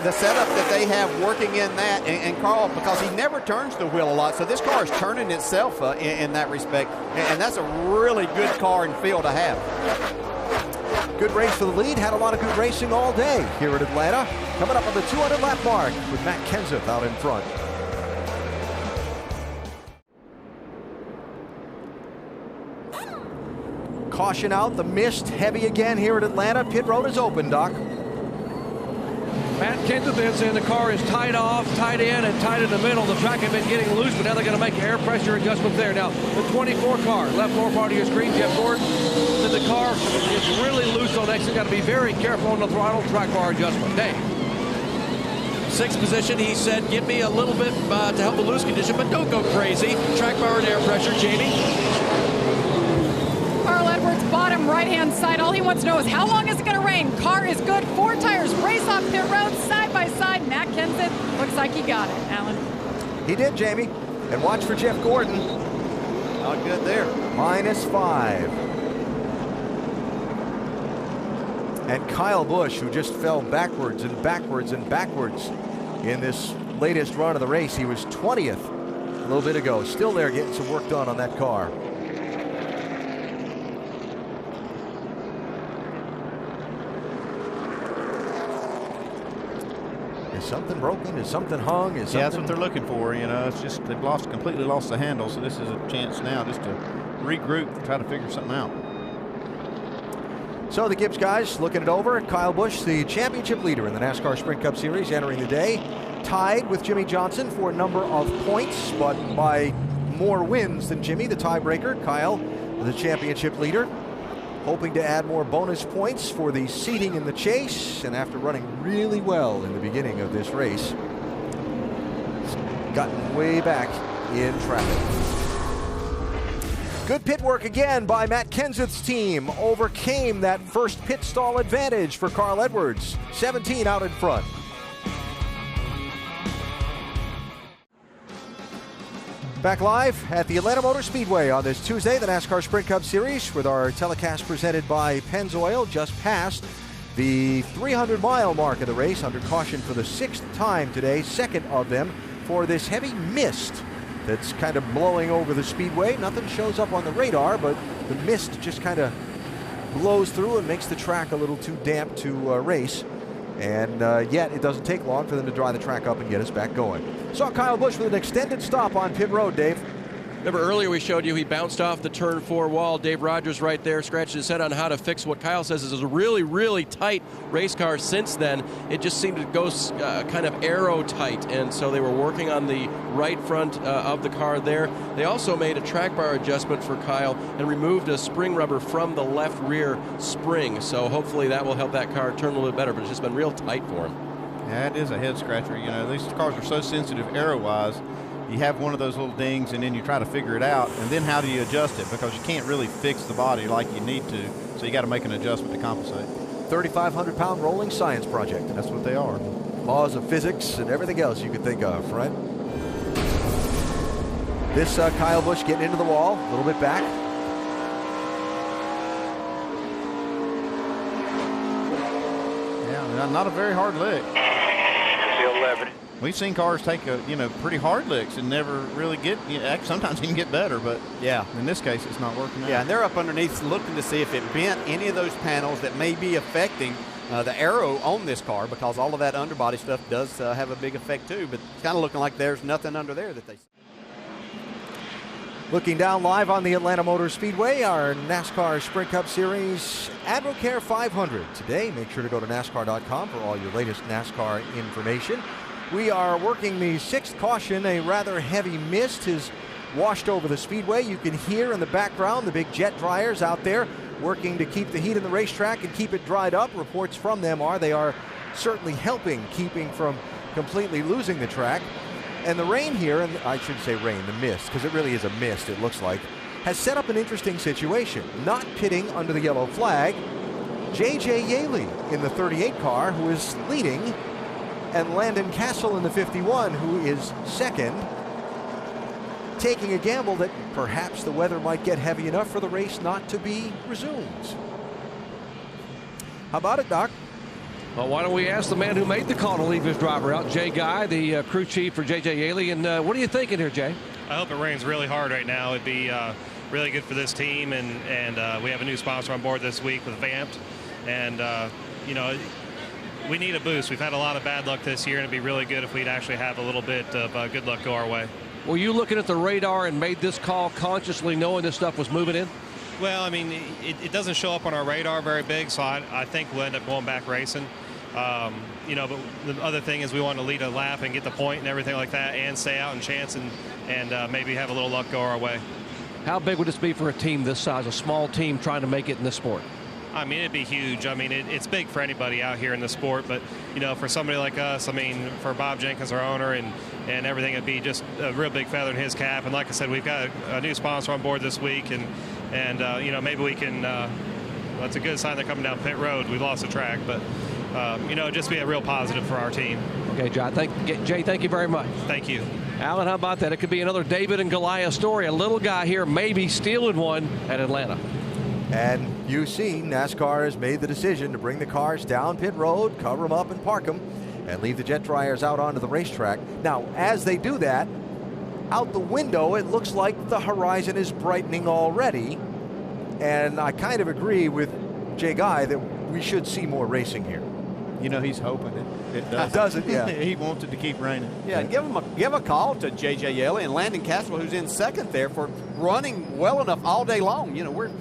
the setup that they have working in that, and Carl, because he never turns the wheel a lot, so this car is turning itself in that respect, and that's a really good car and feel to have. Good race for the lead. Had a lot of good racing all day here at Atlanta. Coming up on the 200 lap mark with Matt Kenseth out in front. Caution out, the mist heavy again here at Atlanta. Pit road is open, Doc. Matt Kenseth is in. The car is tight off, tight in, and tight in the middle. The track had been getting loose, but now they're going to make air pressure adjustments there. Now, the 24 car, left lower part of your screen, Jeff Gordon, said the car is really loose on exit. Got to be very careful on the throttle track bar adjustment. Dave. Sixth position, he said, give me a little bit to help the loose condition, but don't go crazy. Track bar and air pressure, Jamie. Carl Edwards, bottom right-hand side. All he wants to know is how long is it going to rain? Car is good. 4 tires race off pit road side by side. Matt Kenseth looks like he got it, Alan. He did, Jamie. And watch for Jeff Gordon. Not good there. -5. And Kyle Busch, who just fell backwards and backwards and backwards in this latest run of the race. He was 20th a little bit ago. Still there getting some work done on that car. Is something broken? Is something hung? Is something... Yeah, that's what they're looking for. You know, it's just they've completely lost the handle. So this is a chance now just to regroup and try to figure something out. So the Gibbs guys looking it over. Kyle Busch, the championship leader in the NASCAR Sprint Cup Series, entering the day, tied with Jimmy Johnson for a number of points, but by more wins than Jimmy, the tiebreaker. Kyle, the championship leader, hoping to add more bonus points for the seating in the chase, and after running really well in the beginning of this race, gotten way back in traffic. Good pit work again by Matt Kenseth's team. Overcame that first pit stall advantage for Carl Edwards. 17 out in front. Back live at the Atlanta Motor Speedway on this Tuesday, the NASCAR Sprint Cup Series, with our telecast presented by Pennzoil, just past the 300-mile mark of the race, under caution for the 6th time today, second of them for this heavy mist that's kind of blowing over the speedway. Nothing shows up on the radar, but the mist just kind of blows through and makes the track a little too damp to race. And yet it doesn't take long for them to dry the track up and get us back going. Saw Kyle Busch with an extended stop on pit road, Dave. Remember earlier we showed you he bounced off the turn 4 wall. Dave Rogers right there scratching his head on how to fix what Kyle says is a really, really tight race car. Since then, it just seemed to go kind of arrow tight, and so they were working on the right front of the car there. They also made a track bar adjustment for Kyle and removed a spring rubber from the left rear spring, so hopefully that will help that car turn a little bit better, but it's just been real tight for him. Yeah, it is a head scratcher. You know, these cars are so sensitive arrow-wise. You have one of those little dings, and then you try to figure it out, and then how do you adjust it? Because you can't really fix the body like you need to, so you got to make an adjustment to compensate. 3,500-pound rolling science project. That's what they are. Laws of physics and everything else you could think of, right? This Kyle Busch getting into the wall, a little bit back. Yeah, not a very hard lick. Still 11. We've seen cars take pretty hard licks and never really get, sometimes you can get better, but yeah, in this case it's not working out. Yeah, and they're up underneath looking to see if it bent any of those panels that may be affecting the aero on this car, because all of that underbody stuff does have a big effect too, but it's kind of looking like there's nothing under there that they see. Looking down live on the Atlanta Motor Speedway, our NASCAR Sprint Cup Series AdvoCare 500. Today, make sure to go to NASCAR.com for all your latest NASCAR information. We are working the 6th caution. A rather heavy mist has washed over the speedway. You can hear in the background the big jet dryers out there working to keep the heat in the racetrack and keep it dried up. Reports from them are they are certainly helping, keeping from completely losing the track. And the rain here, and I shouldn't say rain, the mist, because it really is a mist, it looks like, has set up an interesting situation. Not pitting under the yellow flag, J.J. Yaley in the 38 car, who is leading, and Landon Castle in the 51, who is second, taking a gamble that perhaps the weather might get heavy enough for the race not to be resumed. How about it, Doc? Well, why don't we ask the man who made the call to leave his driver out, Jay Guy, the crew chief for J.J. Yaley. And what are you thinking here, Jay? I hope it rains really hard right now. It'd be really good for this team, and we have a new sponsor on board this week with Vamped, and we need a boost. We've had a lot of bad luck this year, and it'd be really good if we'd actually have a little bit of good luck go our way. Were you looking at the radar and made this call consciously knowing this stuff was moving in? Well, I mean, it doesn't show up on our radar very big, so I think we'll end up going back racing. But the other thing is we want to lead a lap and get the point and everything like that, and stay out and chance and maybe have a little luck go our way. How big would this be for a team this size, a small team trying to make it in this sport? I mean, it'd be huge. I mean, it's big for anybody out here in the sport, but, for somebody like us, I mean, for Bob Jenkins, our owner, and everything, it'd be just a real big feather in his cap. And like I said, we've got a new sponsor on board this week, and maybe we can, that's a good sign they're coming down pit road. We lost the track, but, just be a real positive for our team. Okay, Jay, thank you very much. Thank you. Alan, how about that? It could be another David and Goliath story. A little guy here maybe stealing one at Atlanta. And you see, NASCAR has made the decision to bring the cars down pit road, cover them up and park them, and leave the jet dryers out onto the racetrack. Now, as they do that, out the window, it looks like the horizon is brightening already. And I kind of agree with Jay Guy that we should see more racing here. He's hoping it does. Does it? Yeah. He wants it to keep raining. Yeah, give a call to J.J. Yelly and Landon Castle, who's in second there, for running well enough all day long. We're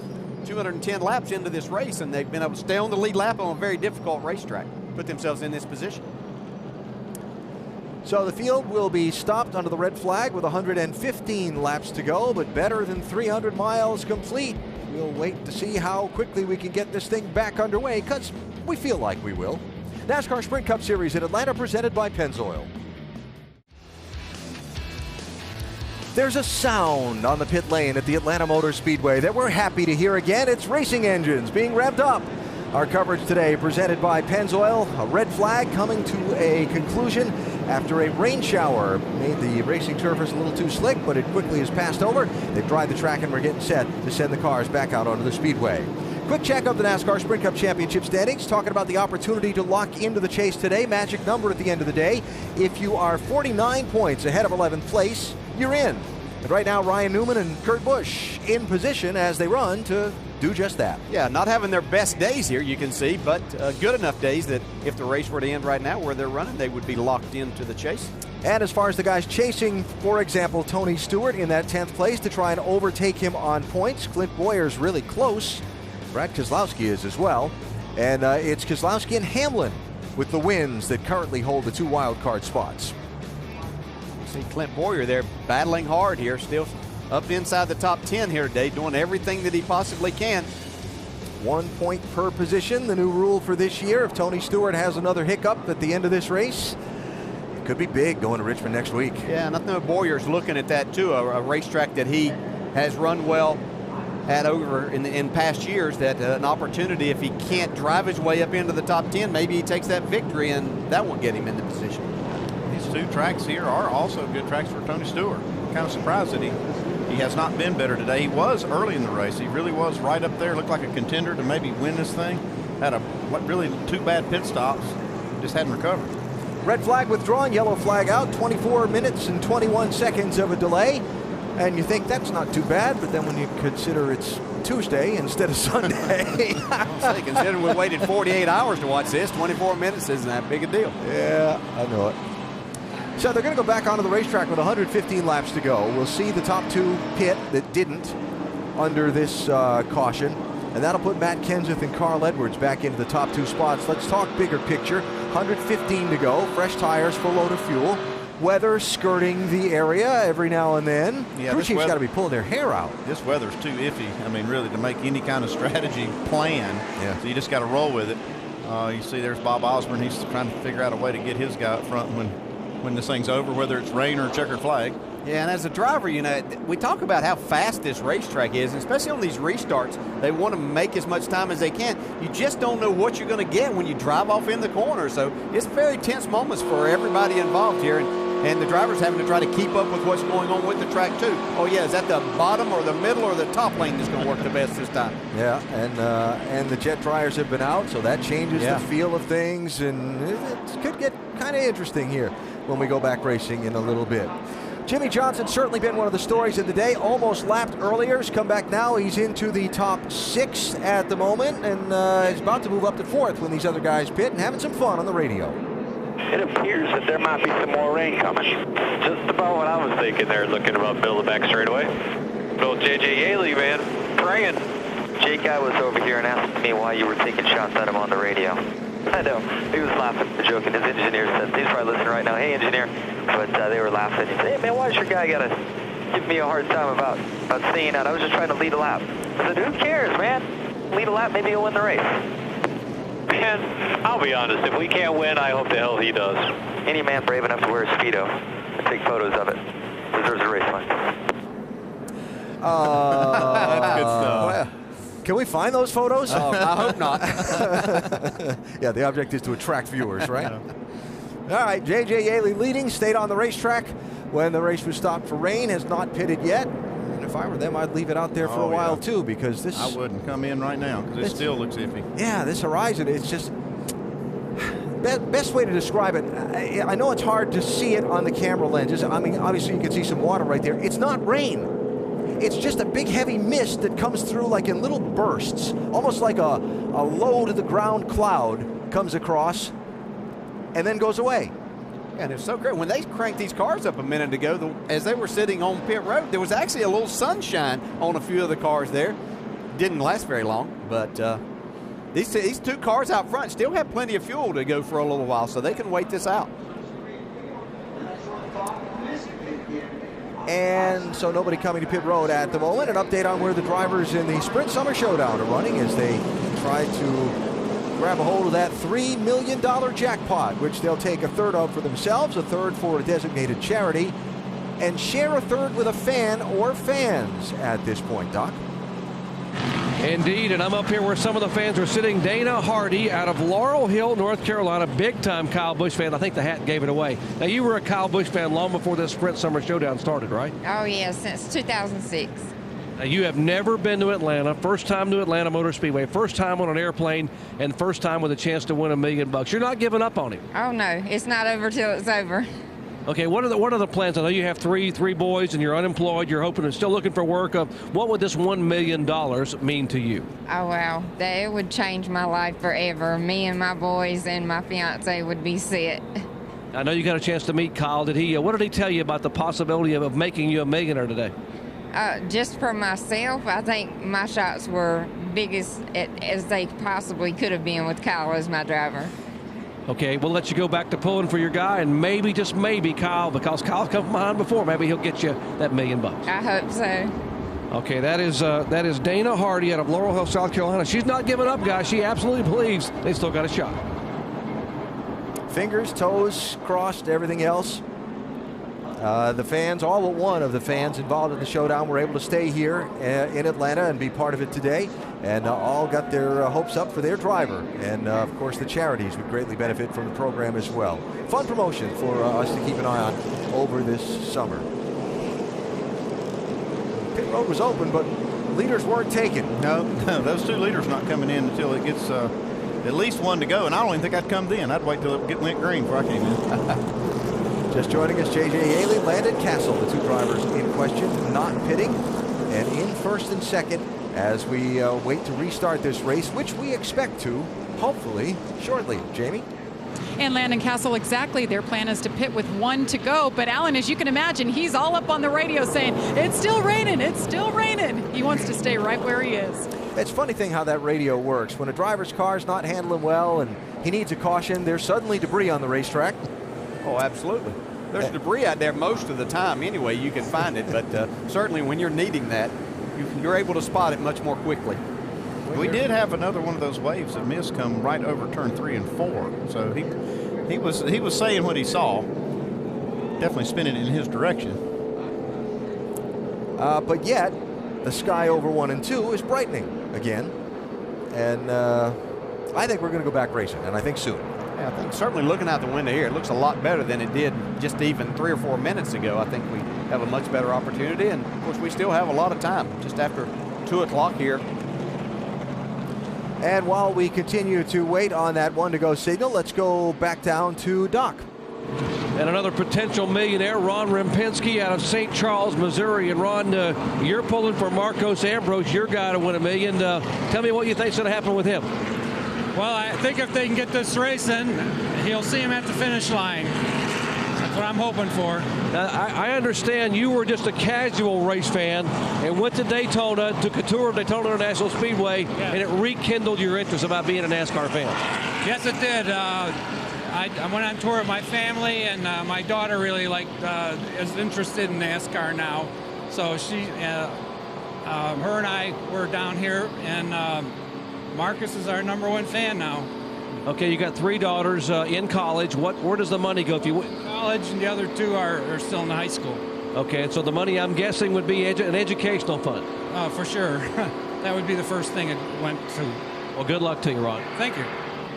210 laps into this race, and they've been able to stay on the lead lap on a very difficult racetrack, put themselves in this position. So the field will be stopped under the red flag with 115 laps to go, but better than 300 miles complete. We'll wait to see how quickly we can get this thing back underway, because we feel like we will. NASCAR Sprint Cup Series in Atlanta, presented by Pennzoil. There's a sound on the pit lane at the Atlanta Motor Speedway that we're happy to hear again. It's racing engines being revved up. Our coverage today presented by Pennzoil. A red flag coming to a conclusion after a rain shower made the racing surface a little too slick, but it quickly has passed over. They've dried the track and we're getting set to send the cars back out onto the speedway. Quick check of the NASCAR Sprint Cup Championship standings, talking about the opportunity to lock into the chase today. Magic number at the end of the day. If you are 49 points ahead of 11th place, you're in. And right now, Ryan Newman and Kurt Busch in position as they run to do just that. Yeah, not having their best days here, you can see, but good enough days that if the race were to end right now where they're running, they would be locked into the chase. And as far as the guys chasing, for example, Tony Stewart in that 10th place to try and overtake him on points. Clint Boyer's really close. Brad Keselowski is as well. And it's Keselowski and Hamlin with the wins that currently hold the 2 wild card spots. See Clint Boyer there battling hard here, still up inside the top 10 here today, doing everything that he possibly can. 1 point per position, the new rule for this year. If Tony Stewart has another hiccup at the end of this race, it could be big going to Richmond next week. Yeah, and I know Boyer's looking at that too, a racetrack that he has run well at over in past years, that an opportunity, if he can't drive his way up into the top 10, maybe he takes that victory and that won't get him in the position. These 2 tracks here are also good tracks for Tony Stewart. Kind of surprised that he has not been better today. He was early in the race. He really was right up there, looked like a contender to maybe win this thing. Had really 2 bad pit stops, just hadn't recovered. Red flag withdrawn, yellow flag out, 24 minutes and 21 seconds of a delay. And you think that's not too bad, but then when you consider it's Tuesday instead of Sunday. Considering we waited 48 hours to watch this, 24 minutes isn't that big a deal. Yeah, I know it. So they're going to go back onto the racetrack with 115 laps to go. We'll see the top 2 pit that didn't under this caution. And that'll put Matt Kenseth and Carl Edwards back into the top 2 spots. Let's talk bigger picture. 115 to go, fresh tires, full load of fuel. Weather skirting the area every now and then. Yeah, crew chief's got to be pulling their hair out. This weather's too iffy. I mean, really, to make any kind of strategy plan. Yeah. So you just got to roll with it. You see there's Bob Osborne. He's trying to figure out a way to get his guy up front when this thing's over, whether it's rain or checkered flag. Yeah, and as a driver, we talk about how fast this racetrack is, and especially on these restarts. They want to make as much time as they can. You just don't know what you're going to get when you drive off in the corner. So it's very tense moments for everybody involved here, and the drivers having to try to keep up with what's going on with the track too. Oh yeah, is that the bottom or the middle or the top lane that's going to work the best this time? Yeah, and the jet dryers have been out, so that changes the feel of things, and it could get kind of interesting here when we go back racing in a little bit. Jimmy Johnson certainly been one of the stories of the day. Almost lapped earlier. He's come back now. He's into the top 6 at the moment, and he's about to move up to 4th when these other guys pit and having some fun on the radio. It appears that there might be some more rain coming. Just about what I was thinking there, looking about middle of the back straightaway. Little J.J. Yaley, man, praying. Jake guy was over here and asked me why you were taking shots at him on the radio. I know. He was laughing, joking. His engineer said, he's probably listening right now, hey, engineer. But they were laughing. He said, hey, man, why does your guy got to give me a hard time about saying that? I was just trying to lead a lap. I said, who cares, man? Lead a lap, maybe you'll win the race. Man, I'll be honest. If we can't win, I hope the hell he does. Any man brave enough to wear a Speedo and take photos of it deserves a race line. That's good stuff. Can we find those photos? I hope not. Yeah, the object is to attract viewers, right? All right, J.J. Yaley leading, stayed on the racetrack when the race was stopped for rain, has not pitted yet. And if I were them, I'd leave it out there for a while, too, because this... I wouldn't come in right now, because it still looks iffy. Yeah, this horizon, it's just... Best way to describe it, I know it's hard to see it on the camera lenses. I mean, obviously you can see some water right there. It's not rain. It's just a big heavy mist that comes through like in little bursts, almost like a low to the ground cloud comes across and then goes away. And it's so great. When they cranked these cars up a minute ago, as they were sitting on pit road, there was actually a little sunshine on a few of the cars there. Didn't last very long, but these two cars out front still have plenty of fuel to go for a little while, so they can wait this out. And so nobody coming to pit road at the moment. An update on where the drivers in the Sprint Summer Showdown are running as they try to grab a hold of that $3 million jackpot, which they'll take a third of for themselves, a third for a designated charity, and share a third with a fan or fans at this point, Doc. Indeed, and I'm up here where some of the fans are sitting. Dana Hardy out of Laurel Hill, North Carolina, big-time Kyle Busch fan. I think the hat gave it away. Now, you were a Kyle Busch fan long before this Sprint Summer Showdown started, right? Oh, yeah, since 2006. Now, you have never been to Atlanta. First time to Atlanta Motor Speedway. First time on an airplane, and first time with a chance to win $1 million. You're not giving up on him. Oh, no, it's not over till it's over. Okay, what are the plans? I know you have three boys and you're unemployed. You're hoping and still looking for work. What would this $1 million mean to you? Oh, wow. It would change my life forever. Me and my boys and my fiance would be set. I know you got a chance to meet Kyle. What did he tell you about the possibility of making you a millionaire today? Just for myself, I think my shots were biggest as they possibly could have been with Kyle as my driver. Okay, we'll let you go back to pulling for your guy, and maybe, just maybe, Kyle, because Kyle's come from behind before, maybe he'll get you that $1 million. I hope so. Okay, that is Dana Hardy out of Laurel Hill, South Carolina. She's not giving up, guys. She absolutely believes they still got a shot. Fingers, toes crossed, everything else. The fans, all but one of the fans involved in the showdown were able to stay here in Atlanta and be part of it today, and all got their hopes up for their driver. And of course the charities would greatly benefit from the program as well. Fun promotion for us to keep an eye on over this summer. Pit road was open, but leaders weren't taken. No, those two leaders not coming in until it gets at least one to go, and I don't even think I'd come then. I'd wait till it went green before I came in. Just joining us, J.J. Yaley, Landon Castle, the two drivers in question, not pitting, and in first and second as we wait to restart this race, which we expect to, hopefully, shortly. Jamie? And Landon Castle, exactly. Their plan is to pit with one to go. But Alan, as you can imagine, he's all up on the radio saying, it's still raining, it's still raining. He wants to stay right where he is. It's a funny thing how that radio works. When a driver's car's not handling well and he needs a caution, there's suddenly debris on the racetrack. Oh, absolutely. There's debris out there most of the time anyway. You can find it, but certainly when you're needing that, you're able to spot it much more quickly. We did have another one of those waves of mist come right over turn 3 and 4. So he was saying what he saw, definitely spinning in his direction. But yet, the sky over 1 and 2 is brightening again, and I think we're going to go back racing, and I think soon. Yeah, I think certainly looking out the window here, it looks a lot better than it did just even 3 or 4 minutes ago. I think we have a much better opportunity, and of course we still have a lot of time just after 2 o'clock here. And while we continue to wait on that one to go signal, let's go back down to Doc. And another potential millionaire, Ron Rempinski out of St. Charles, Missouri. And Ron, you're pulling for Marcos Ambrose, your guy to win $1 million. Tell me what you think's going to happen with him. Well, I think if they can get this race in, he'll see him at the finish line. That's what I'm hoping for. Now, I understand you were just a casual race fan and went to Daytona, took a tour of Daytona International Speedway, and it rekindled your interest about being a NASCAR fan. Yes, it did. I went on tour with my family, and my daughter really is interested in NASCAR now. So she, her and I were down here, and Marcus is our #1 fan now. Okay, you got 3 daughters in college. Where does the money go if you win? College, and the other 2 are still in high school. Okay, so the money I'm guessing would be an educational fund. For sure. That would be the first thing it went to. Well, good luck to you, Ron. Thank you.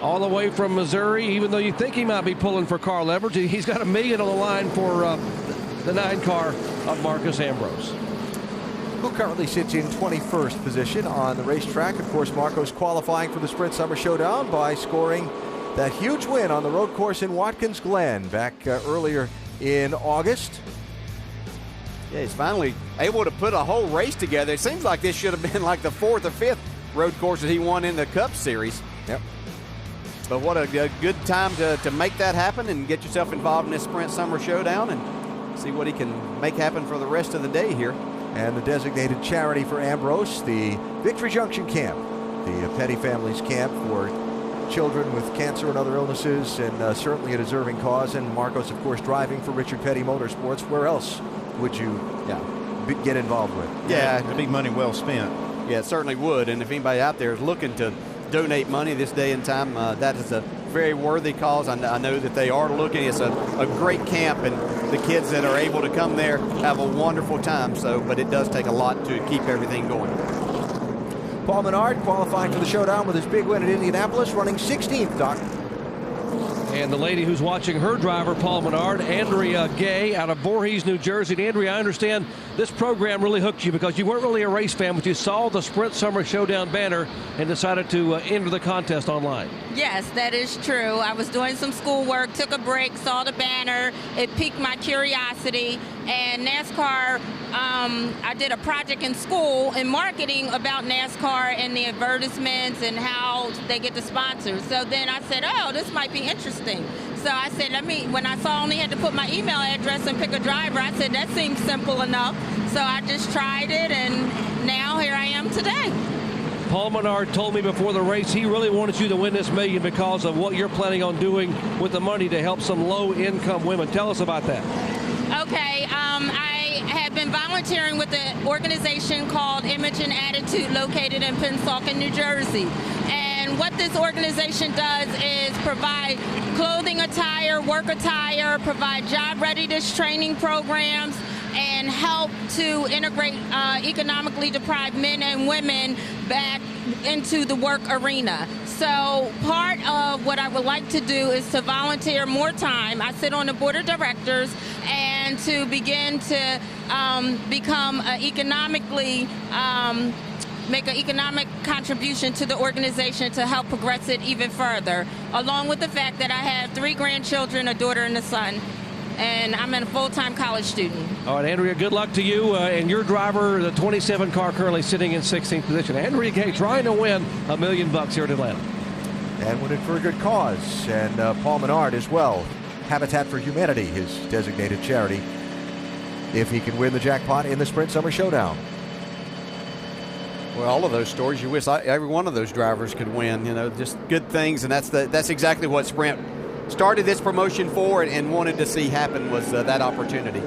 All the way from Missouri, even though you think he might be pulling for Carl Edwards, he's got $1 million on the line for the 9 car of Marcus Ambrose, who currently sits in 21st position on the racetrack. Of course, Marcos qualifying for the Sprint Summer Showdown by scoring that huge win on the road course in Watkins Glen back earlier in August. Yeah, he's finally able to put a whole race together. It seems like this should have been like the 4th or 5th road course that he won in the Cup Series. Yep. But what a good time to make that happen and get yourself involved in this Sprint Summer Showdown and see what he can make happen for the rest of the day here. And the designated charity for Ambrose, the Victory Junction Camp, the Petty Families Camp for children with cancer and other illnesses, and certainly a deserving cause. And Marcos, of course, driving for Richard Petty Motorsports. Where else would you get involved with? Yeah, it'd be money well spent. Yeah, it certainly would. And if anybody out there is looking to donate money this day and time, that is a very worthy cause. I know that they are looking. It's a great camp, and the kids that are able to come there have a wonderful time. But it does take a lot to keep everything going. Paul Menard qualifying for the showdown with his big win at Indianapolis, running 16th, Doc. And the lady who's watching her driver, Paul Menard, Andrea Gay, out of Voorhees, New Jersey. And Andrea, I understand this program really hooked you because you weren't really a race fan, but you saw the Sprint Summer Showdown banner and decided to enter the contest online. Yes, that is true. I was doing some schoolwork, took a break, saw the banner. It piqued my curiosity. And NASCAR, I did a project in school in marketing about NASCAR and the advertisements and how they get the sponsors. So then I said, oh, this might be interesting. So I said, when I saw only had to put my email address and pick a driver, I said, that seems simple enough. So I just tried it, and now here I am today. Paul Menard told me before the race he really wanted you to win this $1 million because of what you're planning on doing with the money to help some low-income women. Tell us about that. Okay, I have been volunteering with an organization called Image and Attitude located in Pennsauken, New Jersey. And what this organization does is provide clothing attire, work attire, provide job readiness training programs, and help to integrate economically deprived men and women back into the work arena. So part of what I would like to do is to volunteer more time. I sit on the board of directors, and to begin to become economically make an economic contribution to the organization to help progress it even further, along with the fact that I have 3 grandchildren, a daughter and a son, and I'm a full-time college student. All right, Andrea, good luck to you and your driver, the 27 car currently sitting in 16th position. Andrea Gay trying to win $1 million here at Atlanta. And winning for a good cause. And Paul Menard as well. Habitat for Humanity, his designated charity, if he can win the jackpot in the Sprint Summer Showdown. Well, all of those stories, you wish every one of those drivers could win. You know, just good things, and that's exactly what Sprint started this promotion for and wanted to see happen, was that opportunity.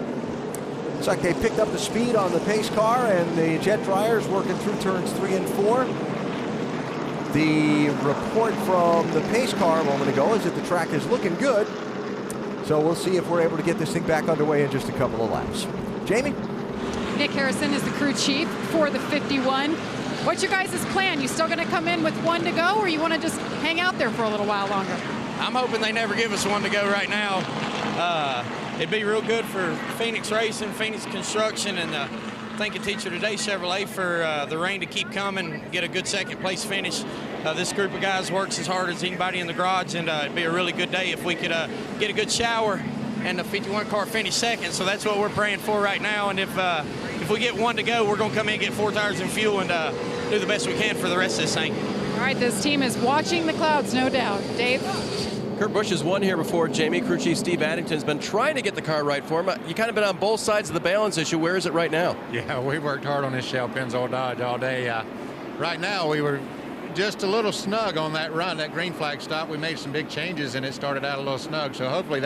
Looks like they picked up the speed on the pace car, and the jet dryers working through turns 3 and 4. The report from the pace car a moment ago is that the track is looking good. So we'll see if we're able to get this thing back underway in just a couple of laps. Jamie? Nick Harrison is the crew chief for the 51. What's your guys' plan? You still going to come in with 1 to go, or you want to just hang out there for a little while longer? I'm hoping they never give us 1 to go right now. It'd be real good for Phoenix Racing, Phoenix Construction, and thank you, Teacher Today Chevrolet, for the rain to keep coming, get a good second place finish. This group of guys works as hard as anybody in the garage, and it'd be a really good day if we could get a good shower and the 51 car finish second. So that's what we're praying for right now. And if we get 1 to go, we're going to come in and get 4 tires and fuel and do the best we can for the rest of this thing. All right, this team is watching the clouds, no doubt. Dave? Kurt Busch has won here before, Jamie. Crew Chief Steve Addington's been trying to get the car right for him. You kind of been on both sides of the balance issue. Where is it right now? Yeah, we worked hard on this shell Pennzoil Dodge all day. Right now, we were just a little snug on that run, that green flag stop. We made some big changes, and it started out a little snug. So hopefully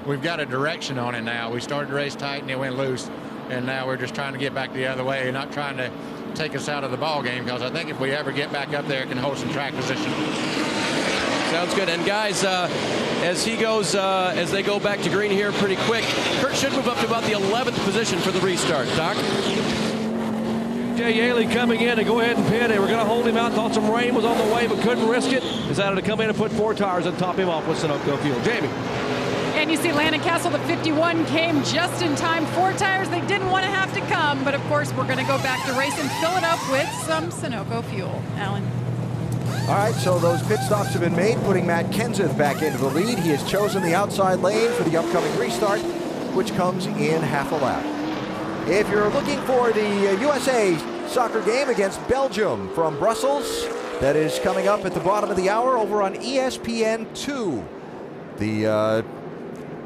we've got a direction on it now. We started the race tight, and it went loose. And now we're just trying to get back the other way, not trying to take us out of the ball game, because I think if we ever get back up there, it can hold some track position. Sounds good. And guys, as they go back to green here pretty quick, Kurt should move up to about the 11th position for the restart. Doc? Jay Yaley coming in to go ahead and pit. They were going to hold him out. Thought some rain was on the way, but couldn't risk it. Decided to come in and put 4 tires and top him off with Sunoco fuel. Jamie. And you see Landon Castle, the 51, came just in time. 4 tires they didn't want to have to come, but of course we're going to go back to race and fill it up with some Sunoco fuel. Alan. All right, so those pit stops have been made, putting Matt Kenseth back into the lead. He has chosen the outside lane for the upcoming restart, which comes in half a lap. If you're looking for the USA soccer game against Belgium from Brussels, that is coming up at the bottom of the hour over on ESPN2. The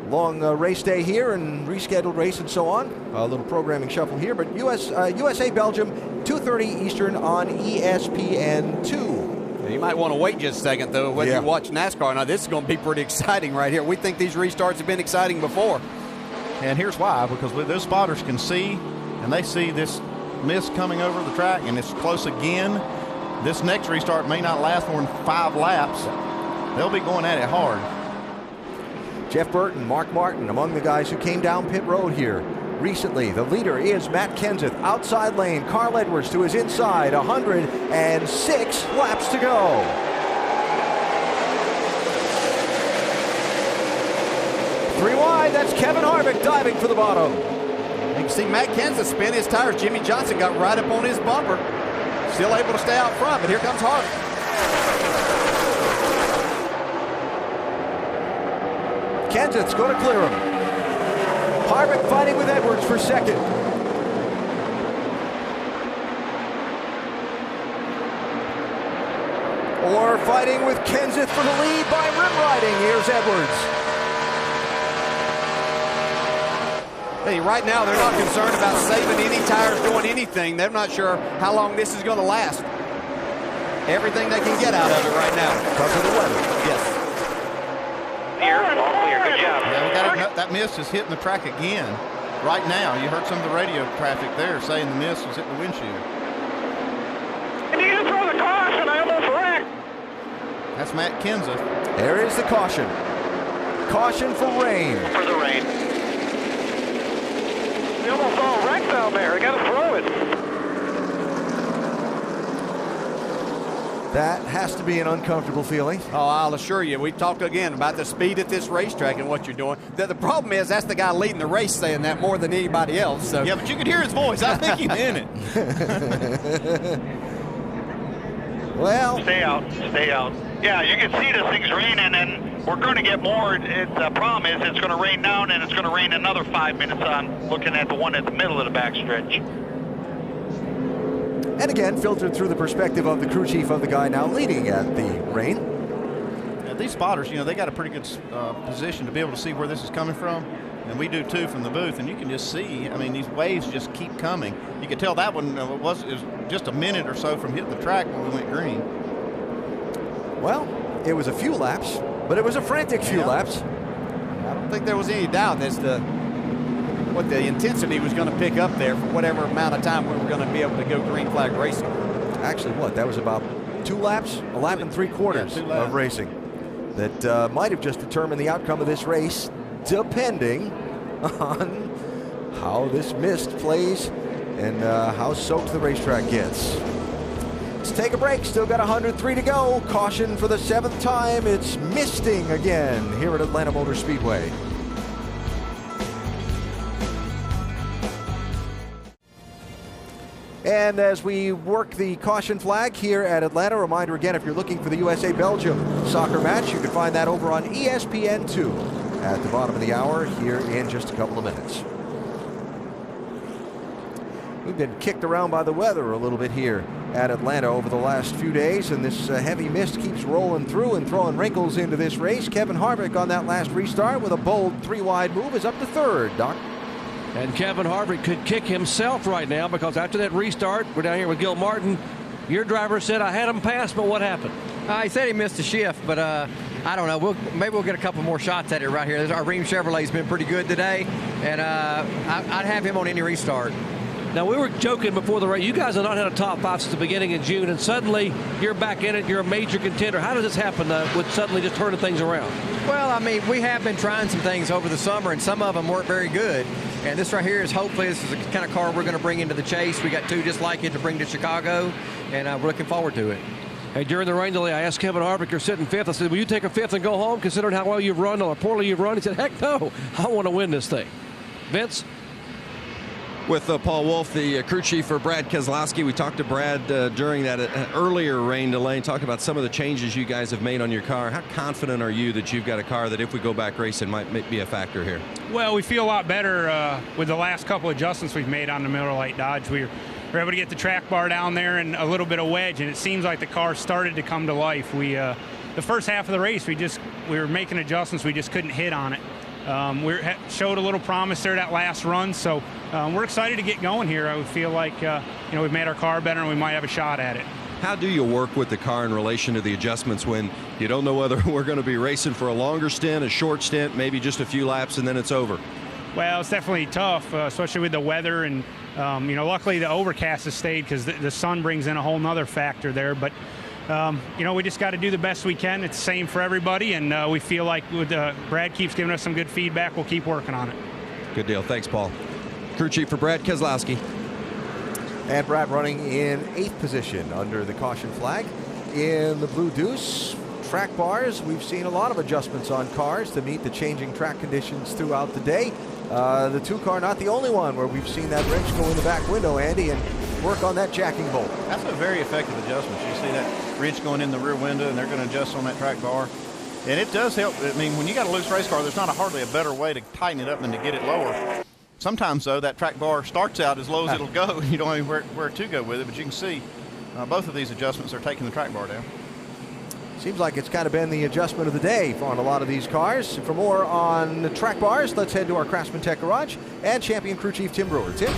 long race day here and rescheduled race and so on. A little programming shuffle here, but USA Belgium, 2:30 Eastern on ESPN2. You might want to wait just a second, though, whether you watch NASCAR. Now, this is going to be pretty exciting right here. We think these restarts have been exciting before. And here's why, because those spotters can see, and they see this mist coming over the track, and it's close again. This next restart may not last more than 5 laps. They'll be going at it hard. Jeff Burton, Mark Martin, among the guys who came down pit road here recently. The leader is Matt Kenseth, outside lane. Carl Edwards to his inside, 106 laps to go. Three wide, that's Kevin Harvick diving for the bottom. You can see Matt Kenseth spin his tires. Jimmy Johnson got right up on his bumper. Still able to stay out front, but here comes Harvick. Kenseth's going to clear him. Harvick fighting with Edwards for second. Or fighting with Kenseth for the lead by rim riding. Here's Edwards. Hey, right now they're not concerned about saving any tires, doing anything. They're not sure how long this is going to last. Everything they can get out of it right now. Because of the weather. Yes. Here, all clear. Good job. Yeah, we got that mist is hitting the track again. Right now, you heard some of the radio traffic there saying the mist was hitting the windshield. And you can throw the caution. I almost wrecked. That's Matt Kenseth. There is the caution. Caution for rain. For the rain. We almost all wrecked down there. I got to throw it. That has to be an uncomfortable feeling. Oh, I'll assure you, we've talked again about the speed at this racetrack and what you're doing. The problem is that's the guy leading the race saying that more than anybody else. So. Yeah, but you could hear his voice. I think he meant it. Well. Stay out. Stay out. Yeah, you can see this thing's raining, and we're going to get more. The problem is it's going to rain down, and it's going to rain another 5 minutes on looking at the one in the middle of the backstretch. And again, filtered through the perspective of the crew chief of the guy now leading at the rain. Yeah, these spotters, they got a pretty good position to be able to see where this is coming from. And we do too from the booth. And you can just see, these waves just keep coming. You can tell that one was just a minute or so from hitting the track when we went green. Well, it was a few laps, but it was a frantic few laps. I don't think there was any doubt as to what the intensity was going to pick up there for whatever amount of time we were going to be able to go green flag racing. Actually, that was about 2 laps, a lap and 3/4 of racing. That might have just determined the outcome of this race, depending on how this mist plays and how soaked the racetrack gets. Let's take a break. Still got 103 to go. Caution for the 7th time. It's misting again here at Atlanta Motor Speedway. And as we work the caution flag here at Atlanta, reminder again, if you're looking for the USA-Belgium soccer match, you can find that over on ESPN2 at the bottom of the hour here in just a couple of minutes. We've been kicked around by the weather a little bit here at Atlanta over the last few days, and this heavy mist keeps rolling through and throwing wrinkles into this race. Kevin Harvick on that last restart with a bold 3-wide move is up to third, Doc. And Kevin Harvick could kick himself right now, because after that restart, we're down here with Gil Martin. Your driver said, I had him pass, but what happened? He said he missed a shift, but I don't know. Maybe we'll get a couple more shots at it right here. Our Ream Chevrolet's been pretty good today, and I'd have him on any restart. Now, we were joking before the race. You guys have not had a top 5 since the beginning of June, and suddenly you're back in it. You're a major contender. How does this happen with suddenly just turning things around? Well, I mean, we have been trying some things over the summer, and some of them weren't very good. And this right here is hopefully this is the kind of car we're going to bring into the chase. We got 2 just like it to bring to Chicago, and we're looking forward to it. Hey, during the rain delay, I asked Kevin Harvick, you're sitting 5th. I said, will you take a 5th and go home, considering how well you've run or poorly you've run? He said, heck no, I want to win this thing. Vince? With Paul Wolf, the crew chief for Brad Keselowski. We talked to Brad during that earlier rain delay, talked about some of the changes you guys have made on your car. How confident are you that you've got a car that if we go back racing might be a factor here? Well, we feel a lot better with the last couple of adjustments we've made on the Miller Lite Dodge. We were able to get the track bar down there and a little bit of wedge, and it seems like the car started to come to life. The first half of the race, we were making adjustments, we just couldn't hit on it. We showed a little promise there that last run, so we're excited to get going here. I would feel like we've made our car better and we might have a shot at it. How do you work with the car in relation to the adjustments when you don't know whether we're going to be racing for a longer stint, a short stint, maybe just a few laps and then it's over? Well, it's definitely tough, especially with the weather, and luckily the overcast has stayed because the sun brings in a whole nother factor there. But we just got to do the best we can. It's the same for everybody, and we feel like Brad keeps giving us some good feedback. We'll keep working on it. Good deal. Thanks, Paul. Crew chief for Brad Keselowski. And Brad running in 8th position under the caution flag. In the Blue Deuce, track bars, we've seen a lot of adjustments on cars to meet the changing track conditions throughout the day. The 2-car, not the only one where we've seen that wrench go in the back window, Andy, and work on that jacking bolt. That's a very effective adjustment. You see that wrench going in the rear window, and they're going to adjust on that track bar. And it does help. I mean, when you got a loose race car, there's not hardly a better way to tighten it up than to get it lower. Sometimes, though, that track bar starts out as low as it'll go, and you don't know where to go with it. But you can see both of these adjustments are taking the track bar down. Seems like it's kind of been the adjustment of the day on a lot of these cars. For more on the track bars, let's head to our Craftsman Tech Garage and champion crew chief Tim Brewer. Tim?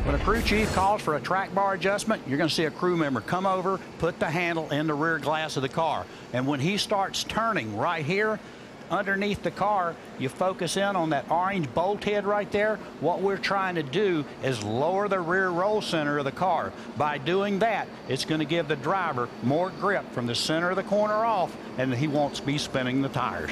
When a crew chief calls for a track bar adjustment, you're going to see a crew member come over, put the handle in the rear glass of the car. And when he starts turning right here, underneath the car, you focus in on that orange bolt head right there. What we're trying to do is lower the rear roll center of the car. By doing that, it's going to give the driver more grip from the center of the corner off, and he won't be spinning the tires.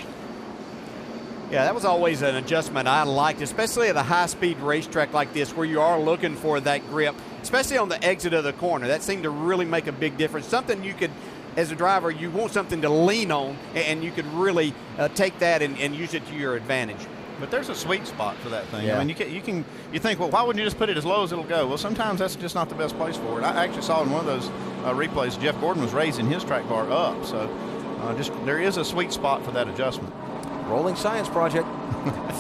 Yeah, that was always an adjustment I liked, especially at a high-speed racetrack like this where you are looking for that grip, especially on the exit of the corner. That seemed to really make a big difference. Something you could, as a driver, you want something to lean on, and you could really take that and use it to your advantage. But there's a sweet spot for that thing. Yeah. I mean, you think, well, why wouldn't you just put it as low as it'll go? Well, sometimes that's just not the best place for it. I actually saw in one of those replays, Jeff Gordon was raising his track bar up. So there is a sweet spot for that adjustment. Rolling Science Project.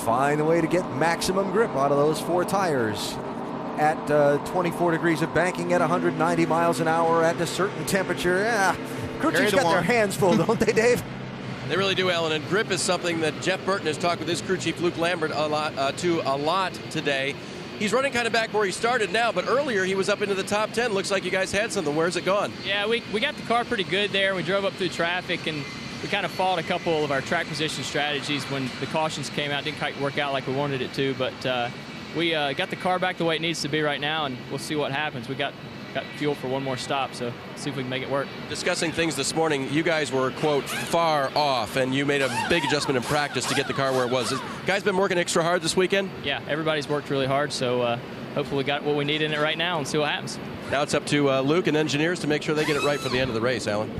Find a way to get maximum grip out of those 4 tires. At 24 degrees of banking at 190 miles an hour at a certain temperature. Crew chiefs got their hands full, don't they, Dave? They really do, Alan. And grip is something that Jeff Burton has talked with his crew chief Luke Lambert a lot today. He's running kind of back where he started now, but earlier he was up into the top 10. Looks like you guys had something. Where's it gone? Yeah, we got the car pretty good there. We drove up through traffic, and we kind of followed a couple of our track position strategies when the cautions came out. Didn't quite work out like we wanted it to, but we got the car back the way it needs to be right now, and we'll see what happens. We got fuel for one more stop, so see if we can make it work. Discussing things this morning, you guys were, quote, far off, and you made a big adjustment in practice to get the car where it was. Guys been working extra hard this weekend? Yeah, everybody's worked really hard, so hopefully we got what we need in it right now and see what happens. Now it's up to Luke and engineers to make sure they get it right for the end of the race, Alan.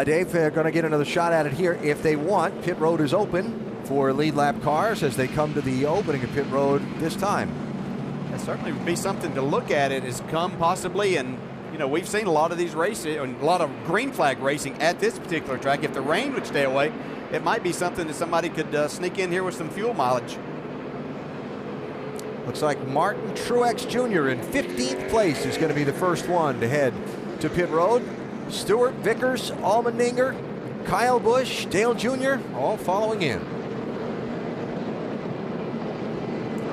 Dave, they're going to get another shot at it here if they want. Pit road is open for lead lap cars as they come to the opening of pit road this time. That certainly would be something to look at. It has come possibly, and we've seen a lot of these races, and a lot of green flag racing at this particular track. If the rain would stay away, it might be something that somebody could sneak in here with some fuel mileage. Looks like Martin Truex Jr. in 15th place is going to be the first one to head to pit road. Stewart, Vickers, Allmendinger, Kyle Busch, Dale Jr. all following in.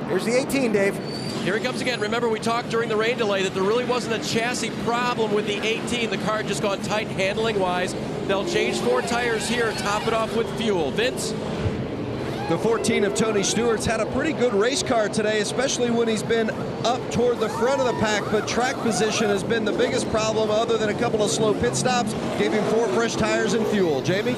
Here's the 18, Dave. Here he comes again. Remember, we talked during the rain delay that there really wasn't a chassis problem with the 18. The car had just gone tight handling-wise. They'll change 4 tires here, top it off with fuel. Vince? The 14 of Tony Stewart's had a pretty good race car today, especially when he's been up toward the front of the pack, but track position has been the biggest problem other than a couple of slow pit stops. Gave him 4 fresh tires and fuel. Jamie?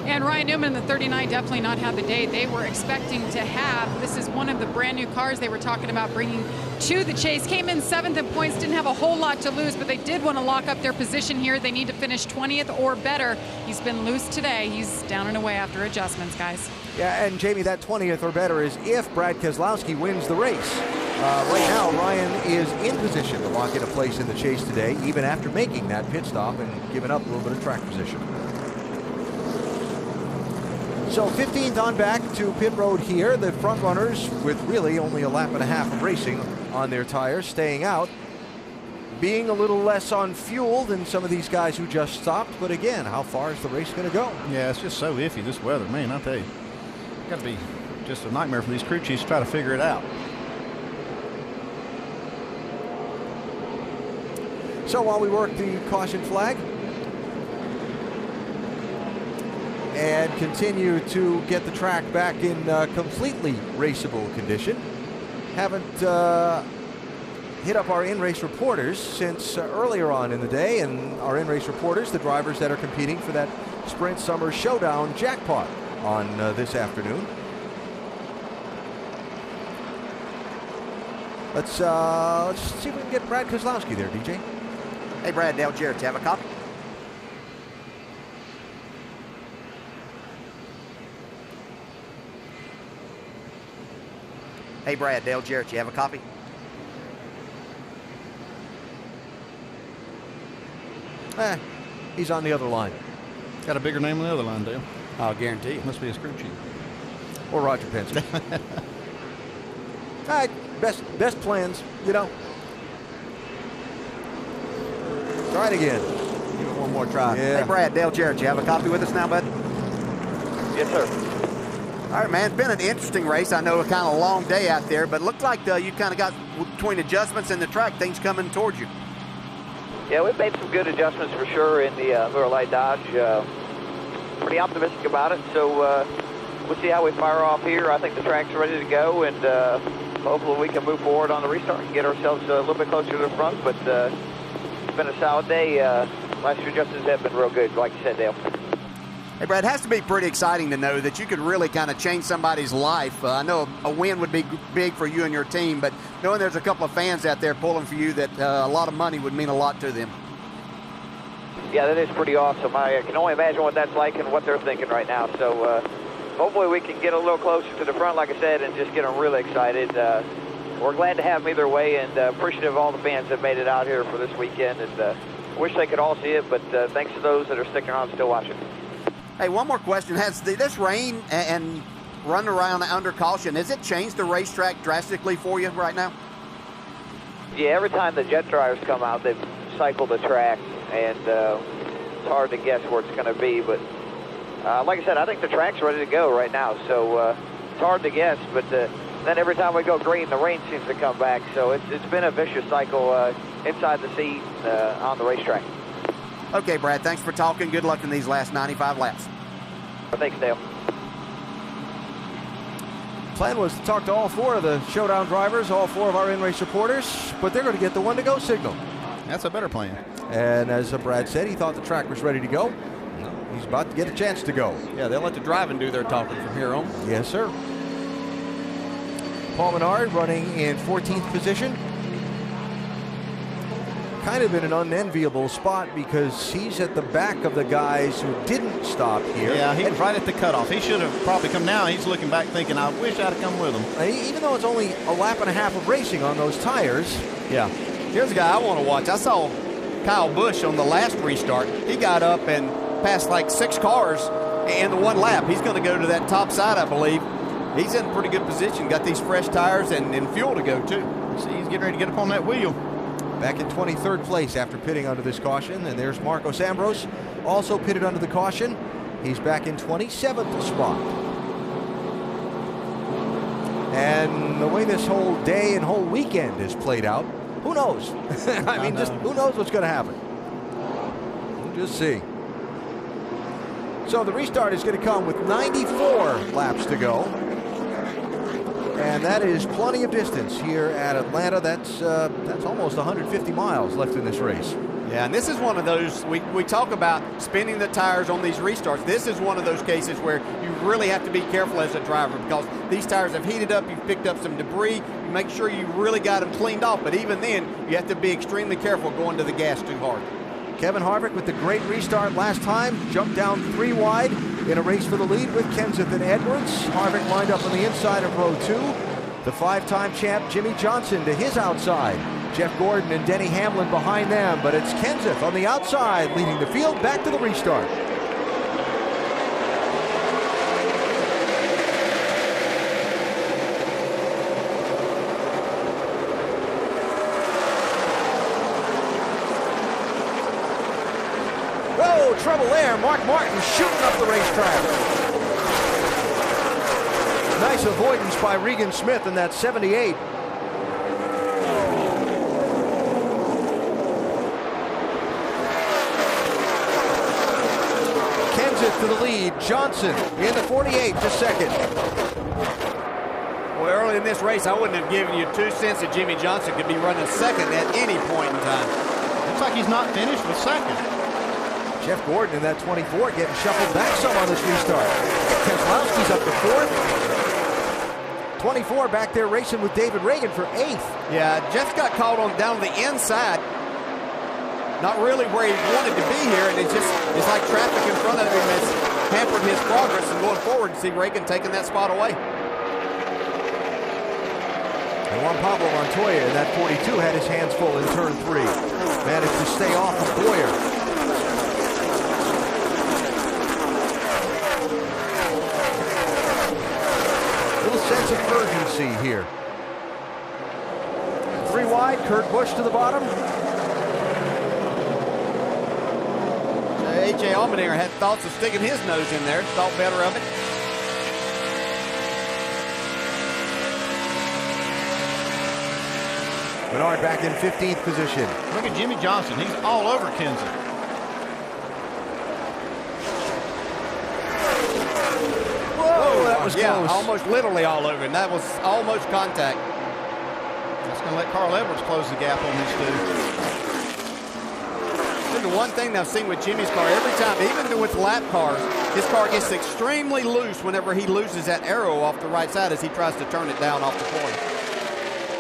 And Ryan Newman in the 39 definitely not had the day they were expecting to have. This is one of the brand new cars they were talking about bringing to the chase. Came in 7th in points, didn't have a whole lot to lose, but they did want to lock up their position here. They need to finish 20th or better. He's been loose today. He's down and away after adjustments, guys. Yeah, and Jamie, that 20th or better is if Brad Keselowski wins the race. Right now, Ryan is in position to lock in a place in the chase today, even after making that pit stop and giving up a little bit of track position. So 15th on back to pit road here. The front runners with really only a lap and a half of racing on their tires, staying out. Being a little less on fuel than some of these guys who just stopped. But again, how far is the race going to go? Yeah, it's just so iffy, this weather. Man, I'll tell you. It's got to be just a nightmare for these crew chiefs to try to figure it out. So while we work the caution flag and continue to get the track back in completely raceable condition, haven't hit up our in-race reporters since earlier on in the day, and our in-race reporters, the drivers that are competing for that Sprint Summer Showdown jackpot on this afternoon. Let's see if we can get Brad Keselowski there, DJ. Hey, Brad, Dale Jarrett, do you have a copy? Hey, Brad, Dale Jarrett, do you have a copy? He's on the other line. Got a bigger name on the other line, Dale. I'll guarantee you. Must be a screw chief. Or Roger Penske. All right, best plans, you know. Try it again. Give it one more try. Yeah. Hey, Brad, Dale Jarrett, you have a copy with us now, bud? Yes, sir. All right, man, it's been an interesting race. I know a kind of long day out there, but it looked like you kind of got between adjustments and the track, things coming towards you. Yeah, we've made some good adjustments for sure in the Miller Lite Dodge. Pretty optimistic about it, so we'll see how we fire off here. I think the track's ready to go, and hopefully we can move forward on the restart and get ourselves a little bit closer to the front, but it's been a solid day. Last few adjustments have been real good, like you said, Dale. Hey, Brad, it has to be pretty exciting to know that you could really kind of change somebody's life. I know a win would be big for you and your team, but knowing there's a couple of fans out there pulling for you, that a lot of money would mean a lot to them. Yeah, that is pretty awesome. I can only imagine what that's like and what they're thinking right now. So hopefully we can get a little closer to the front, like I said, and just get them really excited. We're glad to have them either way, and appreciative of all the fans that made it out here for this weekend. And wish they could all see it, but thanks to those that are sticking around still watching. Hey, one more question. Has this rain and run around under caution, has it changed the racetrack drastically for you right now? Yeah, every time the jet dryers come out, they cycle the track, and it's hard to guess where it's going to be. But like I said, I think the track's ready to go right now, so it's hard to guess. But then every time we go green, the rain seems to come back. So it's been a vicious cycle inside the seat on the racetrack. Okay, Brad, thanks for talking. Good luck in these last 95 laps. Thanks, Dale. Plan was to talk to all 4 of the Showdown drivers, all 4 of our in-race reporters, but they're going to get the one-to-go signal. That's a better plan. And as Brad said, he thought the track was ready to go. He's about to get a chance to go. Yeah, they'll let the driving do their talking from here on. Yes, sir. Paul Menard running in 14th position. Kind of in an unenviable spot because he's at the back of the guys who didn't stop here. Yeah, he was right at the cutoff. He should have probably come now. He's looking back thinking, I wish I'd have come with him. Even though it's only a lap and a half of racing on those tires. Yeah. Here's a guy I want to watch. I saw Kyle Busch on the last restart. He got up and passed like 6 cars in the one lap. He's going to go to that top side, I believe. He's in pretty good position. Got these fresh tires and fuel to go, too. See, he's getting ready to get up on that wheel. Back in 23rd place after pitting under this caution. And there's Marcos Ambrose, also pitted under the caution. He's back in 27th spot. And the way this whole day and whole weekend is played out, who knows? I mean, just who knows what's going to happen? We'll just see. So the restart is going to come with 94 laps to go. And that is plenty of distance here at Atlanta. That's almost 150 miles left in this race. Yeah, and this is one of those, we talk about spinning the tires on these restarts. This is one of those cases where you really have to be careful as a driver because these tires have heated up, you've picked up some debris, you make sure you really got them cleaned off, but even then, you have to be extremely careful going to the gas too hard. Kevin Harvick with the great restart last time, jumped down 3 wide in a race for the lead with Kenseth and Edwards. Harvick lined up on the inside of row 2. The 5-time champ Jimmy Johnson to his outside. Jeff Gordon and Denny Hamlin behind them, but it's Kenseth on the outside leading the field back to the restart. Oh, trouble there. Mark Martin shooting up the racetrack. Nice avoidance by Regan Smith in that 78. Kenseth to the lead. Johnson in the 48 to second. Well, early in this race, I wouldn't have given you 2 cents that Jimmy Johnson could be running second at any point in time. Looks like he's not finished with second. Jeff Gordon in that 24 getting shuffled back some on this restart. Keselowski's up to 4th. 24 back there racing with David Reagan for 8th. Yeah, Jeff got caught on down the inside. Not really where he wanted to be here, and it's like traffic in front of him that's hampered his progress and going forward. See Reagan taking that spot away. And Juan Pablo Montoya in that 42 had his hands full in turn 3. Managed to stay off of Boyer. Sense of urgency here. 3 wide, Kurt Busch to the bottom. A.J. Allmendinger had thoughts of sticking his nose in there, thought better of it. Menard back in 15th position. Look at Jimmy Johnson, he's all over Kenseth. Whoa, that was yeah, close. Almost literally all over him. That was almost contact. That's going to let Carl Edwards close the gap on these 2. The one thing I've seen with Jimmy's car, every time, even with lap cars, his car gets extremely loose whenever he loses that arrow off the right side as he tries to turn it down off the corner.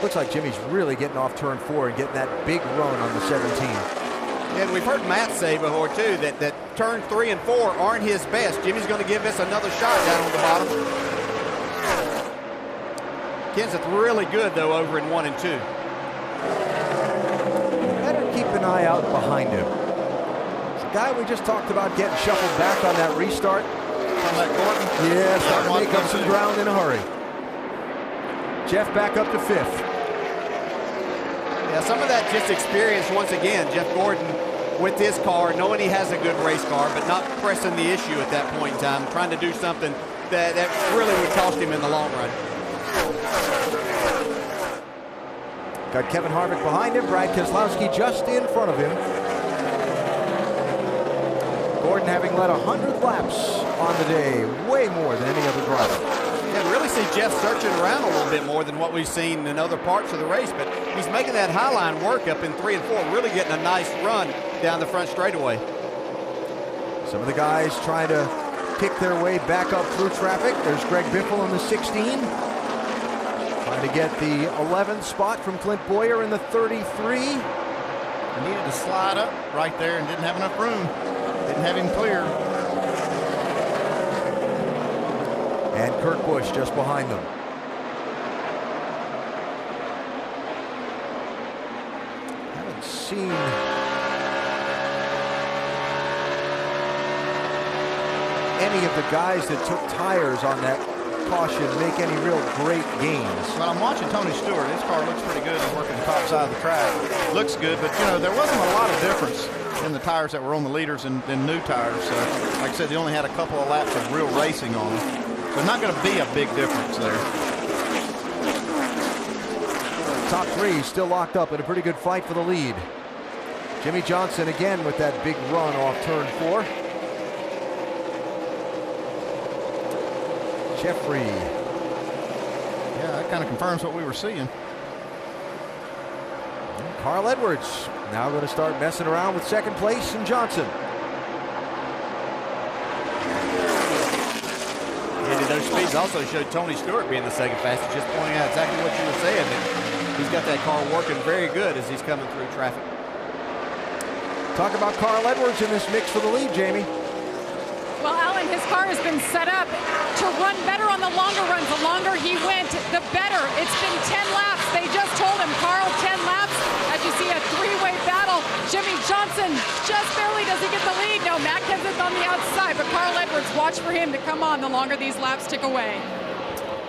Looks like Jimmy's really getting off turn 4 and getting that big run on the 17. Yeah, and we've heard Matt say before, too, that turn 3 and 4 aren't his best. Jimmy's going to give us another shot down on the bottom. Kenseth really good, though, over in 1 and 2. Better keep an eye out behind him. The guy we just talked about getting shuffled back on that restart. On that Gordon? Yeah, starting to make up some ground in a hurry. Jeff back up to 5th. Yeah, some of that just experience once again. Jeff Gordon with his car, knowing he has a good race car, but not pressing the issue at that point in time, trying to do something that really would cost him in the long run. Got Kevin Harvick behind him, Brad Keselowski just in front of him. Gordon having led 100 laps on the day, way more than any other driver. Yeah, really see Jeff searching around a little bit more than what we've seen in other parts of the race, but he's making that high line work up in 3 and 4, really getting a nice run down the front straightaway. Some of the guys trying to pick their way back up through traffic. There's Greg Biffle in the 16. Trying to get the 11th spot from Clint Boyer in the 33. He needed to slide up right there and didn't have enough room. Didn't have him clear. And Kurt Busch just behind them. Haven't seen any of the guys that took tires on that caution make any real great gains. Well, I'm watching Tony Stewart. His car looks pretty good. He's working the top side of the track. Looks good, but, you know, there wasn't a lot of difference in the tires that were on the leaders and new tires. Like I said, they only had a couple of laps of real racing on them. So not going to be a big difference there. Top three still locked up in a pretty good fight for the lead. Jimmy Johnson again with that big run off turn 4. Jeffrey. Yeah, that kind of confirms what we were seeing. Carl Edwards now going to start messing around with second place and Johnson. And those speeds also showed Tony Stewart being the second fastest, just pointing out exactly what you were saying. That he's got that car working very good as he's coming through traffic. Talk about Carl Edwards in this mix for the lead, Jamie. Well, Alan, his car has been set up to run better on the longer runs. The longer he went, the better. It's been 10 laps. They just told him, Carl, 10 laps. As you see, a three-way battle. Jimmy Johnson just barely does he get the lead. No, Matt Kenseth's on the outside, but Carl Edwards, watch for him to come on the longer these laps tick away.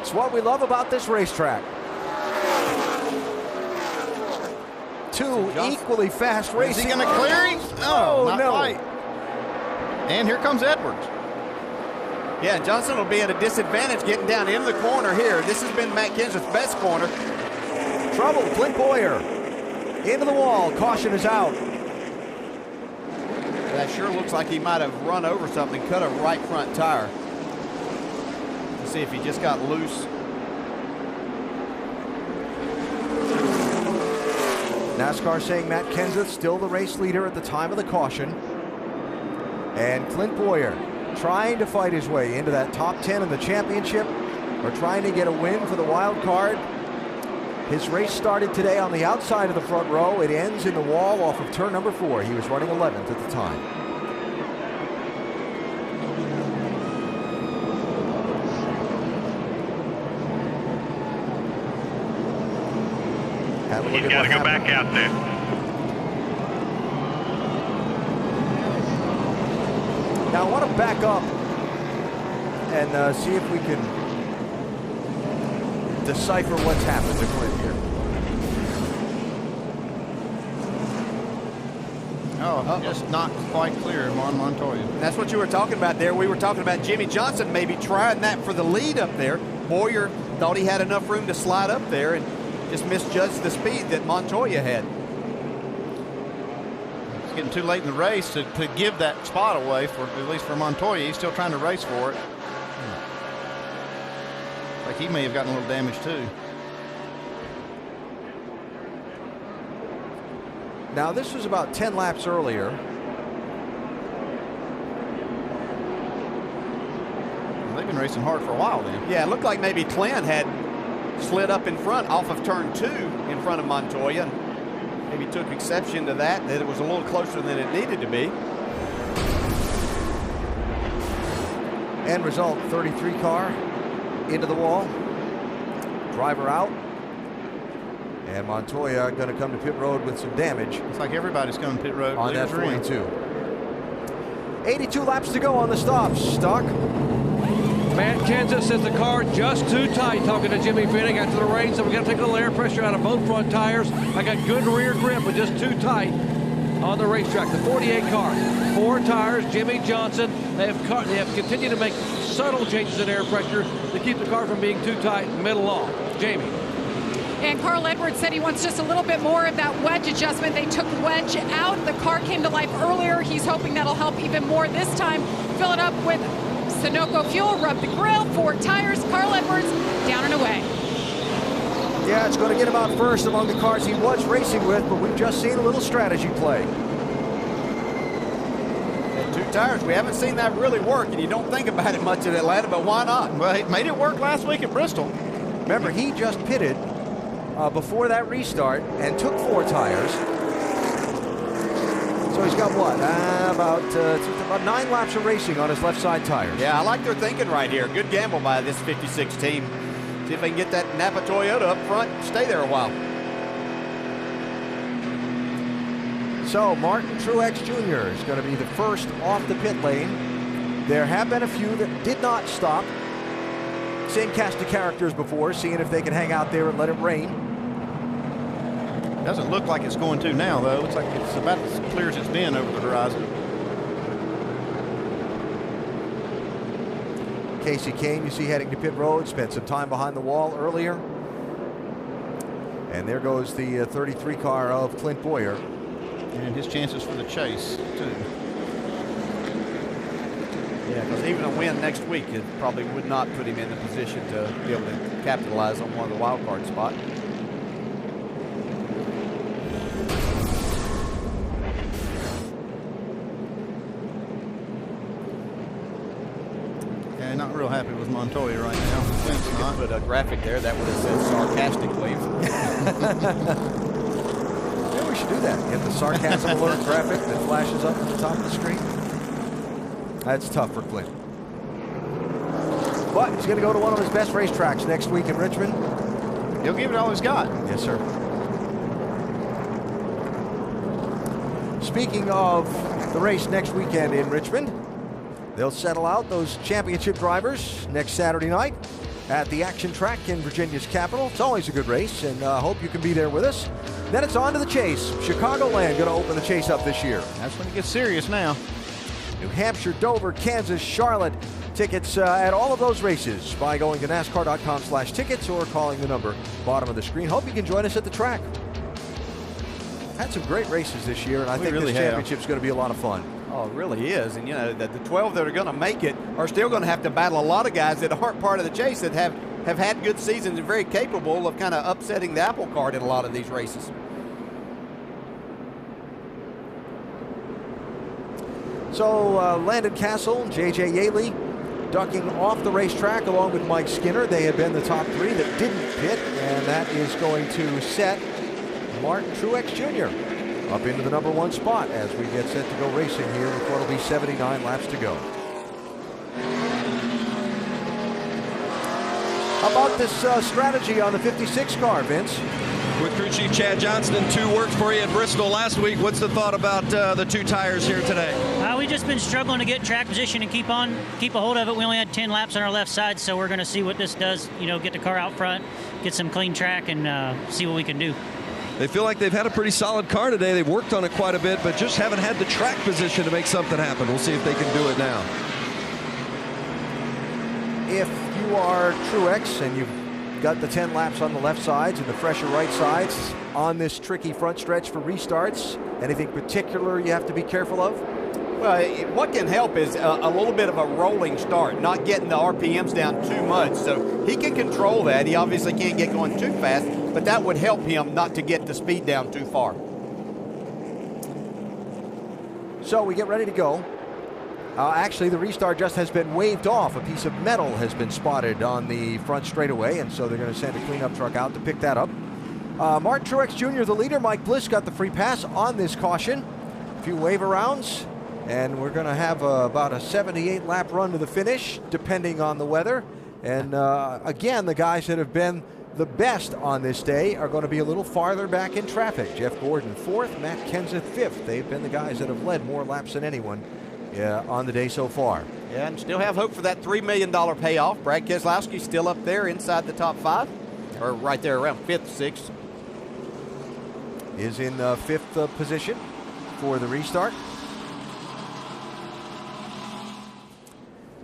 It's what we love about this racetrack. Two equally fast racing. Is he going to clear him? Oh, not no. quite. And here comes Edwards. Yeah, Johnson will be at a disadvantage getting down into the corner here. This has been Matt Kenseth's best corner. Trouble, Clint Boyer. Into the wall, caution is out. That sure looks like he might have run over something, cut a right front tire. Let's see if he just got loose. NASCAR saying Matt Kenseth still the race leader at the time of the caution. And Clint Boyer trying to fight his way into that top 10 in the championship, or trying to get a win for the wild card. His race started today on the outside of the front row. It ends in the wall off of turn number 4. He was running 11th at the time. He's got to go back out there. Now I want to back up and see if we can decipher what's happened to Clint here. Oh, just not quite clear on Montoya. That's what you were talking about there. We were talking about Jimmy Johnson maybe trying that for the lead up there. Boyer thought he had enough room to slide up there and just misjudged the speed that Montoya had. It's getting too late in the race to give that spot away, for at least for Montoya. He's still trying to race for it. Like he may have gotten a little damage too. Now this was about 10 laps earlier. Well, they've been racing hard for a while then. Yeah, it looked like maybe Clint had slid up in front off of turn 2 in front of Montoya. Maybe took exception to that it was a little closer than it needed to be. End result, 33 car into the wall. Driver out. And Montoya going to come to pit road with some damage. It's like everybody's coming to pit road on that 42. 82 laps to go on the stops. Stock. Matt Kenseth says the car just too tight. Talking to Jimmy Finnick after the race, so we got to take a little air pressure out of both front tires. I got good rear grip, but just too tight on the racetrack. The 48 car, 4 tires. Jimmy Johnson. They have continued to make subtle changes in air pressure to keep the car from being too tight middle off. Jamie. And Carl Edwards said he wants just a little bit more of that wedge adjustment. They took wedge out. The car came to life earlier. He's hoping that'll help even more this time. Fill it up with Sunoco fuel, rub the grill, 4 tires. Carl Edwards down and away. Yeah, it's going to get him out first among the cars he was racing with, but we've just seen a little strategy play. And 2 tires, we haven't seen that really work, and you don't think about it much at Atlanta, but why not? Well, he made it work last week at Bristol. Remember, he just pitted before that restart and took 4 tires. So he's got what? About 9 laps of racing on his left side tires. Yeah, I like their thinking right here. Good gamble by this 56 team. See if they can get that Napa Toyota up front and stay there a while. So Martin Truex Jr. is going to be the first off the pit lane. There have been a few that did not stop. same cast of characters before, seeing if they can hang out there and let it rain. Doesn't look like it's going to now, though. Looks like it's about as clear as it's been over the horizon. Casey Kane, you see heading to pit road, spent some time behind the wall earlier. And there goes the 33 car of Clint Boyer. And his chances for the chase, too. Yeah, because even a win next week, it probably would not put him in the position to be able to capitalize on one of the wild card spots. Yeah, not real happy with Montoya right now. Clint's not. Put a graphic there that would have said sarcastically. Yeah, we should do that. Get the sarcasm alert graphic that flashes up at the top of the screen. That's tough for Clint. But he's going to go to one of his best racetracks next week in Richmond. He'll give it all he's got. Yes, sir. Speaking of the race next weekend in Richmond, they'll settle out those championship drivers next Saturday night at the Action Track in Virginia's capital. It's always a good race, and I hope you can be there with us. Then it's on to the chase. Chicagoland going to open the chase up this year. That's when it gets serious now. New Hampshire, Dover, Kansas, Charlotte. Tickets at all of those races by going to NASCAR.com/tickets or calling the number bottom of the screen. Hope you can join us at the track. Had some great races this year, and I think really this championship is going to be a lot of fun. Oh, it really is. And, you know, the 12 that are going to make it are still going to have to battle a lot of guys that aren't part of the chase that have had good seasons and very capable of kind of upsetting the apple cart in a lot of these races. So Landon Castle, J.J. Yaley ducking off the racetrack along with Mike Skinner. They have been the top three that didn't pit, and that is going to set Martin Truex Jr. up into the #1 spot as we get set to go racing here with what will be 79 laps to go. How about this strategy on the 56 car, Vince? With crew chief Chad Johnston, 2 worked for you at Bristol last week. What's the thought about the 2 tires here today? We've just been struggling to get track position and keep a hold of it. We only had 10 laps on our left side, so we're going to see what this does. You know, get the car out front, get some clean track, and see what we can do. They feel like they've had a pretty solid car today. They've worked on it quite a bit, but just haven't had the track position to make something happen. We'll see if they can do it now. If you are Truex and you've got the 10 laps on the left sides and the fresher right sides on this tricky front stretch for restarts, anything particular you have to be careful of? Well, what can help is a little bit of a rolling start, not getting the RPMs down too much. So he can control that. He obviously can't get going too fast, but that would help him not to get the speed down too far. So we get ready to go. Actually, the restart just has been waved off. A piece of metal has been spotted on the front straightaway, and so they're going to send a cleanup truck out to pick that up. Martin Truex Jr., the leader. Mike Bliss got the free pass on this caution. A few wave-arounds, and we're going to have about a 78-lap run to the finish, depending on the weather. And again, the guys that have been the best on this day are going to be a little farther back in traffic. Jeff Gordon 4th, Matt Kenseth 5th. They've been the guys that have led more laps than anyone on the day so far. Yeah, and still have hope for that $3 million payoff. Brad Keselowski still up there inside the top 5, or right there around 5th, 6th. Is in 5th position for the restart.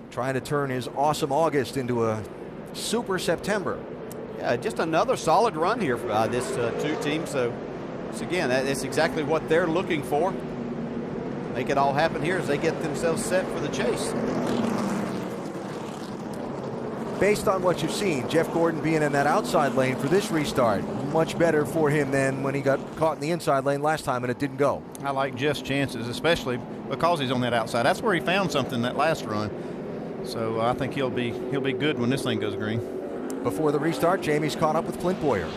Trying to turn his awesome August into a super September. Yeah, just another solid run here for this 2 teams. So again, that's exactly what they're looking for. Make it all happen here as they get themselves set for the chase. Based on what you've seen, Jeff Gordon being in that outside lane for this restart, much better for him than when he got caught in the inside lane last time and it didn't go. I like Jeff's chances, especially because he's on that outside. That's where he found something that last run. So I think he'll be good when this thing goes green. Before the restart, Jamie's caught up with Clint Boyer.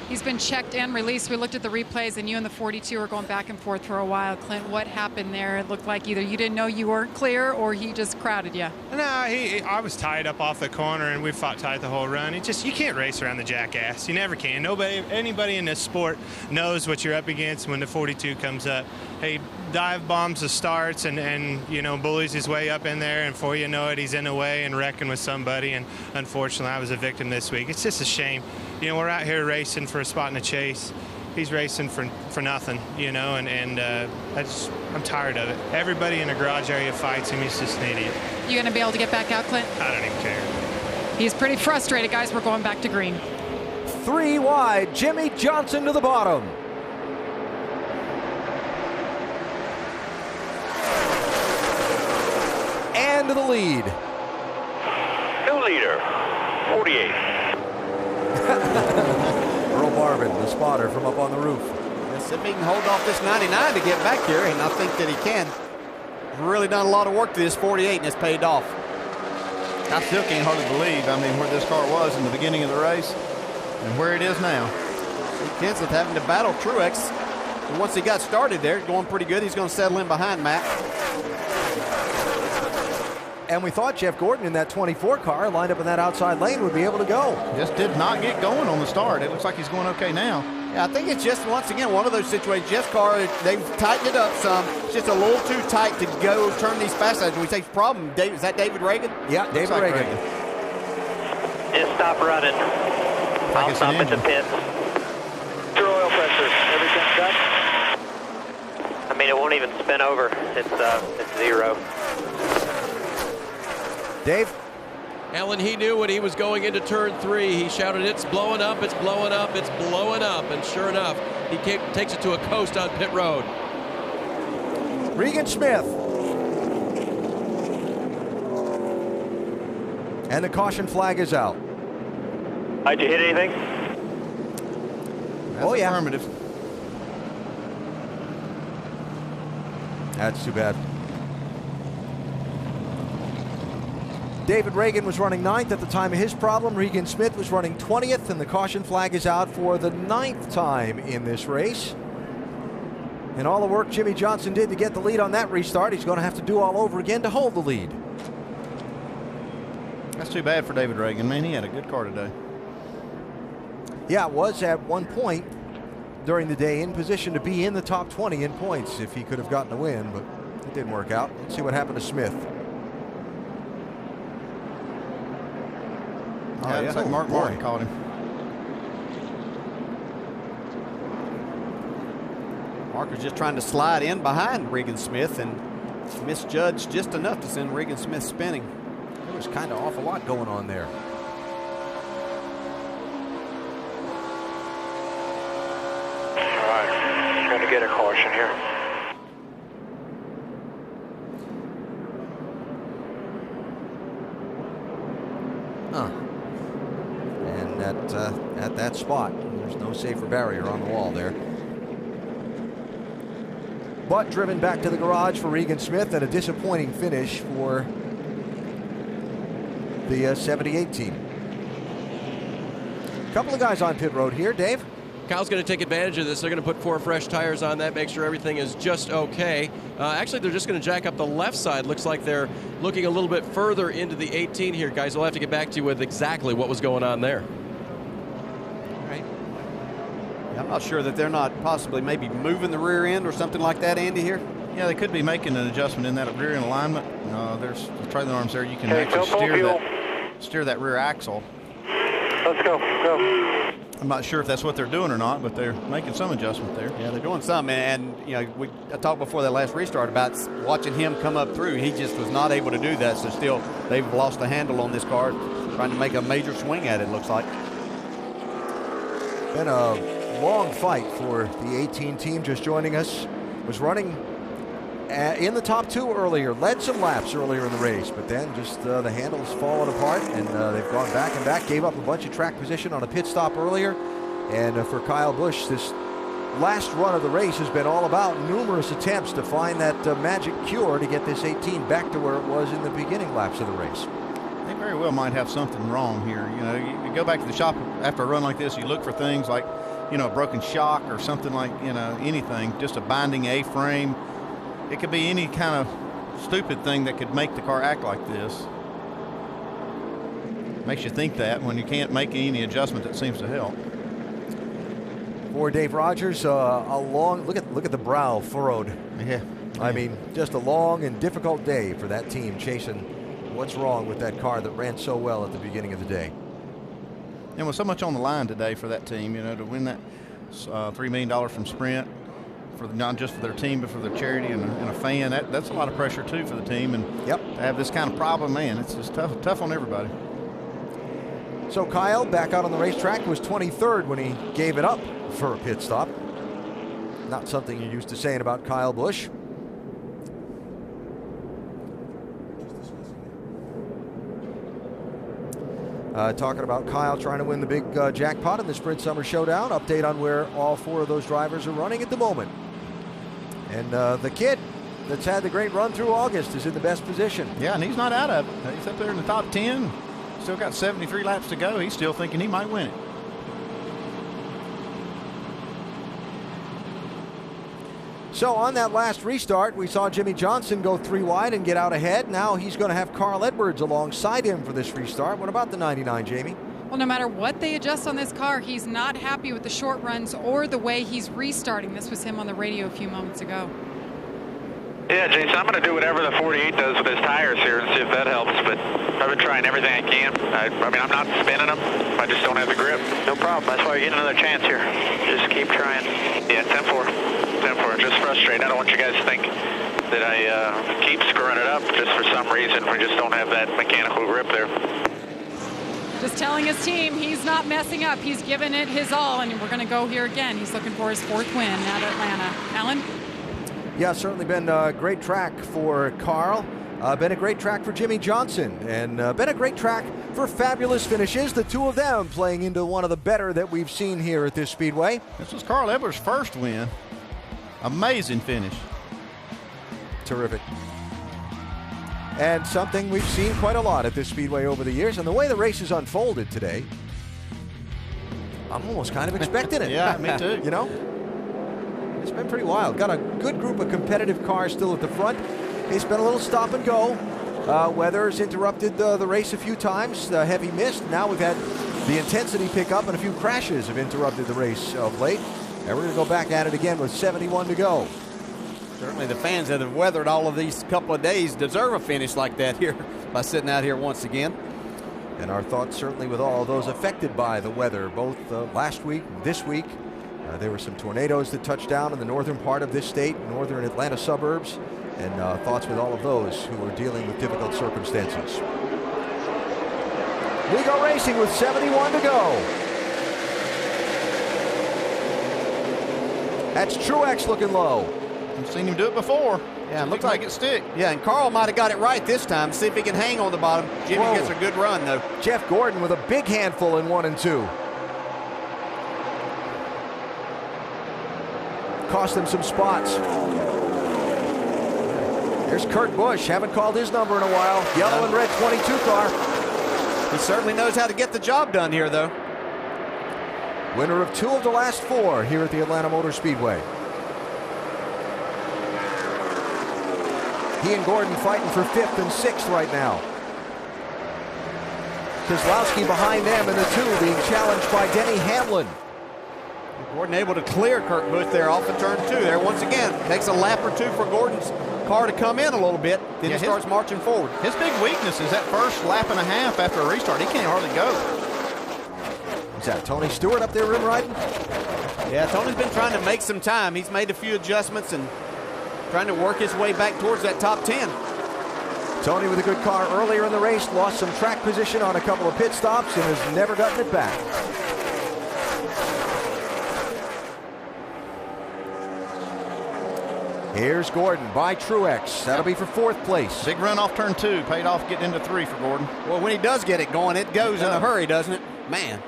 He's been checked and released. We looked at the replays, and you and the 42 were going back and forth for a while. Clint, what happened there? It looked like either you didn't know you weren't clear or he just crowded you. No, I was tied up off the corner, and we fought tight the whole run. You can't race around the jackass. You never can. Anybody in this sport knows what you're up against when the 42 comes up. He dive bombs the starts and bullies his way up in there, and before you know it, he's in the way and wrecking with somebody. And unfortunately, I was a victim this week. It's just a shame. We're out here racing for a spot in the chase. He's racing for nothing, and I'm tired of it. Everybody in the garage area fights him. He's just an idiot. You going to be able to get back out, Clint? I don't even care. He's pretty frustrated, guys. We're going back to green. 3 wide, Jimmy Johnson to the bottom. And to the lead. New leader, 48. Earl Marvin, the spotter from up on the roof. Let's see if he can hold off this 99 to get back here, and I think that he can. Really done a lot of work to this 48, and it's paid off. I still can't hardly believe, where this car was in the beginning of the race and where it is now. Kenseth having to battle Truex. And once he got started there, going pretty good. He's going to settle in behind Matt. And we thought Jeff Gordon in that 24 car lined up in that outside lane would be able to go. Just did not get going on the start. It looks like he's going okay now. Yeah, I think it's just, once again, one of those situations. Jeff's car, they've tightened it up some. It's just a little too tight to go turn these fast lanes. We take the problem. Is that David Reagan? Yeah, David Reagan. Just stop running. I'll stop at the pits. Your oil pressure. Everything's done? It won't even spin over. It's zero. Dave? Alan, he knew when he was going into turn 3. He shouted, "It's blowing up, it's blowing up, it's blowing up." And sure enough, he takes it to a coast on pit road. Regan Smith. And the caution flag is out. Did you hit anything? That's yeah. Affirmative. That's too bad. David Reagan was running 9th at the time of his problem. Regan Smith was running 20th, and the caution flag is out for the 9th time in this race. And all the work Jimmy Johnson did to get the lead on that restart, he's going to have to do all over again to hold the lead. That's too bad for David Reagan. Man, he had a good car today. Yeah, it was at one point during the day in position to be in the top 20 in points if he could have gotten a win, but it didn't work out. Let's see what happened to Smith. Yeah, it's like Mark Martin called him. Mark was just trying to slide in behind Regan Smith and misjudged just enough to send Regan Smith spinning. There was kind of awful lot going on there. All right, trying to get a caution here. At that spot, there's no safer barrier on the wall there. But driven back to the garage for Regan Smith, and a disappointing finish for the 78 team. A couple of guys on pit road here, Dave. Kyle's going to take advantage of this. They're going to put 4 fresh tires on that, make sure everything is just okay. Actually, they're just going to jack up the left side. Looks like they're looking a little bit further into the 18 here, guys. We'll have to get back to you with exactly what was going on there. Right. I'm not sure that they're not possibly maybe moving the rear end or something like that, Andy, here. Yeah, they could be making an adjustment in that rear end alignment. There's the trailing arms there. You can Okay, actually steer that rear axle. Let's go. I'm not sure if that's what they're doing or not, but they're making some adjustment there. Yeah, they're doing some, and I talked before that last restart about watching him come up through. He just was not able to do that, so still they've lost the handle on this car, trying to make a major swing at it, looks like. Been a long fight for the 18 team just joining us. Was running in the top 2 earlier, led some laps earlier in the race, but then just the handle's fallen apart, and they've gone back and back, gave up a bunch of track position on a pit stop earlier. And for Kyle Busch, this last run of the race has been all about numerous attempts to find that magic cure to get this 18 back to where it was in the beginning laps of the race. They very well might have something wrong here. You know, you go back to the shop after a run like this, you look for things like, you know, a broken shock or something like, you know, anything, just a binding A-frame. It could be any kind of stupid thing that could make the car act like this. Makes you think that when you can't make any adjustment that seems to help. For Dave Rogers, a long look at the brow furrowed. Yeah. I mean, just a long and difficult day for that team chasing what's wrong with that car that ran so well at the beginning of the day. And with so much on the line today for that team, you know, to win that $3 million from Sprint, for not just for their team but for their charity and a fan, that's a lot of pressure too for the team. And to have this kind of problem, man, it's just tough on everybody. So Kyle, back out on the racetrack, was 23rd when he gave it up for a pit stop. Not something you're used to saying about Kyle Busch. Talking about Kyle trying to win the big jackpot in the Sprint Summer Showdown. Update on where all 4 of those drivers are running at the moment. And the kid that's had the great run through August is in the best position. Yeah, and he's not out of it. He's up there in the top 10. Still got 73 laps to go. He's still thinking he might win it. So on that last restart, we saw Jimmy Johnson go 3 wide and get out ahead. Now he's going to have Carl Edwards alongside him for this restart. What about the 99, Jamie? Well, no matter what they adjust on this car, he's not happy with the short runs or the way he's restarting. This was him on the radio a few moments ago. Yeah, Jason, I'm going to do whatever the 48 does with his tires here and see if that helps, but I've been trying everything I can. I mean, I'm not spinning them. I just don't have the grip. No problem. That's why you're getting another chance here. Just keep trying. Yeah, 10-4. 10-4. Just frustrated. I don't want you guys to think that I keep screwing it up just for some reason. We just don't have that mechanical grip there. Just telling his team he's not messing up. He's giving it his all, and we're going to go here again. He's looking for his 4th win at Atlanta. Alan? Yeah, certainly been a great track for Carl. Been a great track for Jimmy Johnson. And been a great track for fabulous finishes. The 2 of them playing into one of the better that we've seen here at this Speedway. This was Carl Edwards' first win. Amazing finish. Terrific. And something we've seen quite a lot at this Speedway over the years. And the way the race has unfolded today, I'm almost kind of expecting it. Yeah, me too. You know? It's been pretty wild. Got a good group of competitive cars still at the front. It's been a little stop and go. Weather's interrupted the race a few times. Heavy mist. Now we've had the intensity pick up and a few crashes have interrupted the race of late. And we're going to go back at it again with 71 to go. Certainly the fans that have weathered all of these couple of days deserve a finish like that here by sitting out here once again. And our thoughts certainly with all of those affected by the weather, both last week and this week. There were some tornadoes that touched down in the northern part of this state, northern Atlanta suburbs, and thoughts with all of those who are dealing with difficult circumstances. We go racing with 71 to go. That's Truex looking low. I've seen him do it before. Yeah, it looks like it stick. Yeah, and Carl might have got it right this time. See if he can hang on the bottom. Jimmy gets a good run, though. Jeff Gordon with a big handful in 1 and 2. Cost them some spots. There's Kurt Busch. Haven't called his number in a while. Yellow and red 22 car. He certainly knows how to get the job done here, though. Winner of 2 of the last 4 here at the Atlanta Motor Speedway. He and Gordon fighting for 5th and 6th right now. Keselowski behind them in the 2, being challenged by Denny Hamlin. Gordon able to clear Kurt Busch there off of turn 2 there. Once again, takes a lap or 2 for Gordon's car to come in a little bit. Then he starts marching forward. His big weakness is that first lap and a half after a restart. He can't hardly go. Is that Tony Stewart up there rim riding? Yeah, Tony's been trying to make some time. He's made a few adjustments and trying to work his way back towards that top 10. Tony with a good car earlier in the race, lost some track position on a couple of pit stops and has never gotten it back. Here's Gordon by Truex. That'll be for 4th place. Big run off turn 2. Paid off getting into 3 for Gordon. Well, when he does get it going, it goes in a hurry, doesn't it? Man.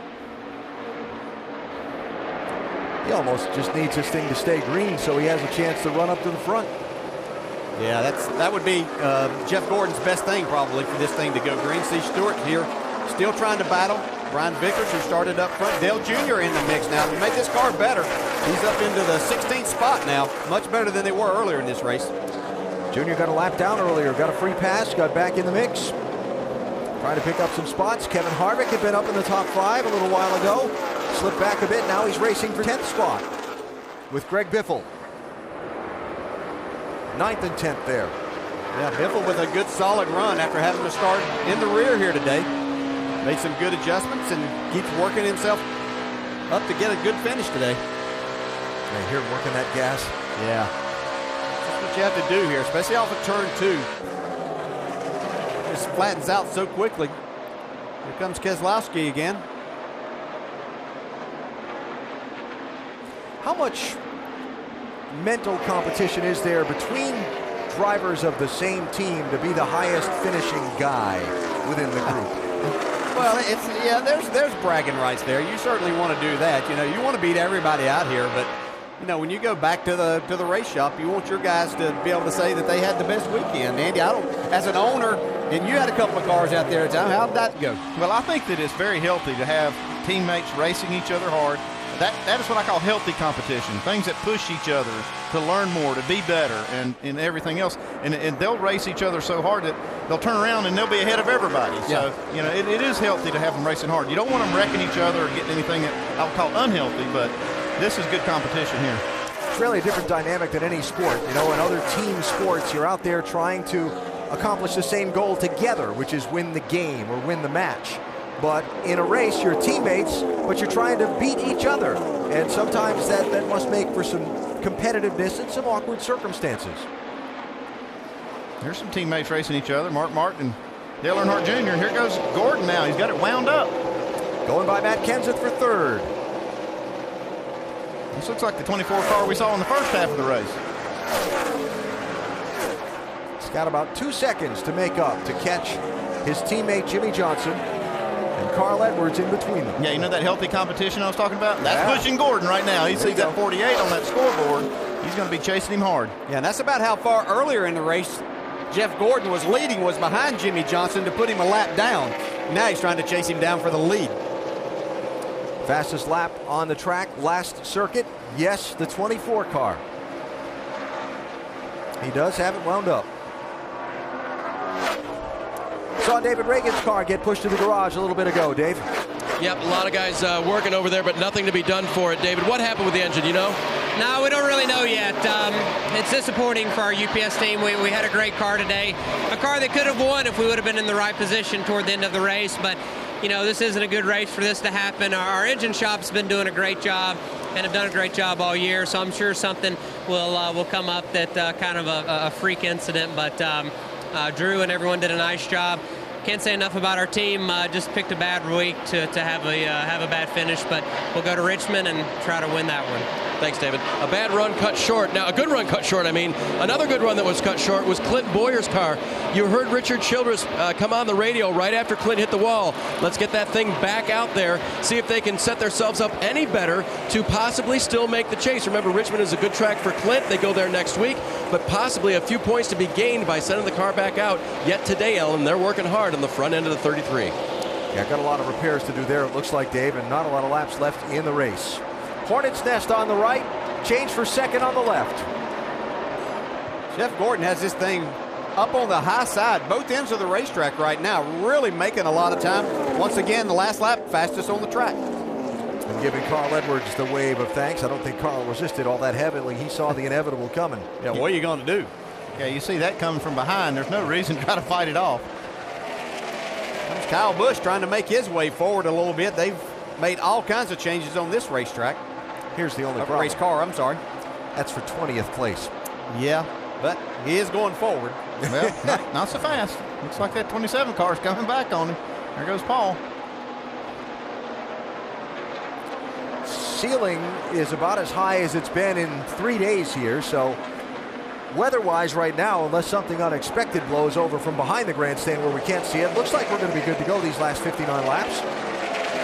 He almost just needs this thing to stay green so he has a chance to run up to the front. Yeah, that would be Jeff Gordon's best thing probably for this thing to go green. See Stewart here still trying to battle. Brian Vickers, who started up front. Dale Jr. in the mix now to make this car better. He's up into the 16th spot now. Much better than they were earlier in this race. Junior got a lap down earlier, got a free pass, got back in the mix. Trying to pick up some spots. Kevin Harvick had been up in the top 5 a little while ago. Slipped back a bit. Now he's racing for 10th spot with Greg Biffle. 9th and 10th there. Yeah, Biffle with a good solid run after having to start in the rear here today. Made some good adjustments and keeps working himself up to get a good finish today. And here working that gas. Yeah. That's what you have to do here, especially off of turn 2. Just flattens out so quickly. Here comes Keselowski again. How much mental competition is there between drivers of the same team to be the highest finishing guy within the group? Well, there's bragging rights there. You certainly want to do that. You know, you want to beat everybody out here, but you know, when you go back to the race shop, you want your guys to be able to say that they had the best weekend. Andy, as an owner, and you had a couple of cars out there at the time, how did that go? Well, I think that it's very healthy to have teammates racing each other hard. That is what I call healthy competition, things that push each other to learn more, to be better, and everything else. And they'll race each other so hard that they'll turn around and they'll be ahead of everybody. Yeah. So, you know, it is healthy to have them racing hard. You don't want them wrecking each other or getting anything that I'll call unhealthy, but this is good competition here. It's really a different dynamic than any sport. You know, in other team sports, you're out there trying to accomplish the same goal together, which is win the game or win the match. But in a race, you're teammates, but you're trying to beat each other. And sometimes that must make for some competitiveness and some awkward circumstances. There's some teammates racing each other. Mark Martin and Dale Earnhardt Jr. Here goes Gordon now. He's got it wound up. Going by Matt Kenseth for 3rd. This looks like the 24 car we saw in the first half of the race. He's got about 2 seconds to make up to catch his teammate Jimmy Johnson and Carl Edwards in between them. Yeah, you know that healthy competition I was talking about? That's pushing Gordon right now. He sees that 48 on that scoreboard. He's going to be chasing him hard. Yeah, and that's about how far earlier in the race Jeff Gordon was leading, was behind Jimmy Johnson to put him a lap down. Now he's trying to chase him down for the lead. Fastest lap on the track, last circuit. Yes, the 24 car. He does have it wound up. Saw David Reagan's car get pushed to the garage a little bit ago, Dave. Yep, a lot of guys working over there, but nothing to be done for it. David, what happened with the engine, you know? No, we don't really know yet. It's disappointing for our UPS team. We had a great car today. A car that could have won if we would have been in the right position toward the end of the race, but you know, this isn't a good race for this to happen. Our engine shop's been doing a great job and have done a great job all year, so I'm sure something will come up that kind of a freak incident, but Drew and everyone did a nice job. Can't say enough about our team. Just picked a bad week to have a bad finish, but we'll go to Richmond and try to win that one. Thanks, David. A bad run cut short. Now, a good run cut short, I mean. Another good run that was cut short was Clint Boyer's car. You heard Richard Childress come on the radio right after Clint hit the wall. Let's get that thing back out there, see if they can set themselves up any better to possibly still make the chase. Remember, Richmond is a good track for Clint. They go there next week, but possibly a few points to be gained by sending the car back out yet today, Ellen. They're working hard on the front end of the 33. Yeah, got a lot of repairs to do there, it looks like, Dave, and not a lot of laps left in the race. Hornets Nest on the right, change for second on the left. Jeff Gordon has this thing up on the high side, both ends of the racetrack right now, really making a lot of time. Once again, the last lap, fastest on the track. And giving Carl Edwards the wave of thanks. I don't think Carl resisted all that heavily. He saw the inevitable coming. Yeah, what are you going to do? Yeah, you see that coming from behind. There's no reason to try to fight it off. There's Kyle Busch trying to make his way forward a little bit. They've made all kinds of changes on this racetrack. Here's the only problem. Race car, I'm sorry. That's for 20th place. Yeah, but he is going forward. Well, not so fast. Looks like that 27 car is coming back on him. There goes Paul. Ceiling is about as high as it's been in 3 days here, so weather-wise right now, unless something unexpected blows over from behind the grandstand where we can't see it, looks like we're going to be good to go these last 59 laps.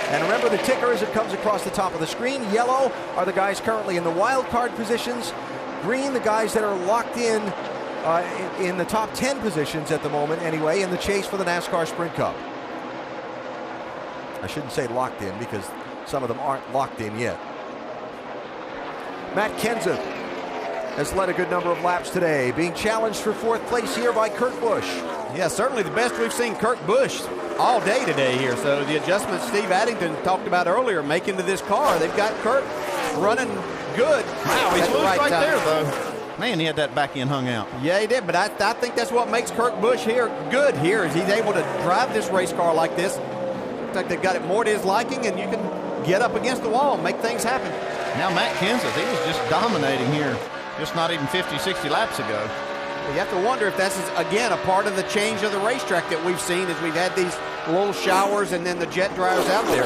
And remember the ticker as it comes across the top of the screen. Yellow are the guys currently in the wild card positions. Green, the guys that are locked in in the top 10 positions at the moment anyway in the chase for the NASCAR Sprint Cup. I shouldn't say locked in because some of them aren't locked in yet. Matt Kenseth has led a good number of laps today, being challenged for 4th place here by Kurt Busch. Yeah, certainly the best we've seen Kurt Busch all day today here. So the adjustments Steve Addington talked about earlier making to this car, they've got Kurt running good. Wow, he's loose right there, though. Man, he had that back end hung out. Yeah, he did, but I think that's what makes Kurt Busch here good here is he's able to drive this race car like this. Looks like they've got it more to his liking, and you can get up against the wall and make things happen. Now Matt Kenseth, he was just dominating here just not even 50, 60 laps ago. You have to wonder if that's, again, a part of the change of the racetrack that we've seen as we've had these little showers and then the jet dryers out there.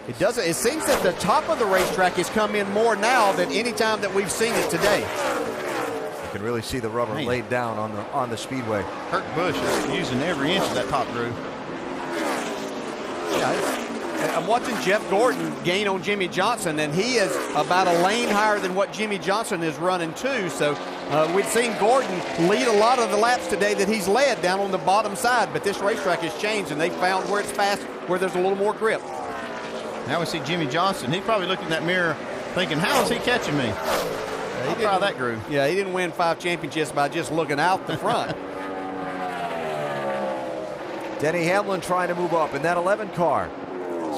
It seems that the top of the racetrack has come in more now than any time that we've seen it today. You can really see the rubber laid down on the speedway. Kurt Busch is using every inch of that top groove. Yeah, I'm watching Jeff Gordon gain on Jimmy Johnson, and he is about a lane higher than what Jimmy Johnson is running too. So we've seen Gordon lead a lot of the laps today that he's led down on the bottom side, but this racetrack has changed, and they found where it's fast, where there's a little more grip. Now we see Jimmy Johnson. He's probably looking in that mirror thinking, how is he catching me? I'll try that groove. Yeah, he didn't win 5 championships by just looking out the front. Denny Hamlin trying to move up in that 11 car.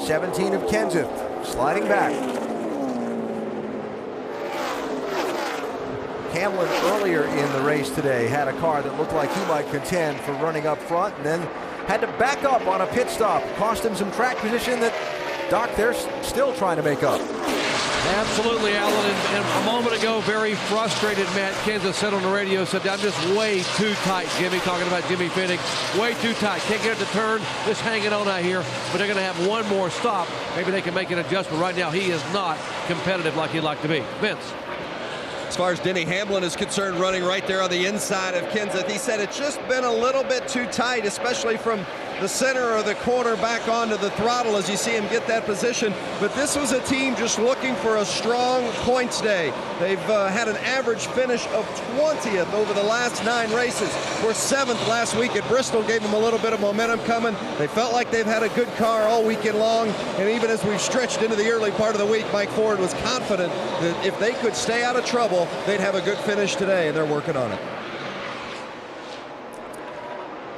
17 of Kenseth sliding back. Hamlin earlier in the race today had a car that looked like he might contend for running up front and then had to back up on a pit stop. Cost him some track position that Doc, they're still trying to make up. Absolutely, Alan. And a moment ago, very frustrated Matt Kenseth said on the radio, said, I'm just way too tight, Jimmy, talking about Jimmy Finnick. Way too tight. Can't get it to turn. Just hanging on out here. But they're going to have one more stop. Maybe they can make an adjustment. Right now, he is not competitive like he'd like to be. Vince. As far as Denny Hamlin is concerned, running right there on the inside of Kenseth, he said it's just been a little bit too tight, especially from the center of the corner back onto the throttle as you see him get that position. But this was a team just looking for a strong points day. They've had an average finish of 20th over the last 9 races. Were 7th last week at Bristol, gave them a little bit of momentum coming. They felt like they've had a good car all weekend long, and even as we've stretched into the early part of the week, Mike Ford was confident that if they could stay out of trouble, they'd have a good finish today, and they're working on it.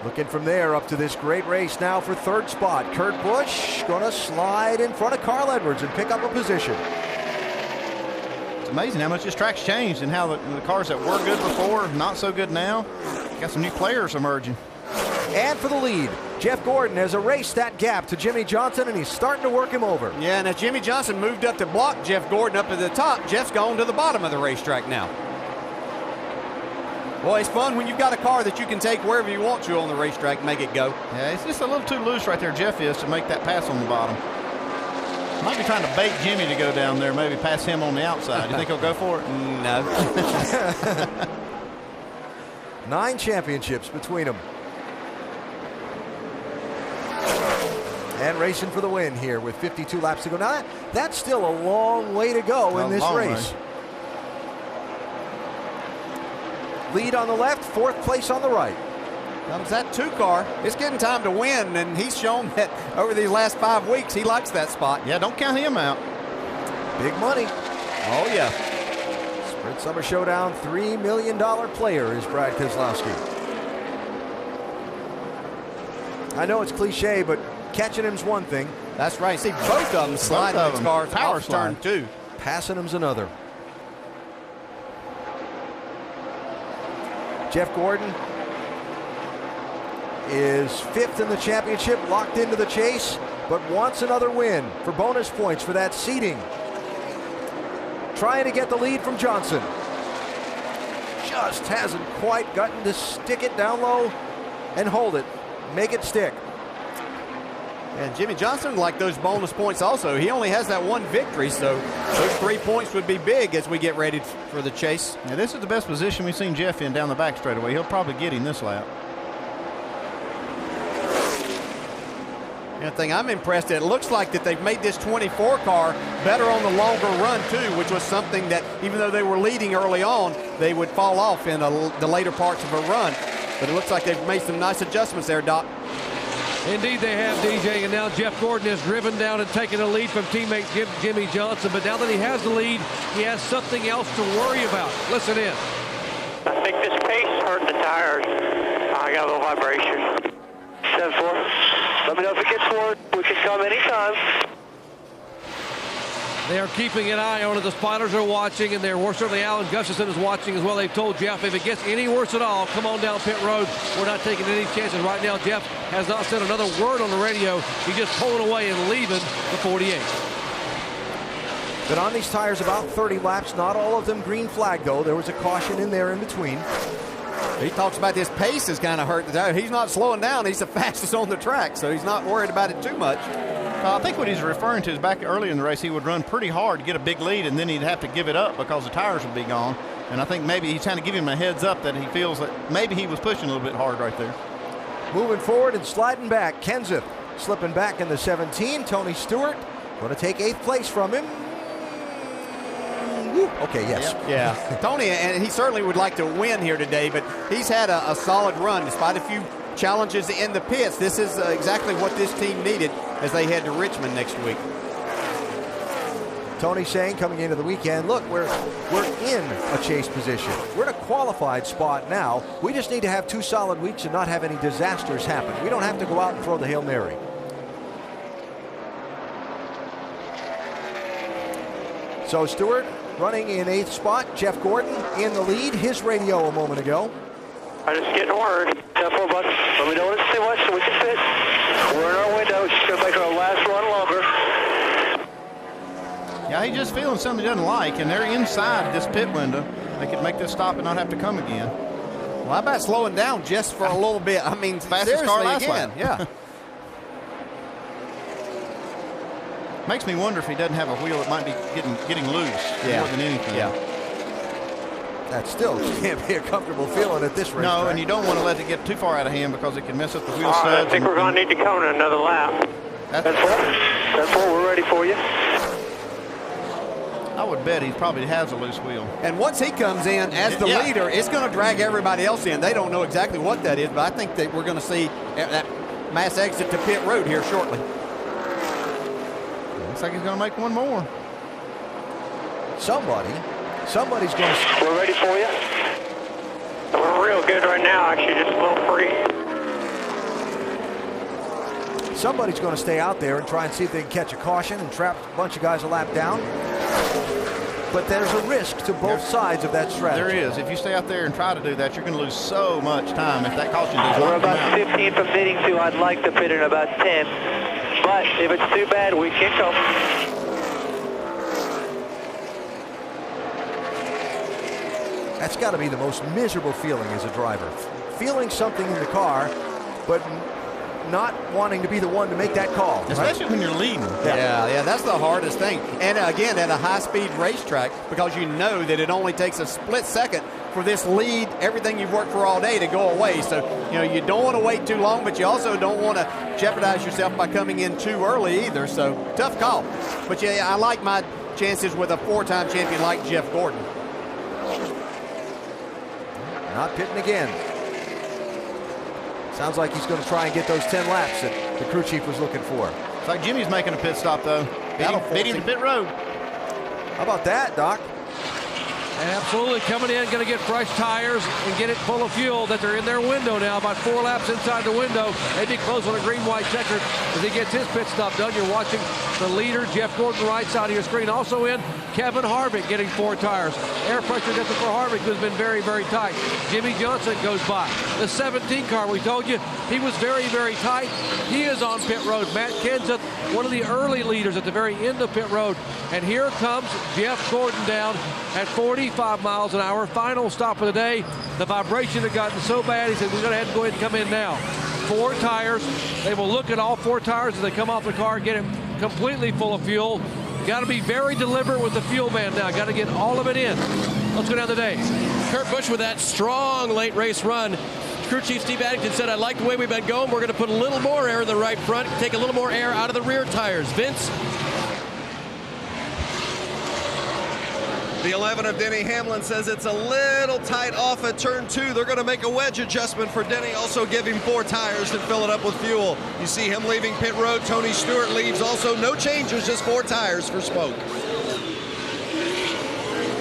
Looking from there up to this great race now for 3rd spot. Kurt Busch going to slide in front of Carl Edwards and pick up a position. It's amazing how much this track's changed and how the cars that were good before, not so good now. Got some new players emerging. And for the lead, Jeff Gordon has erased that gap to Jimmy Johnson, and he's starting to work him over. Yeah, and as Jimmy Johnson moved up to block Jeff Gordon up at the top, Jeff's gone to the bottom of the racetrack now. Boy, it's fun when you've got a car that you can take wherever you want to on the racetrack and make it go. Yeah, it's just a little too loose right there, Jeff is, to make that pass on the bottom. Might be trying to bait Jimmy to go down there, maybe pass him on the outside. You think he'll go for it? No. 9 championships between them. And racing for the win here with 52 laps to go. Now, that's still a long way to go in this race. Lead on the left, 4th place on the right. Comes that 2 car. It's getting time to win, and he's shown that over these last 5 weeks he likes that spot. Yeah, don't count him out. Big money. Oh, yeah. Sprint Summer Showdown, $3 million player is Brad Keselowski. I know it's cliche, but catching him's one thing. That's right. See, both of them sliding those cars power off turn 2. Passing him's another. Jeff Gordon is 5th in the championship, locked into the chase, but wants another win for bonus points for that seeding. Trying to get the lead from Johnson. Just hasn't quite gotten to stick it down low and hold it. Make it stick. And Jimmy Johnson like those bonus points also. He only has that 1 victory, so those 3 points would be big as we get ready for the chase. Yeah, this is the best position we've seen Jeff in down the back straightaway. He'll probably get him this lap. And the thing I'm impressed at, it looks like that they've made this 24 car better on the longer run too, which was something that even though they were leading early on, they would fall off in the later parts of a run. But it looks like they've made some nice adjustments there, Doc. Indeed they have, DJ, and now Jeff Gordon has driven down and taken a lead from teammate Jimmy Johnson, but now that he has the lead, he has something else to worry about. Listen in. I think this pace hurt the tires. I got a little vibration. 7-4. Let me know if it gets worse. We can come anytime. They are keeping an eye on it. The spotters are watching, and certainly Alan Gustafson is watching as well. They've told Jeff, if it gets any worse at all, come on down pit road. We're not taking any chances. Right now, Jeff has not said another word on the radio. He's just pulling away and leaving the 48. Been on these tires about 30 laps. Not all of them green flag, though. There was a caution in there in between. He talks about this pace has kind of hurt the tire. He's not slowing down. He's the fastest on the track, so he's not worried about it too much. I think what he's referring to is back early in the race, he would run pretty hard to get a big lead, and then he'd have to give it up because the tires would be gone. And I think maybe he's trying to give him a heads up that he feels that maybe he was pushing a little bit hard right there. Moving forward and sliding back. Kenseth slipping back in the 17. Tony Stewart going to take 8th place from him. Woo. Okay, yes. Yeah. Tony, and he certainly would like to win here today, but he's had a solid run despite a few challenges in the pits. This is exactly what this team needed as they head to Richmond next week. Tony saying coming into the weekend, look, we're in a chase position. We're in a qualified spot now. We just need to have 2 solid weeks and not have any disasters happen. We don't have to go out and throw the Hail Mary. So Stewart running in 8th spot. Jeff Gordon in the lead. His radio a moment ago. I'm just getting word. 10-4 bucks. Let me know when it's too much so we can fit. We're in our window. Just going to make our last run longer. Yeah, he's just feeling something he doesn't like, and they're inside this pit window. They could make this stop and not have to come again. Well, how about slowing down just for a little bit? I mean, fastest car last again. lap. Yeah. Makes me wonder if he doesn't have a wheel that might be getting loose more than anything. Yeah. That still can't be a comfortable feeling at this race. No, and you don't want to let it get too far out of hand because it can mess up the wheel studs. I think we're going to need to come in another lap. That's what we're ready for you. I would bet he probably has a loose wheel. And once he comes in as the leader, it's going to drag everybody else in. They don't know exactly what that is, but I think that we're going to see that mass exit to pit road here shortly. Looks like he's going to make one more. Somebody's going to... We're ready for you. We're real good right now, actually, just a little free. Somebody's going to stay out there and try and see if they can catch a caution and trap a bunch of guys a lap down. But there's a risk to both sides of that strategy. There is. If you stay out there and try to do that, you're going to lose so much time if that caution does not come out. We're about 15 from pitting to. I'd like to pit in about 10. But if it's too bad, we can go. That's got to be the most miserable feeling as a driver. Feeling something in the car, but not wanting to be the one to make that call. Especially when you're leading. Yeah, that's the hardest thing. And again, at a high-speed racetrack, because you know that it only takes a split second for this lead, everything you've worked for all day, to go away. So, you don't want to wait too long, but you also don't want to jeopardize yourself by coming in too early either. So, tough call. But yeah, I like my chances with a 4-time champion like Jeff Gordon. Not pitting again. Sounds like he's going to try and get those 10 laps that the crew chief was looking for. It's like Jimmy's making a pit stop, though. Beat him to pit road. How about that, Doc? Absolutely, coming in, going to get fresh tires and get it full of fuel that they're in their window now, about 4 laps inside the window. They'd be close on a green-white checker as he gets his pit stop done. You're watching the leader, Jeff Gordon, right side of your screen. Also in, Kevin Harvick getting 4 tires. Air pressure difference for Harvick has been very, very tight. Jimmy Johnson goes by. The 17 car, we told you, he was very, very tight. He is on pit road. Matt Kenseth, one of the early leaders at the very end of pit road. And here comes Jeff Gordon down at 45 miles an hour. Final stop of the day. The vibration had gotten so bad, he said, we're going to go ahead and come in now. 4 tires. They will look at all 4 tires as they come off the car, get it completely full of fuel. Got to be very deliberate with the fuel man now. Got to get all of it in. Let's go down the day. Kurt Busch with that strong late race run Crew Chief Steve Addington said, I like the way we've been going. We're going to put a little more air in the right front, take a little more air out of the rear tires. Vince? The 11 of Denny Hamlin says it's a little tight off at turn 2. They're going to make a wedge adjustment for Denny, also give him 4 tires to fill it up with fuel. You see him leaving pit road. Tony Stewart leaves also. No changes, just 4 tires for Smoke.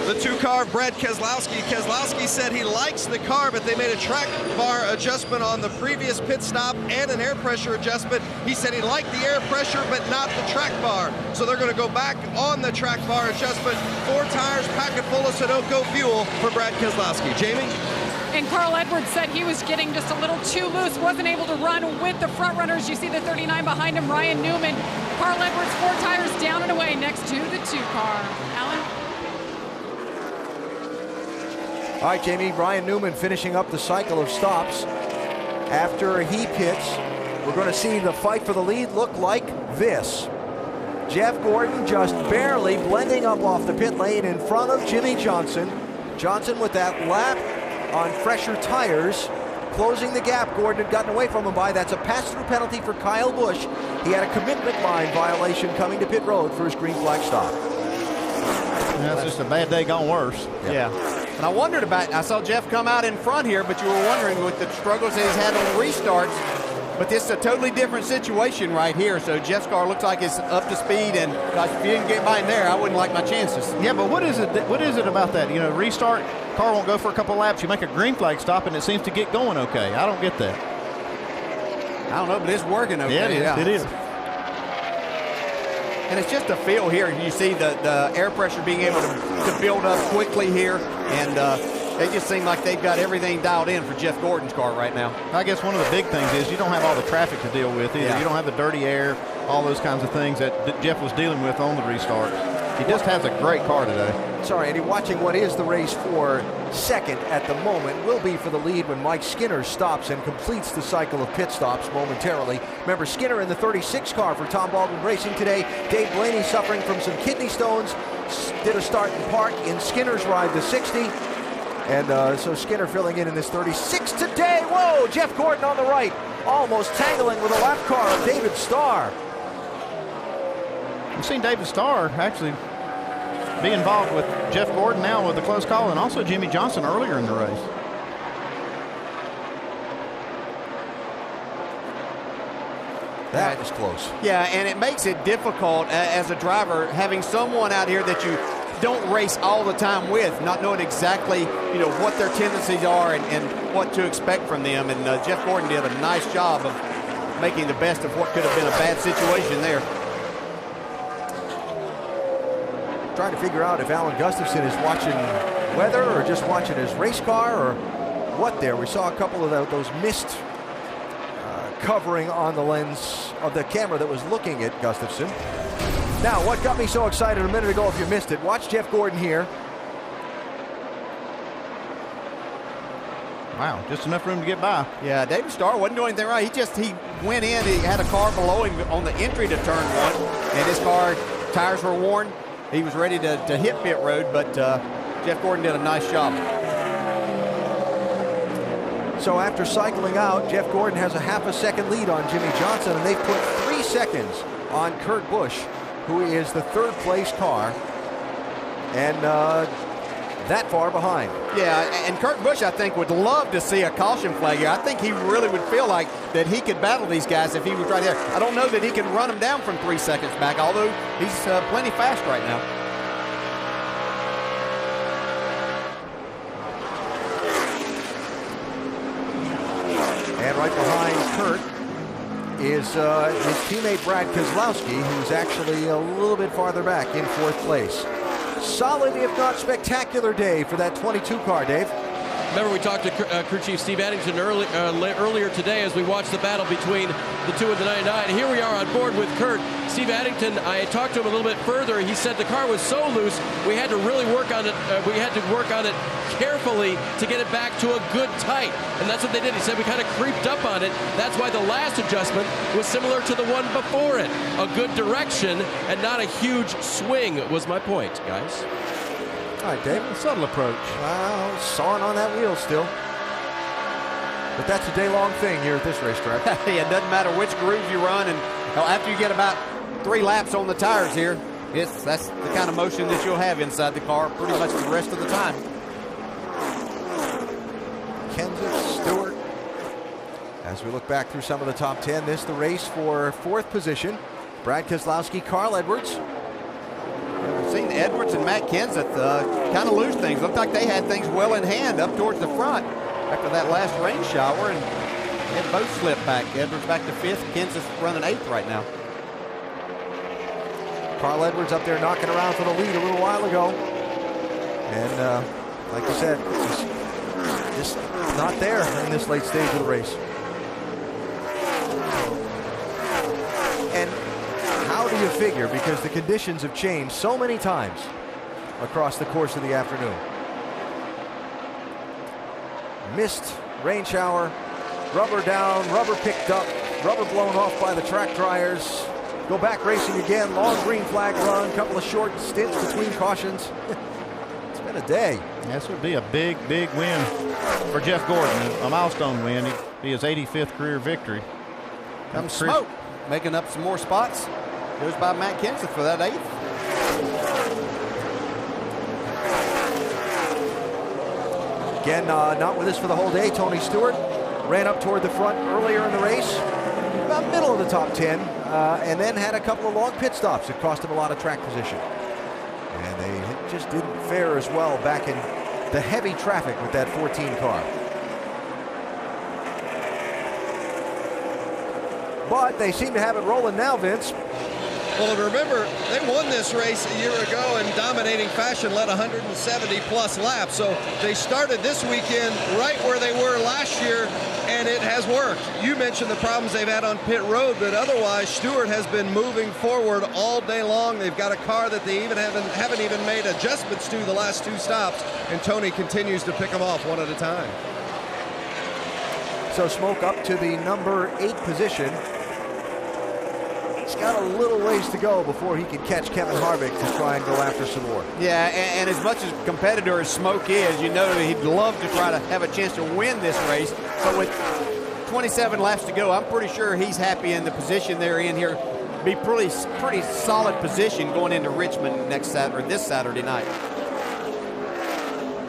The 2-car, Brad Keselowski. Keselowski said he likes the car, but they made a track bar adjustment on the previous pit stop and an air pressure adjustment. He said he liked the air pressure, but not the track bar. So they're going to go back on the track bar adjustment. 4 tires, packet full of Sunoco fuel for Brad Keselowski. Jamie? And Carl Edwards said he was getting just a little too loose, wasn't able to run with the front runners. You see the 39 behind him, Ryan Newman. Carl Edwards, 4 tires down and away next to the 2-car. Alan? All right, Jamie, Ryan Newman finishing up the cycle of stops. After he pits, we're going to see the fight for the lead look like this. Jeff Gordon just barely blending up off the pit lane in front of Jimmy Johnson. Johnson with that lap on fresher tires, closing the gap Gordon had gotten away from him by. That's a pass-through penalty for Kyle Busch. He had a commitment line violation coming to pit road for his green flag stop. That's just a bad day gone worse. Yeah. And I wondered about, I saw Jeff come out in front here, but you were wondering with the struggles that he's had on restarts. But this is a totally different situation right here. So Jeff's car looks like it's up to speed, and gosh, if you didn't get by in there, I wouldn't like my chances. Yeah, but what is it about that? You know, restart, car won't go for a couple laps. You make a green flag stop, and it seems to get going okay. I don't get that. I don't know, but it's working okay. Yeah, it is. Yeah. It is. And it's just a feel here. You see the air pressure being able to build up quickly here. And they just seem like they've got everything dialed in for Jeff Gordon's car right now. I guess one of the big things is you don't have all the traffic to deal with either. Yeah. You don't have the dirty air, all those kinds of things that Jeff was dealing with on the restarts. He just has a great car today. Sorry, Eddie, watching what is the race for second at the moment will be for the lead when Mike Skinner stops and completes the cycle of pit stops momentarily. Remember, Skinner in the 36 car for Tom Baldwin Racing today. Dave Blaney suffering from some kidney stones. Did a start and park in Skinner's ride to 60. And so Skinner filling in this 36 today. Whoa, Jeff Gordon on the right. Almost tangling with a lap car of David Starr. We've seen David Starr actually be involved with Jeff Gordon now with a close call, and also Jimmy Johnson earlier in the race. That is close. Yeah, and it makes it difficult as a driver having someone out here that you don't race all the time with, not knowing exactly what their tendencies are and what to expect from them. And Jeff Gordon did a nice job of making the best of what could have been a bad situation there. Trying to figure out if Alan Gustafson is watching weather or just watching his race car or what there. We saw a couple of those mist covering on the lens of the camera that was looking at Gustafson. Now, what got me so excited a minute ago, if you missed it, watch Jeff Gordon here. Wow, just enough room to get by. Yeah, David Starr wasn't doing anything right. He went in, he had a car below him on the entry to turn 1, and his car, tires were worn. He was ready to hit pit road, but Jeff Gordon did a nice job. So after cycling out, Jeff Gordon has a half a second lead on Jimmy Johnson, and they've put 3 seconds on Kurt Busch, who is the 3rd place car, and that far behind. Yeah, and Kurt Busch, I think, would love to see a caution flag here. I think he really would feel like that he could battle these guys if he was right there. I don't know that he can run them down from 3 seconds back, although he's plenty fast right now. And right behind Kurt is his teammate Brad Keselowski, who's actually a little bit farther back in 4th place. Solid, if not spectacular, day for that 22 car, Dave. Remember, we talked to Crew Chief Steve Addington earlier today as we watched the battle between the 2 and the 99. Here we are on board with Kurt. Steve Addington, I talked to him a little bit further. He said the car was so loose, we had to really work on it. We had to work on it carefully to get it back to a good tight. And that's what they did. He said we kind of creeped up on it. That's why the last adjustment was similar to the one before it. A good direction and not a huge swing was my point, guys. All right, Dave. A subtle approach. Wow, sawing on that wheel still. But that's a day-long thing here at this racetrack. Yeah, it doesn't matter which groove you run, and after you get about 3 laps on the tires here, that's the kind of motion that you'll have inside the car pretty much the rest of the time. Kenseth, Stewart. As we look back through some of the top 10, this is the race for 4th position. Brad Keselowski, Carl Edwards. We've seen Edwards and Matt Kenseth kind of lose things. Looked like they had things well in hand up towards the front after that last rain shower, and they both slipped back. Edwards back to 5th, Kenseth running 8th right now. Carl Edwards up there knocking around for the lead a little while ago. And like I said, just not there in this late stage of the race. And how do you figure? Because the conditions have changed so many times across the course of the afternoon. Mist, rain shower, rubber down, rubber picked up, rubber blown off by the track dryers. Go back racing again, long green flag run, couple of short stints between cautions. It's been a day. This would be a big, big win for Jeff Gordon, a milestone win. It'd be his 85th career victory. Comes Smoke, making up some more spots. Goes by Matt Kenseth for that 8th. Again, not with us for the whole day. Tony Stewart ran up toward the front earlier in the race, about middle of the top 10, and then had a couple of long pit stops that cost him a lot of track position. And they just didn't fare as well back in the heavy traffic with that 14 car. But they seem to have it rolling now, Vince. Well, remember, they won this race a year ago in dominating fashion, led 170-plus laps. So they started this weekend right where they were last year, and it has worked. You mentioned the problems they've had on pit road, but otherwise, Stewart has been moving forward all day long. They've got a car that they even haven't even made adjustments to the last 2 stops, and Tony continues to pick them off one at a time. So Smoke up to the number 8 position. He's got a little ways to go before he can catch Kevin Harvick to try and go after some more. Yeah, and as much as a competitor as Smoke is, you know he'd love to try to have a chance to win this race. So with 27 laps to go, I'm pretty sure he's happy in the position they're in here. Be pretty solid position going into Richmond this Saturday night.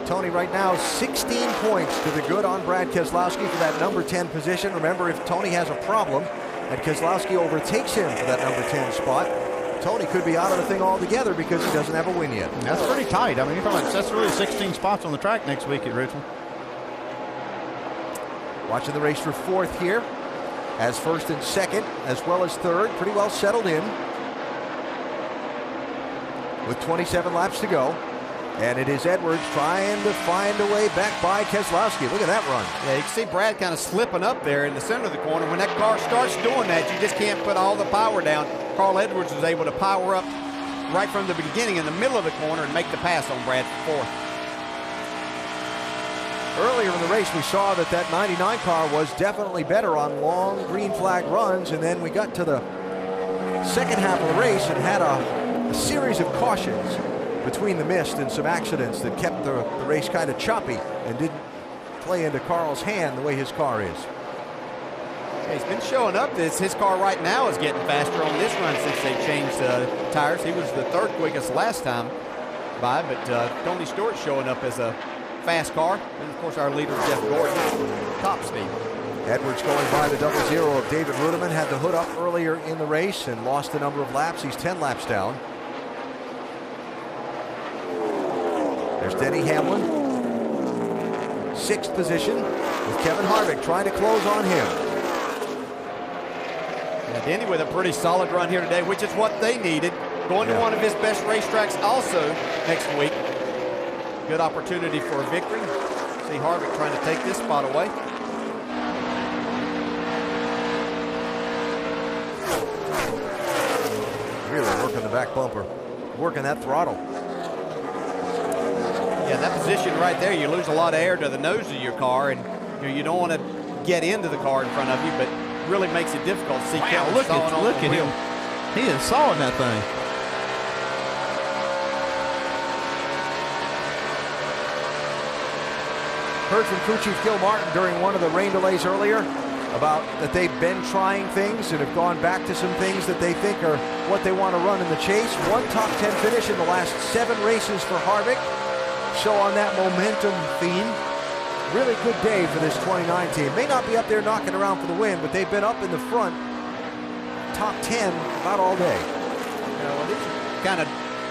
Tony, right now, 16 points to the good on Brad Keselowski for that number 10 position. Remember, if Tony has a problem and Keselowski overtakes him for that number 10 spot, Tony could be out of the thing altogether because he doesn't have a win yet. That's pretty tight. I mean, you're talking about, that's really 16 spots on the track next week at Richmond. Watching the race for 4th here, as 1st and 2nd, as well as 3rd, pretty well settled in with 27 laps to go. And it is Edwards trying to find a way back by Keselowski. Look at that run. Yeah, you can see Brad kind of slipping up there in the center of the corner. When that car starts doing that, you just can't put all the power down. Carl Edwards was able to power up right from the beginning in the middle of the corner and make the pass on Brad for 4th. Earlier in the race, we saw that 99 car was definitely better on long green flag runs, and then we got to the second half of the race and had a series of cautions between the mist and some accidents that kept the race kind of choppy and didn't play into Carl's hand the way his car is. Yeah, he's been showing up. His car right now is getting faster on this run since they changed tires. He was the 3rd quickest last time by, but Tony Stewart showing up as a fast car. And, of course, our leader, Jeff Gordon, top speed. Edwards going by the 0-0 of David Rudiman. Had the hood up earlier in the race and lost a number of laps. He's 10 laps down. There's Denny Hamlin, 6th position, with Kevin Harvick trying to close on him. Yeah, Denny with a pretty solid run here today, which is what they needed. Going to one of his best racetracks also next week. Good opportunity for a victory. See Harvick trying to take this spot away. Really working the back bumper, working that throttle. Yeah, that position right there, you lose a lot of air to the nose of your car, and you don't want to get into the car in front of you, but really makes it difficult to see. Wow, look at him. He is sawing that thing. Heard from crew chief Gil Martin during one of the rain delays earlier about that they've been trying things and have gone back to some things that they think are what they want to run in the chase. One top 10 finish in the last 7 races for Harvick. So on that momentum theme, really good day for this 29 team. May not be up there knocking around for the win, but they've been up in the front, top 10 about all day. These are kind of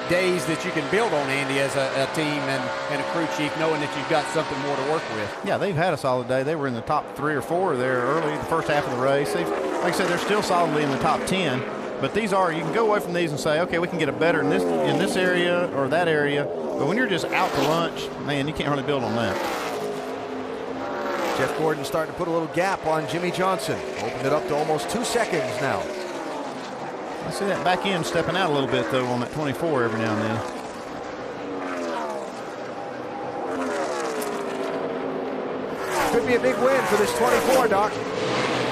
days that you can build on, Andy, as a team and a crew chief, knowing that you've got something more to work with. Yeah, they've had a solid day. They were in the top 3 or 4 there early, the first half of the race. Like I said, they're still solidly in the top 10. But these are, you can go away from these and say, okay, we can get a better in this area or that area. But when you're just out to lunch, man, you can't hardly build on that. Jeff Gordon starting to put a little gap on Jimmy Johnson. Opened it up to almost 2 seconds now. I see that back end stepping out a little bit, though, on that 24 every now and then. Could be a big win for this 24, Doc.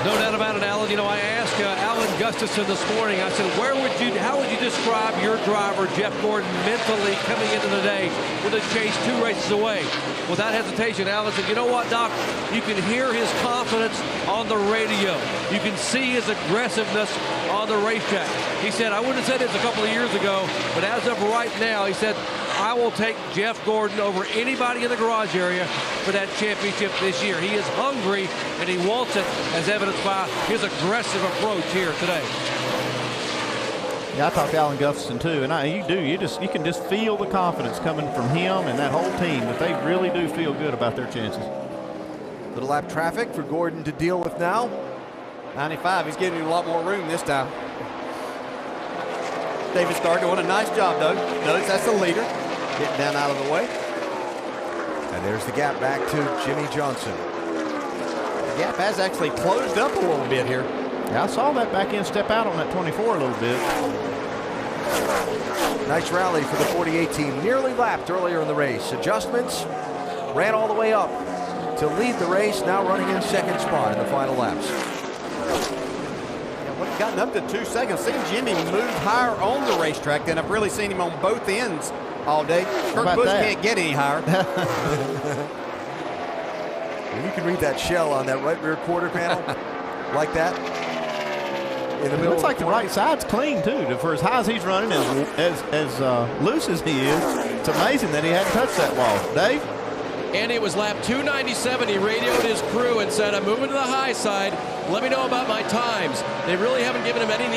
No doubt about it, Alan. You know, I asked Alan Gustafson this morning, I said, how would you describe your driver, Jeff Gordon, mentally coming into the day with a chase 2 races away? Without hesitation, Alan said, you know what, Doc? You can hear his confidence on the radio. You can see his aggressiveness on the racetrack. He said, I wouldn't have said this a couple of years ago, but as of right now, he said, I will take Jeff Gordon over anybody in the garage area for that championship this year. He is hungry, and he wants it, as evidenced by his aggressive approach here today. Yeah, I talked to Alan Gustafson too, and you can just feel the confidence coming from him and that whole team, that they really do feel good about their chances. Little lap traffic for Gordon to deal with now. 95, he's giving you a lot more room this time. David Starr doing a nice job, Doug. Notice that's the leader. Getting down out of the way. And there's the gap back to Jimmy Johnson. The gap has actually closed up a little bit here. Yeah, I saw that back end step out on that 24 a little bit. Nice rally for the 48 team. Nearly lapped earlier in the race. Adjustments, ran all the way up to lead the race, now running in second spot in the final laps. We've gotten up to 2 seconds. Seen Jimmy move higher on the racetrack than I've really seen him on both ends all day. Kurt Busch can't get any higher. You can read that shell on that right rear quarter panel like that. In the middle. Looks like the right side's clean too. For as high as he's running, as loose as he is, it's amazing that he hadn't touched that wall. Dave? And it was lap 297. He radioed his crew and said, I'm moving to the high side. Let me know about my times. They really haven't given him any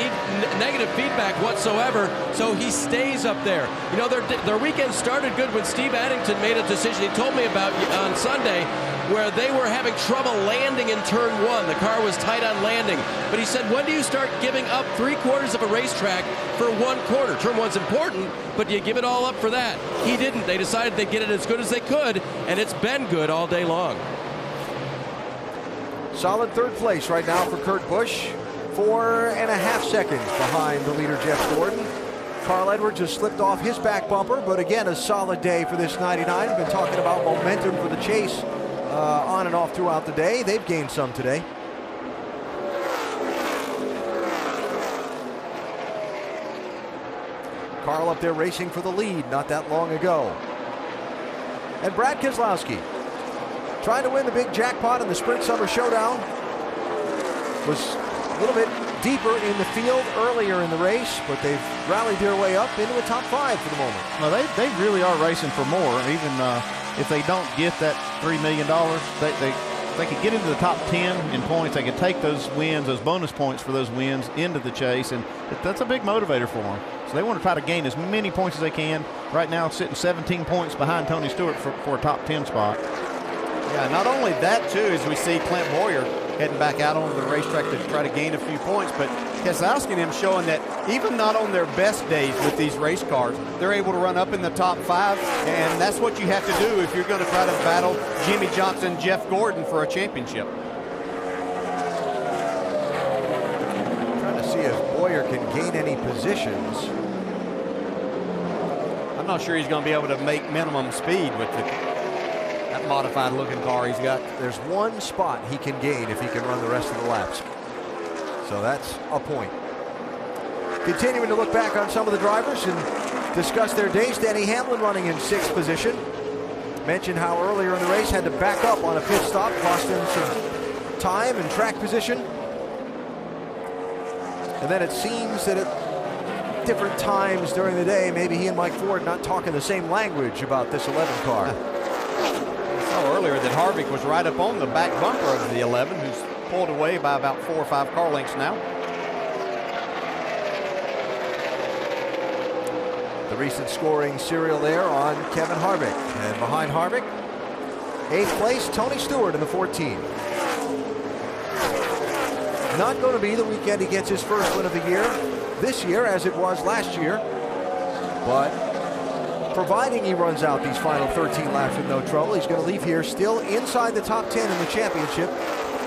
negative feedback whatsoever, so he stays up there. You know, their weekend started good when Steve Addington made a decision he told me about on Sunday, where they were having trouble landing in turn 1. The car was tight on landing. But he said, when do you start giving up 3/4 of a racetrack for 1/4? Turn 1's important, but do you give it all up for that? He didn't. They decided they'd get it as good as they could, and it's been good all day long. Solid third place right now for Kurt Busch. 4.5 seconds behind the leader, Jeff Gordon. Carl Edwards has slipped off his back bumper, but again, a solid day for this 99. We've been talking about momentum for the chase on and off throughout the day. They've gained some today. Carl up there racing for the lead not that long ago. And Brad Keselowski trying to win the big jackpot in the Sprint Summer Showdown. Was a little bit deeper in the field earlier in the race, but they've rallied their way up into a top 5 for the moment. Well, they really are racing for more. Even if they don't get that $3 million, they could get into the top 10 in points. They could take those wins, those bonus points for those wins into the chase, and that's a big motivator for them. So they want to try to gain as many points as they can. Right now, it's sitting 17 points behind Tony Stewart for a top 10 spot. Yeah, not only that, too, as we see Clint Boyer heading back out onto the racetrack to try to gain a few points, but Keselowski and him showing that even not on their best days with these race cars, they're able to run up in the top 5, and that's what you have to do if you're going to try to battle Jimmy Johnson, Jeff Gordon for a championship. Trying to see if Boyer can gain any positions. I'm not sure he's going to be able to make minimum speed with that modified looking car he's got. There's one spot he can gain if he can run the rest of the laps. So that's a point. Continuing to look back on some of the drivers and discuss their days. Denny Hamlin running in 6th position. mentioned how earlier in the race had to back up on a pit stop, cost him some time and track position. And then it seems that at different times during the day, maybe he and Mike Ford not talking the same language about this 11 car. I saw earlier that Harvick was right up on the back bumper of the 11, who's pulled away by about 4 or 5 car lengths now. The recent scoring serial there on Kevin Harvick. And behind Harvick, 8th place, Tony Stewart in the 14. Not going to be the weekend he gets his first win of the year this year as it was last year. But providing he runs out these final 13 laps with no trouble, he's going to leave here still inside the top 10 in the championship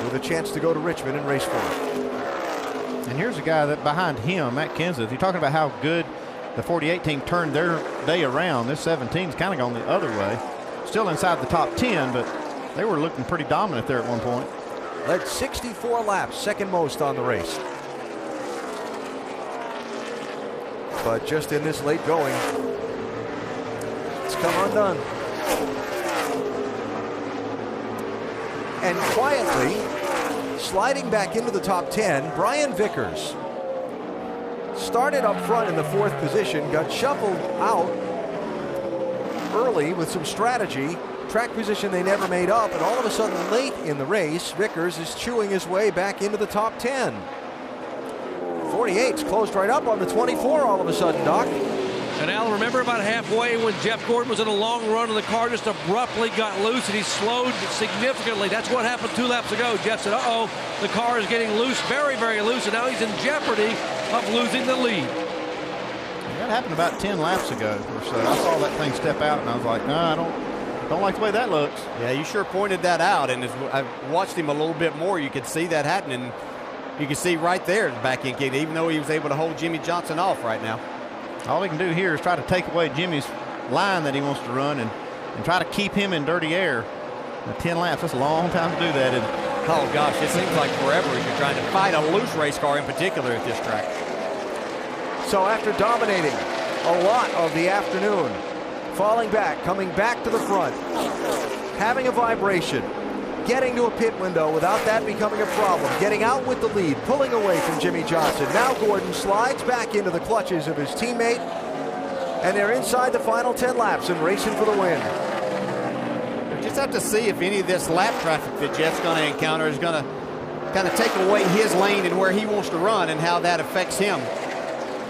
with a chance to go to Richmond and race for it. And here's a guy that behind him, Matt Kenseth. You're talking about how good the 48 team turned their day around. This 17's kind of gone the other way. Still inside the top 10, but they were looking pretty dominant there at one point. Led 64 laps, second most on the race. But just in this late going, it's come undone. And quietly, sliding back into the top 10, Brian Vickers. Started up front in the 4th position, got shuffled out early with some strategy. Track position they never made up, and all of a sudden late in the race, Vickers is chewing his way back into the top 10. 48's closed right up on the 24 all of a sudden, Doc. And Al, remember about halfway when Jeff Gordon was in a long run and the car just abruptly got loose and he slowed significantly. That's what happened 2 laps ago. Jeff said, uh-oh, the car is getting loose, very, very loose, and now he's in jeopardy of losing the lead. That happened about 10 laps ago or so. I saw that thing step out and I was like, no, I don't like the way that looks. Yeah, you sure pointed that out, and as I watched him a little bit more, you could see that happening. You can see right there the back end kick, even though he was able to hold Jimmy Johnson off right now. All he can do here is try to take away Jimmy's line that he wants to run and try to keep him in dirty air. 10 laps, that's a long time to do that. Oh gosh, it seems like forever if you're trying to fight a loose race car in particular at this track. So after dominating a lot of the afternoon, falling back, coming back to the front, having a vibration, getting to a pit window without that becoming a problem, getting out with the lead, pulling away from Jimmy Johnson. Now Gordon slides back into the clutches of his teammate, and they're inside the final 10 laps and racing for the win. We just have to see if any of this lap traffic that Jeff's going to encounter is going to kind of take away his lane and where he wants to run and how that affects him.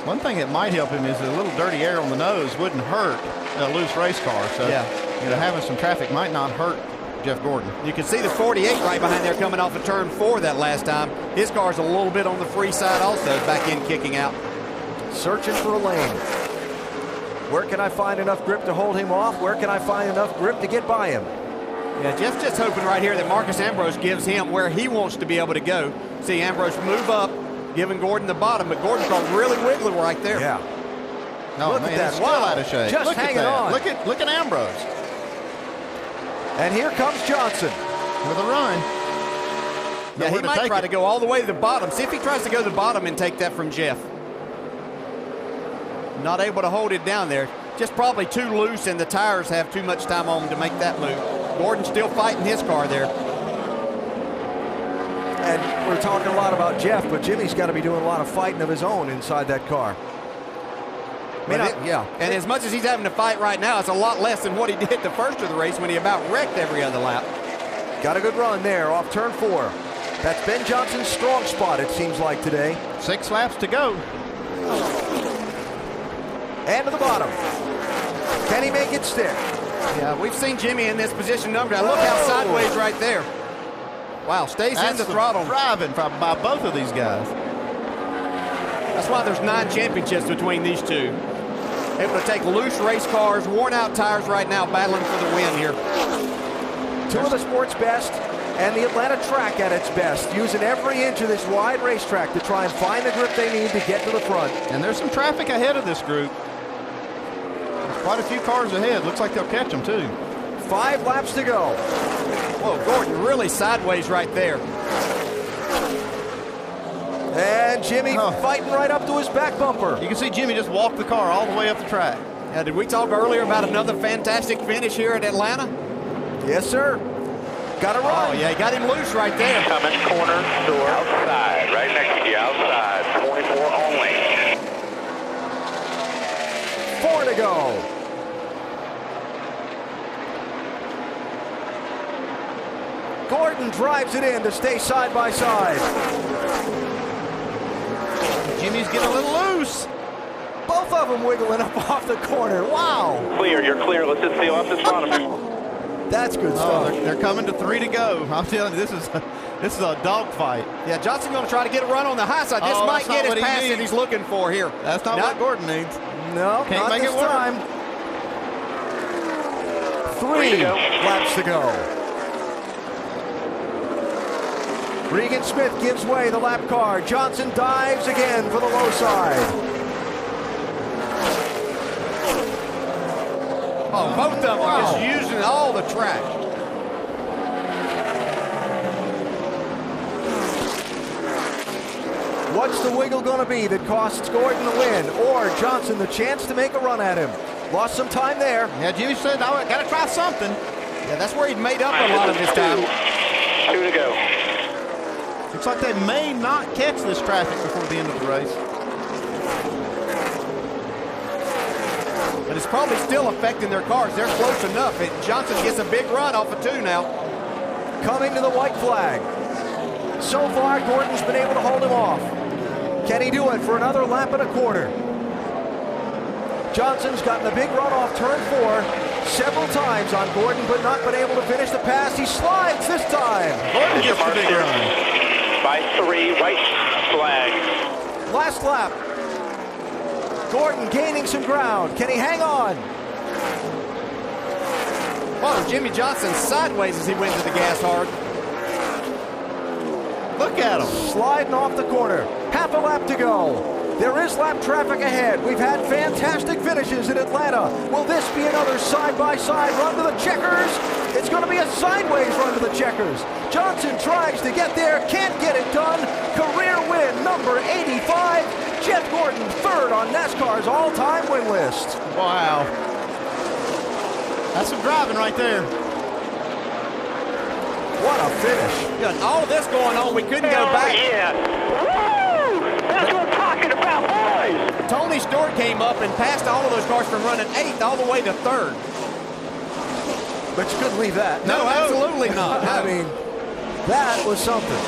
One thing that might help him is a little dirty air on the nose wouldn't hurt a loose race car. So, having some traffic might not hurt Jeff Gordon. You can see the 48 right behind there coming off of turn 4 that last time. His car's a little bit on the free side also, back in kicking out. Searching for a lane. Where can I find enough grip to hold him off? Where can I find enough grip to get by him? Yeah, Jeff's just hoping right here that Marcus Ambrose gives him where he wants to be able to go. See Ambrose move up, giving Gordon the bottom, but Gordon's got really wiggly right there. Yeah. No, look man, at that. it's still out of shape. Just hanging on. Look at Ambrose. And here comes Johnson with a run. Yeah, he might try to go all the way to the bottom. See if he tries to go to the bottom and take that from Jeff. Not able to hold it down there. Just probably too loose, and the tires have too much time on them to make that move. Gordon's still fighting his car there. And we're talking a lot about Jeff, but Jimmy's got to be doing a lot of fighting of his own inside that car. Yeah, and as much as he's having to fight right now, it's a lot less than what he did the first of the race when he about wrecked every other lap. Got a good run there off turn 4. That's Ben Johnson's strong spot, it seems like today. 6 laps to go. And to the bottom. Can he make it stick? Yeah, we've seen Jimmy in this position number. Look how sideways right there. Wow, stays in the throttle. Driving by both of these guys. That's why there's 9 championships between these two. Able to take loose race cars, worn out tires right now, battling for the win here. 2 of the sport's best and the Atlanta track at its best, using every inch of this wide racetrack to try and find the grip they need to get to the front. And there's some traffic ahead of this group. There's quite a few cars ahead. Looks like they'll catch them too. 5 laps to go. Whoa, Gordon really sideways right there. And Jimmy fighting right up to his back bumper. You can see Jimmy just walk the car all the way up the track. Did we talk earlier about another fantastic finish here at Atlanta? Yes, sir. Got to run. Oh, yeah, he got him loose right there. Coming corner, door. Outside, right next to you, outside. 24 only. 4 to go. Gordon drives it in to stay side by side. Jimmy's getting a little loose. Both of them wiggling up off the corner. Wow. Clear, you're clear. Let's just see off this front of you. That's good stuff. They're coming to 3 to go. I'm telling you, this is a dogfight. Yeah, Johnson going to try to get a run on the high side. This might get his pass that he's looking for here. That's not what Gordon needs. No, Can't not make this it work. time. 3 laps to go. Regan Smith gives way the lap car. Johnson dives again for the low side. Oh, both of them just using all the track. What's the wiggle going to be that costs Gordon the win, or Johnson the chance to make a run at him? Lost some time there. Yeah, Jimmy said, I got to try something. Yeah, that's where he'd made up a lot of his time. 2 to go. Looks like they may not catch this traffic before the end of the race. But it's probably still affecting their cars. They're close enough. Johnson gets a big run off of 2 now. Coming to the white flag. So far, Gordon's been able to hold him off. Can he do it for another lap and a quarter? Johnson's gotten a big run off turn 4 several times on Gordon, but not been able to finish the pass. He slides this time. Gordon gets the big run. By 3, white flag. Last lap. Gordon gaining some ground. Can he hang on? Whoa, Jimmy Johnson sideways as he went to the gas hard. Look at him. Sliding off the corner. Half a lap to go. There is lap traffic ahead. We've had fantastic finishes in Atlanta. Will this be another side-by-side run to the checkers? It's going to be a sideways run to the checkers. Johnson tries to get there, can't get it done. Career win number 85. Jeff Gordon, 3rd on NASCAR's all-time win list. Wow. That's some driving right there. What a finish. Yeah, all of this going on, we couldn't go back. Yeah. Woo! That's what I'm talking about, boys. Tony Stewart came up and passed all of those cars from running 8th all the way to 3rd. But you couldn't leave that. No, absolutely not. I mean, that was something.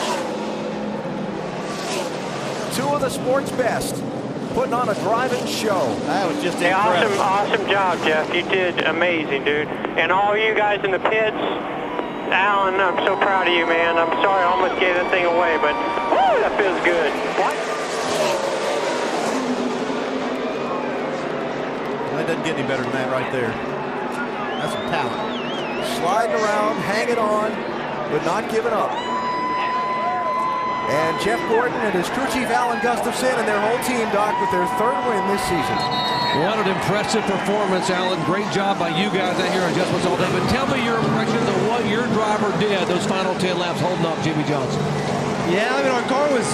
2 of the sport's best, putting on a driving show. That was just hey, incredible. Awesome job, Jeff. You did amazing, dude. And all you guys in the pits, Alan, I'm so proud of you, man. I'm sorry I almost gave that thing away, but woo, that feels good. What? That doesn't get any better than that right there. That's some talent. Sliding around, hanging on, but not giving up. And Jeff Gordon and his crew chief Alan Gustafson and their whole team, Doc, with their 3rd win this season. What an impressive performance, Alan. Great job by you guys out here on Just What's All Day. But tell me your impressions of what your driver did those final 10 laps holding up Jimmy Johnson. Yeah, I mean, our car was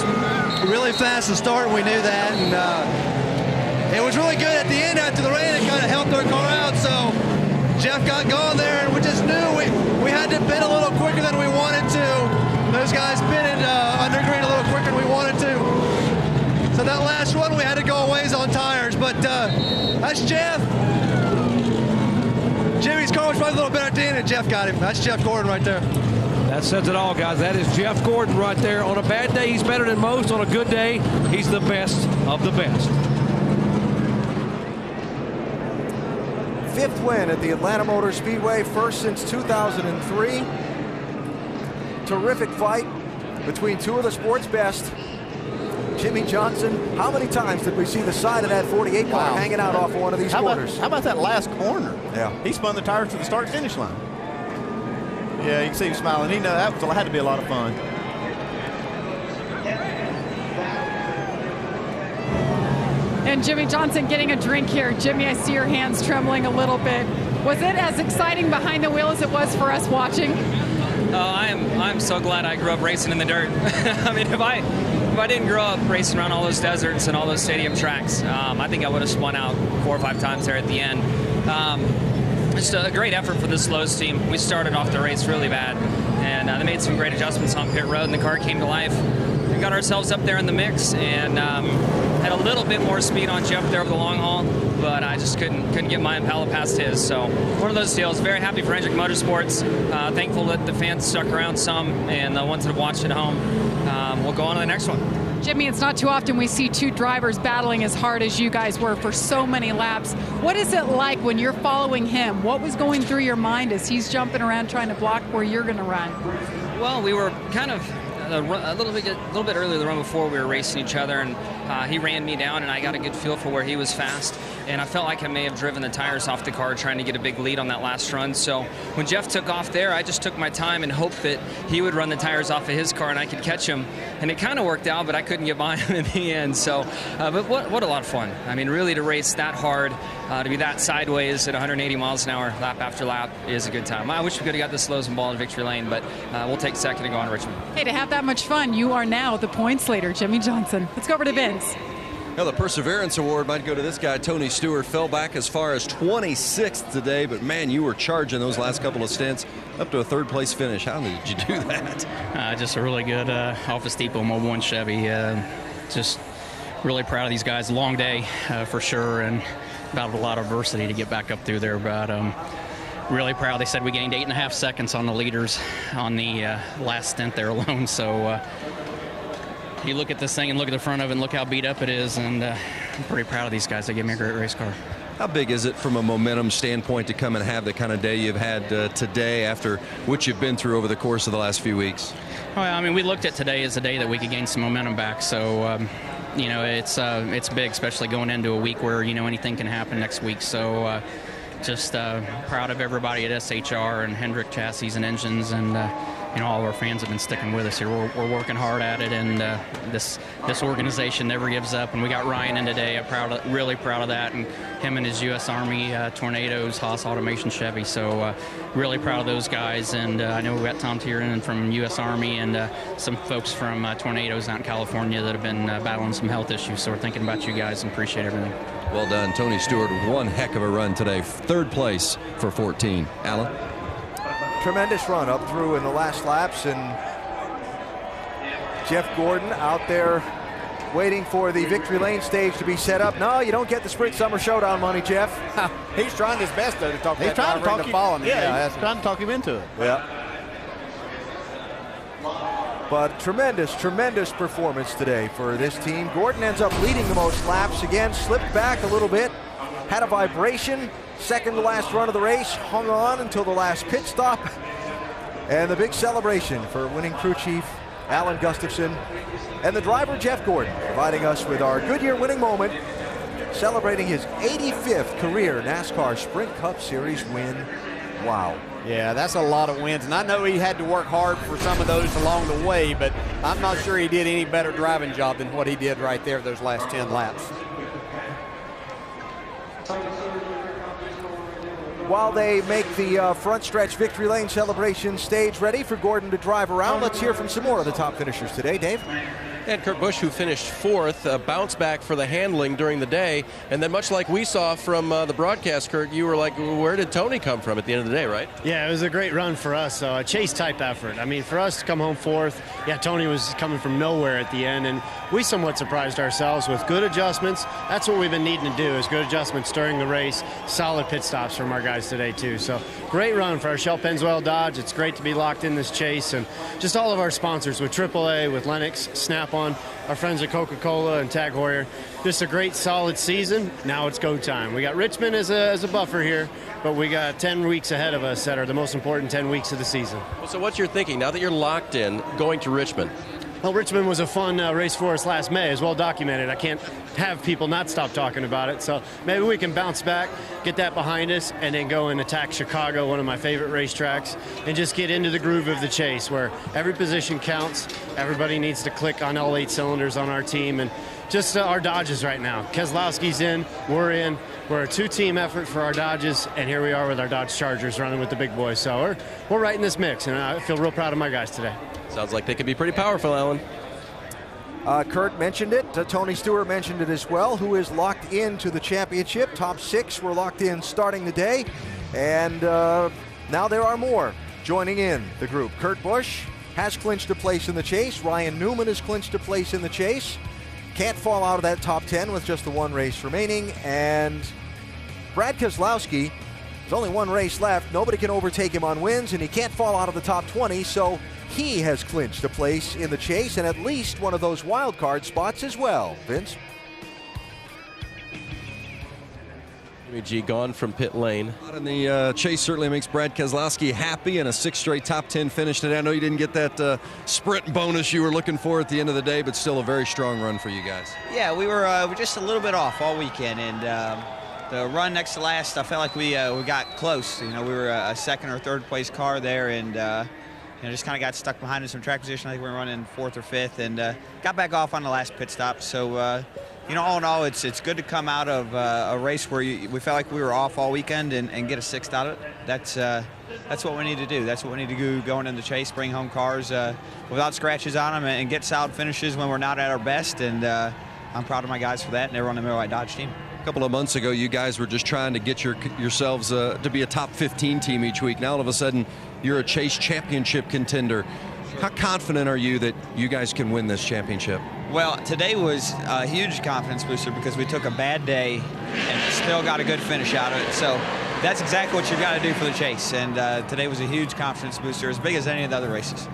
really fast to start. We knew that. And it was really good at the end after the rain. It kind of helped our car out. So Jeff got going there, and we just knew we had to pit a little quicker than we wanted to. Those guys pitted under green a little quicker than we wanted to. So that last run, we had to go a ways on tires. But that's Jeff. Jimmy's car was probably a little better at the end, and Jeff got him. That's Jeff Gordon right there. That says it all, guys. That is Jeff Gordon right there. On a bad day, he's better than most. On a good day, he's the best of the best. 5th win at the Atlanta Motor Speedway, 1st since 2003. Terrific fight between 2 of the sport's best. Jimmy Johnson, how many times did we see the side of that 48 car hanging out off of one of these corners? How about that last corner? Yeah. He spun the tires to the start-finish line. Yeah, you can see him smiling. He knew that had to be a lot of fun. And Jimmy Johnson getting a drink here. Jimmy, I see your hands trembling a little bit. Was it as exciting behind the wheel as it was for us watching? I'm so glad I grew up racing in the dirt. I mean, if I if I didn't grow up racing around all those deserts and all those stadium tracks, I think I would have spun out 4 or 5 times there at the end. Just a great effort for this Lowe's team. We started off the race really bad, and they made some great adjustments on pit road, and the car came to life. We got ourselves up there in the mix, and had a little bit more speed on Jeff there over the long haul, but I just couldn't get my Impala past his. So one of those deals. Very happy for Hendrick Motorsports. Thankful that the fans stuck around some, and the ones that have watched at home. We'll go on to the next one. Jimmy, it's not too often we see 2 drivers battling as hard as you guys were for so many laps. What is it like when you're following him? What was going through your mind as he's jumping around trying to block where you're going to run? Well, we were kind of a little bit earlier the run before we were racing each other, and he ran me down, and I got a good feel for where he was fast, and I felt like I may have driven the tires off the car trying to get a big lead on that last run. So when Jeff took off there, I just took my time and hoped that he would run the tires off of his car and I could catch him, and it kind of worked out, but I couldn't get by him in the end. So but what a lot of fun. I mean, really, to race that hard, to be that sideways at 180 miles an hour lap after lap is a good time. I wish we could have got this Lowe's and ball in victory lane, but we'll take second and go on to Richmond. Hey, to have that much fun, you are now the points leader, Jimmy Johnson. Let's go over to Vince. Now the Perseverance Award might go to this guy, Tony Stewart. Fell back as far as 26th today, but man, you were charging those last couple of stints up to a 3rd place finish. How did you do that? Just a really good Office Depot Mobile 1 Chevy. Just really proud of these guys. Long day for sure, and battled a lot of adversity to get back up through there, but really proud. They said we gained 8.5 seconds on the leaders on the last stint there alone, so you look at this thing and look at the front of it and look how beat up it is, and I'm pretty proud of these guys. They gave me a great race car. How big is it from a momentum standpoint to come and have the kind of day you've had today after what you've been through over the course of the last few weeks? Well, I mean, we looked at today as a day that we could gain some momentum back, so you know, it's big, especially going into a week where, you know, anything can happen next week. So just proud of everybody at SHR and Hendrick Chassis and Engines, and you know, all of our fans have been sticking with us here. We're working hard at it, and this organization never gives up. And we got Ryan in today. I'm really proud of that, and him and his U.S. Army Tornadoes, Haas Automation Chevy. So really proud of those guys. And I know we got Tom Tiernan from U.S. Army and some folks from Tornadoes out in California that have been battling some health issues. So we're thinking about you guys and appreciate everything. Well done, Tony Stewart. One heck of a run today. 3rd place for 14. Alan? Tremendous run up through in the last laps, and Jeff Gordon out there waiting for the victory lane stage to be set up. No, you don't get the Sprint Summer Showdown money, Jeff. He's trying his best, though, to talk He's that trying to driver talk into following him. Yeah, he's trying to talk him into it. Yeah. But tremendous performance today for this team. Gordon ends up leading the most laps again, slipped back a little bit, had a vibration, second to last run of the race, hung on until the last pit stop, and the big celebration for winning crew chief Alan Gustafson and the driver Jeff Gordon, providing us with our Goodyear winning moment, celebrating his 85th career NASCAR Sprint Cup Series win. Wow. Yeah, that's a lot of wins, and I know he had to work hard for some of those along the way, but I'm not sure he did any better driving job than what he did right there those last 10 laps. While they make the front stretch victory lane celebration stage ready for Gordon to drive around, let's hear from some more of the top finishers today. Dave? And Kurt Busch, who finished 4th, bounced back for the handling during the day. And then much like we saw from the broadcast, Kurt, you were like, where did Tony come from at the end of the day, right? Yeah, it was a great run for us. A chase-type effort. I mean, for us to come home 4th, yeah, Tony was coming from nowhere at the end. And we somewhat surprised ourselves with good adjustments. That's what we've been needing to do, is good adjustments during the race. Solid pit stops from our guys today, too. So great run for our Shell Pennzoil Dodge. It's great to be locked in this chase. And just all of our sponsors with AAA, with Lennox, Snap-on, our friends at Coca-Cola and Tag Heuer. Just a great, solid season. Now it's go time. We got Richmond as a buffer here, but we got 10 weeks ahead of us that are the most important 10 weeks of the season. Well, so what's your thinking now that you're locked in going to Richmond? Well, Richmond was a fun race for us last May, as well documented. I can't have people not stop talking about it. So maybe we can bounce back, get that behind us, and then go and attack Chicago, one of my favorite racetracks, and just get into the groove of the chase where every position counts. Everybody needs to click on all 8 cylinders on our team, and just our Dodges right now. Keselowski's in, we're in. We're a 2-team effort for our Dodges, and here we are with our Dodge Chargers running with the big boys. So we're right in this mix, and I feel real proud of my guys today. Sounds like they could be pretty powerful, Alan. Kurt mentioned it. Tony Stewart mentioned it as well, who is locked into the championship. Top 6 were locked in starting the day. And now there are more joining in the group. Kurt Busch has clinched a place in the chase. Ryan Newman has clinched a place in the chase. Can't fall out of that top 10 with just the one race remaining. And Brad Keselowski, there's only one race left. Nobody can overtake him on wins, and he can't fall out of the top 20, so he has clinched a place in the chase and at least one of those wild card spots as well. Vince? Jimmy G gone from pit lane. And the chase certainly makes Brad Keselowski happy, and a 6th straight top 10 finish today. I know you didn't get that sprint bonus you were looking for at the end of the day, but still a very strong run for you guys. Yeah, we were just a little bit off all weekend, and the run next to last, I felt like we got close. You know, we were a 2nd or 3rd place car there, and just kind of got stuck behind in some track position. I think we were running 4th or 5th, and got back off on the last pit stop. So, all in all, it's good to come out of a race where we felt like we were off all weekend and get a 6th out of it. That's what we need to do. That's what we need to do going in the chase, bring home cars without scratches on them and get solid finishes when we're not at our best. And I'm proud of my guys for that, and everyone on the Miller Dodge team. A couple of months ago, you guys were just trying to get yourselves to be a top 15 team each week. Now all of a sudden, you're a Chase championship contender. How confident are you that you guys can win this championship? Well, today was a huge confidence booster because we took a bad day and still got a good finish out of it. So that's exactly what you've got to do for the chase. And today was a huge confidence booster, as big as any of the other races.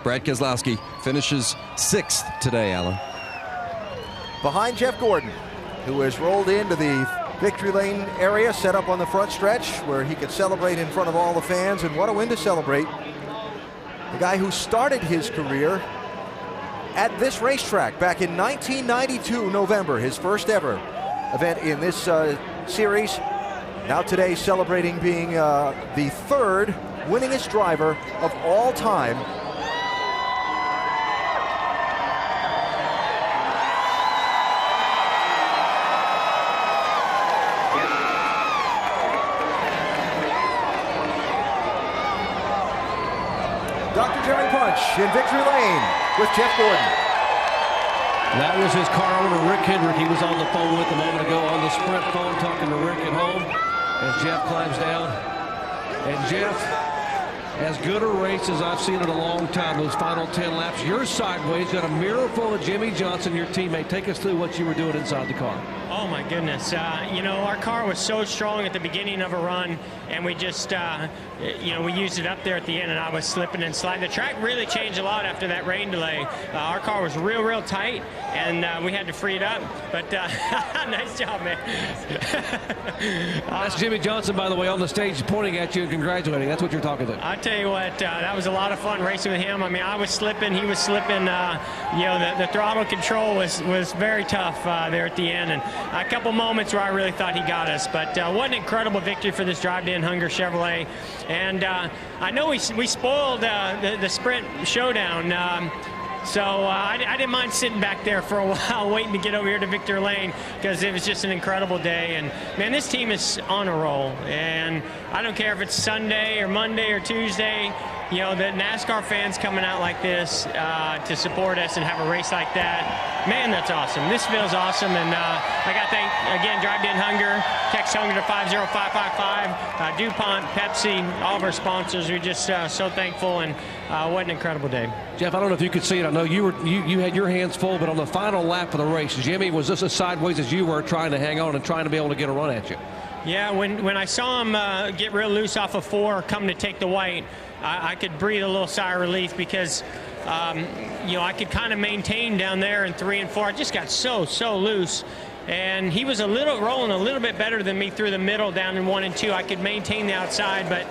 Brad Keselowski finishes 6th today, Alan. Behind Jeff Gordon, who has rolled into the victory lane area, set up on the front stretch where he could celebrate in front of all the fans. And what a win to celebrate. The guy who started his career at this racetrack back in 1992 November, his first ever event in this series. Now today celebrating being the 3rd winningest driver of all time. Dr. Jerry Punch in victory lane with Jeff Gordon. That was his car owner, Rick Hendrick. He was on the phone with a moment ago on the Sprint phone talking to Rick at home as Jeff climbs down. And Jeff, as good a race as I've seen in a long time, those final 10 laps. You're sideways, got a mirror full of Jimmy Johnson, your teammate. Take us through what you were doing inside the car. Oh my goodness. Our car was so strong at the beginning of a run, and we just, we used it up there at the end, and I was slipping and sliding. The track really changed a lot after that rain delay. Our car was real tight, and we had to free it up. But nice job, man. That's Jimmy Johnson, by the way, on the stage pointing at you and congratulating. That's what you're talking to. I tell you what, that was a lot of fun racing with him. I mean, I was slipping, he was slipping. The throttle control was very tough there at the end, and a couple moments where I really thought he got us. But what an incredible victory for this Drive to End Hunger Chevrolet. And I know we spoiled the Sprint Showdown. So I didn't mind sitting back there for a while waiting to get over here to Victory Lane because it was just an incredible day. And, man, this team is on a roll. And I don't care if it's Sunday or Monday or Tuesday, the NASCAR fans coming out like this to support us and have a race like that, man, that's awesome. This feels awesome. And I got to thank, again, Drive to End Hunger, text Hunger to 50555, DuPont, Pepsi, all of our sponsors. We're just so thankful, and what an incredible day. Jeff, I don't know if you could see it. I know you had your hands full, but on the final lap of the race, Jimmy was just as sideways as you were trying to hang on and trying to be able to get a run at you. Yeah, when I saw him get real loose off of 4, come to take the white, I could breathe a little sigh of relief because, I could kind of maintain down there in 3 and 4. I just got so loose. And he was rolling a little bit better than me through the middle down in 1 and 2. I could maintain the outside, but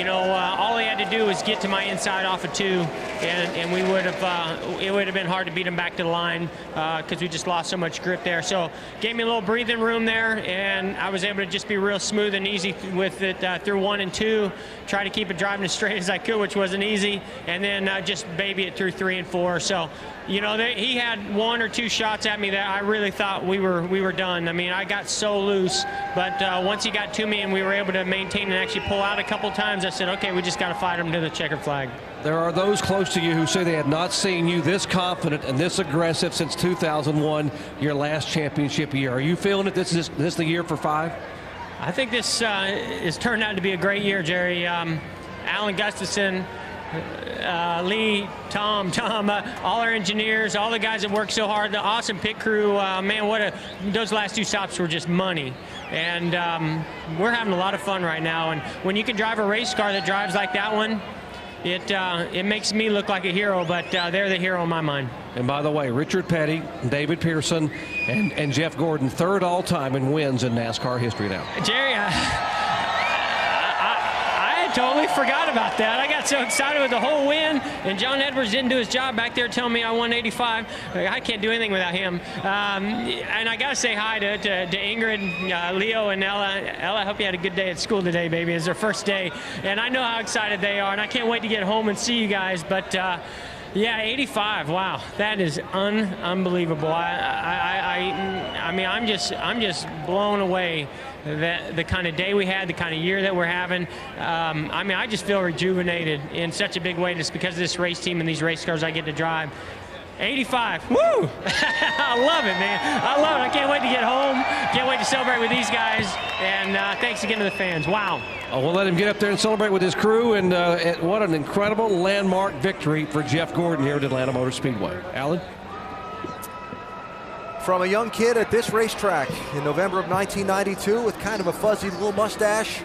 all he had to do was get to my inside off of 2, and we would have it would have been hard to beat him back to the line because we just lost so much grip there. So gave me a little breathing room there, and I was able to just be real smooth and easy with it through 1 and 2. Try to keep it driving as straight as I could, which wasn't easy, and then just baby it through 3 and 4. So he had 1 or 2 shots at me that I really thought we were done. I mean, I got so loose, but once he got to me and we were able to maintain and actually pull out a couple times, ones I said, okay, we just got to fight them to the checkered flag. There are those close to you who say they had not seen you this confident and this aggressive since 2001, your last championship year. Are you feeling it? This is the year for 5? I think this has turned out to be a great year, Jerry. Alan Gustafson, Lee, Tom, all our engineers, all the guys that worked so hard, the awesome pit crew, man, those last 2 stops were just money. And we're having a lot of fun right now. And when you can drive a race car that drives like that one, it makes me look like a hero, but they're the hero in my mind. And by the way, Richard Petty, David Pearson, and Jeff Gordon, 3rd all-time in wins in NASCAR history now. Jerry, I totally forgot about that. I got so excited with the whole win, and John Edwards didn't do his job back there telling me I won 85. I can't do anything without him. And I got to say hi to Ingrid, Leo, and Ella. Ella, I hope you had a good day at school today, baby. It's their first day, and I know how excited they are, and I can't wait to get home and see you guys. But yeah, 85. Wow, that is unbelievable. I mean, I'm just blown away. The kind of day we had, the kind of year that we're having. I mean, I just feel rejuvenated in such a big way just because of this race team and these race cars I get to drive. 85, woo! I love it, man. I love it. I can't wait to get home. Can't wait to celebrate with these guys. And thanks again to the fans. Wow. Oh, we'll let him get up there and celebrate with his crew. And what an incredible landmark victory for Jeff Gordon here at Atlanta Motor Speedway. Alan? From a young kid at this racetrack in November of 1992 with kind of a fuzzy little mustache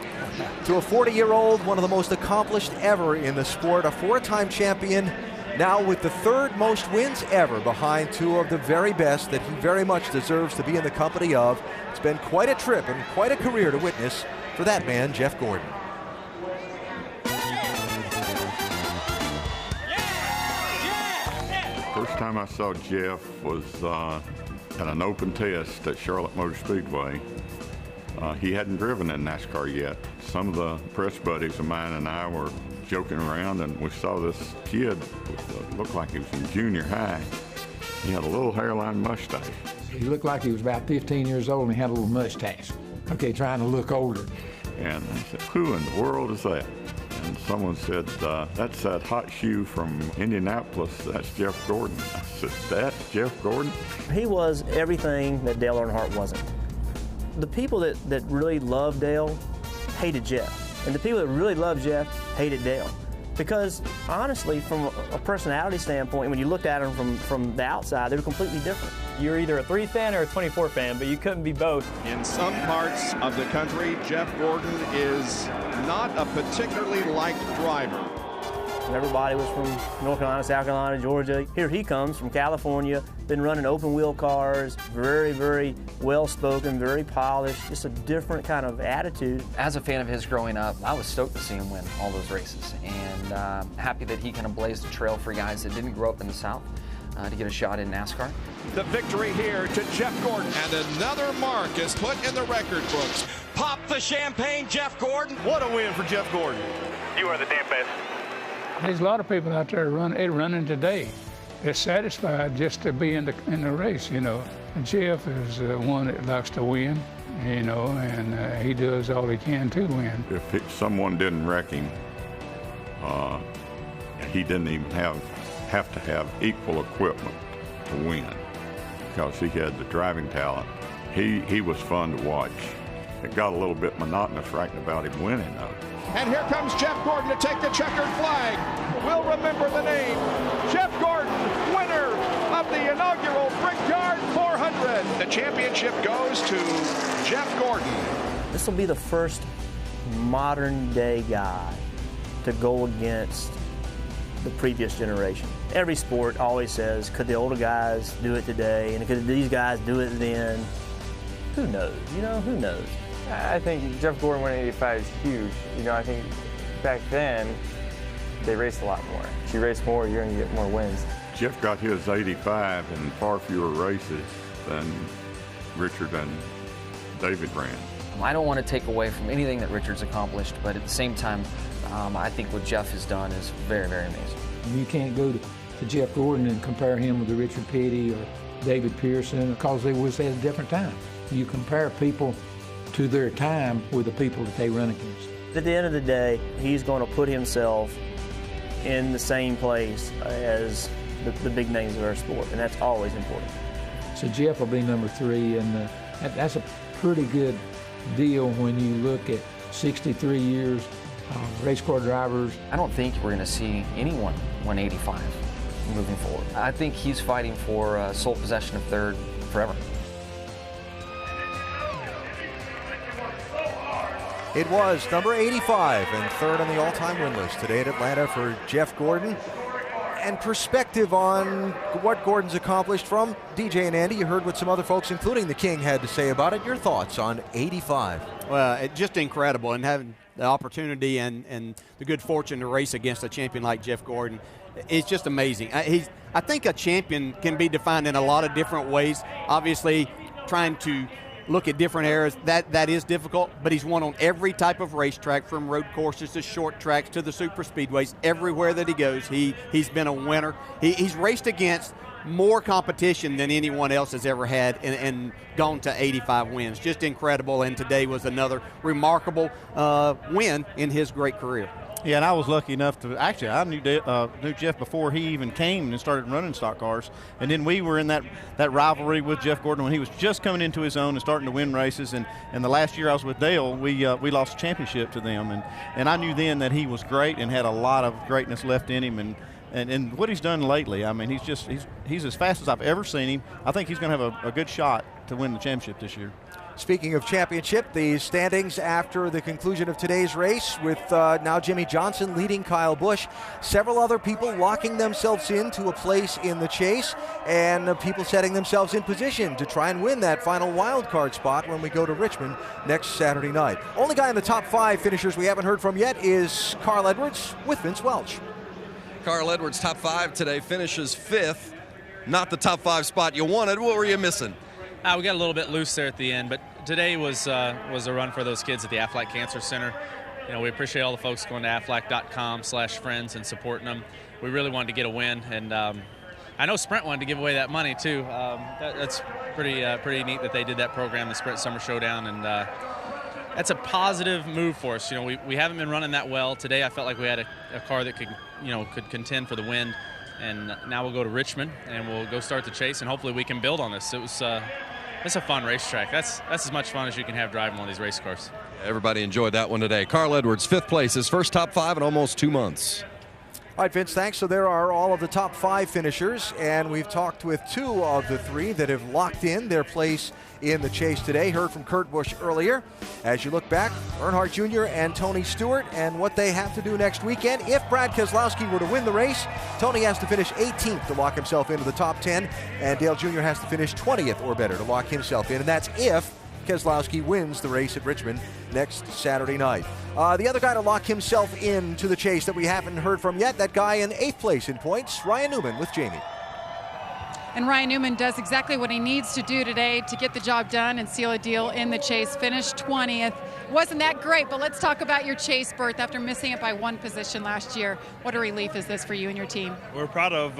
to a 40-year-old, one of the most accomplished ever in the sport, a 4-time champion, now with the 3rd most wins ever behind 2 of the very best that he very much deserves to be in the company of. It's been quite a trip and quite a career to witness for that man, Jeff Gordon. First time I saw Jeff was at an open test at Charlotte Motor Speedway. He hadn't driven in NASCAR yet. Some of the press buddies of mine and I were joking around, and we saw this kid with looked like he was in junior high. He had a little hairline mustache. He looked like he was about 15 years old and he had a little mustache. Okay, trying to look older. And I said, who in the world is that? And someone said, that's that hot shoe from Indianapolis. That's Jeff Gordon. I said, that's Jeff Gordon? He was everything that Dale Earnhardt wasn't. The people that really loved Dale hated Jeff. And the people that really loved Jeff hated Dale. Because honestly, from a personality standpoint, when you looked at them from the outside, they were completely different. You're either a 3 fan or a 24 fan, but you couldn't be both. In some parts of the country, Jeff Gordon is not a particularly liked driver. Everybody was from North Carolina, South Carolina, Georgia. Here he comes from California, been running open wheel cars, very, very well-spoken, very polished, just a different kind of attitude. As a fan of his growing up, I was stoked to see him win all those races, and happy that he kind of blazed the trail for guys that didn't grow up in the South to get a shot in NASCAR. The victory here to Jeff Gordon. And another mark is put in the record books. Pop the champagne, Jeff Gordon. What a win for Jeff Gordon. You are the damn best. There's a lot of people out there running today. They're satisfied just to be in the race, you know. And Jeff is one that likes to win, you know, and he does all he can to win. If someone didn't wreck him, he didn't even have to have equal equipment to win because he had the driving talent. He was fun to watch. It got a little bit monotonous writing about him winning, though. And here comes Jeff Gordon to take the checkered flag. We'll remember the name. Jeff Gordon, winner of the inaugural Brickyard 400. The championship goes to Jeff Gordon. This will be the first modern day guy to go against the previous generation. Every sport always says, could the older guys do it today? And could these guys do it then? Who knows? You know, who knows? I think Jeff Gordon winning 85 is huge. You know, I think back then, they raced a lot more. If you race more, you're going to get more wins. Jeff got his 85 in far fewer races than Richard and David ran. I don't want to take away from anything that Richard's accomplished, but at the same time, I think what Jeff has done is very, very amazing. You can't go to Jeff Gordon and compare him with Richard Petty or David Pearson because they was at a different time. You compare people to their time with the people that they run against. At the end of the day, he's going to put himself in the same place as the big names of our sport, and that's always important. So Jeff will be number 3, and that's a pretty good deal when you look at 63 years race car drivers. I don't think we're going to see anyone win 85 moving forward. I think he's fighting for sole possession of third forever. It was number 85 and third on the all-time win list today at Atlanta for Jeff Gordon. And perspective on what Gordon's accomplished from DJ and Andy. You heard what some other folks, including the King, had to say about it. Your thoughts on 85? Well, it's just incredible, and having the opportunity and the good fortune to race against a champion like Jeff Gordon, it's just amazing. I think a champion can be defined in a lot of different ways. Obviously, trying to look at different eras, that is difficult, but he's won on every type of racetrack, from road courses to short tracks to the super speedways. Everywhere that he goes, he's been a winner. He's raced against more competition than anyone else has ever had and gone to 85 wins. Just incredible, and today was another remarkable win in his great career. Yeah, and I was lucky enough to actually, I knew Jeff before he even came and started running stock cars, and then we were in that rivalry with Jeff Gordon when he was just coming into his own and starting to win races. And the last year I was with Dale, we lost a championship to them, and I knew then that he was great and had a lot of greatness left in him. And what he's done lately, I mean, he's as fast as I've ever seen him. I think he's going to have a good shot to win the championship this year. Speaking of championship, the standings after the conclusion of today's race with now Jimmy Johnson leading Kyle Busch. Several other people locking themselves into a place in the chase, and people setting themselves in position to try and win that final wild card spot when we go to Richmond next Saturday night. Only guy in the top 5 finishers we haven't heard from yet is Carl Edwards with Vince Welch. Carl Edwards, top 5 today, finishes 5th. Not the top 5 spot you wanted. What were you missing? We got a little bit loose there at the end, but today was a run for those kids at the Aflac Cancer Center. You know, we appreciate all the folks going to aflac.com/friends and supporting them. We really wanted to get a win, and I know Sprint wanted to give away that money too. That's pretty neat that they did that program, the Sprint Summer Showdown, and that's a positive move for us. You know, we haven't been running that well. Today I felt like we had a car that could contend for the win, and now we'll go to Richmond and we'll go start the chase, and hopefully we can build on this. It's a fun racetrack. That's as much fun as you can have driving one of these race cars. Everybody enjoyed that one today. Carl Edwards, 5th place, his first top 5 in almost 2 months. All right, Vince, thanks. So there are all of the top 5 finishers, and we've talked with 2 of the 3 that have locked in their place in the chase today. Heard from Kurt Busch earlier. As you look back, Earnhardt Jr. and Tony Stewart and what they have to do next weekend. If Brad Keselowski were to win the race, Tony has to finish 18th to lock himself into the top 10, and Dale Jr. has to finish 20th or better to lock himself in, and that's if Keselowski wins the race at Richmond next Saturday night. The other guy to lock himself into the chase that we haven't heard from yet, that guy in 8th place in points, Ryan Newman with Jamie. And Ryan Newman does exactly what he needs to do today to get the job done and seal a deal in the chase. Finished 20th. Wasn't that great, but let's talk about your chase berth after missing it by 1 position last year. What a relief is this for you and your team? We're proud of,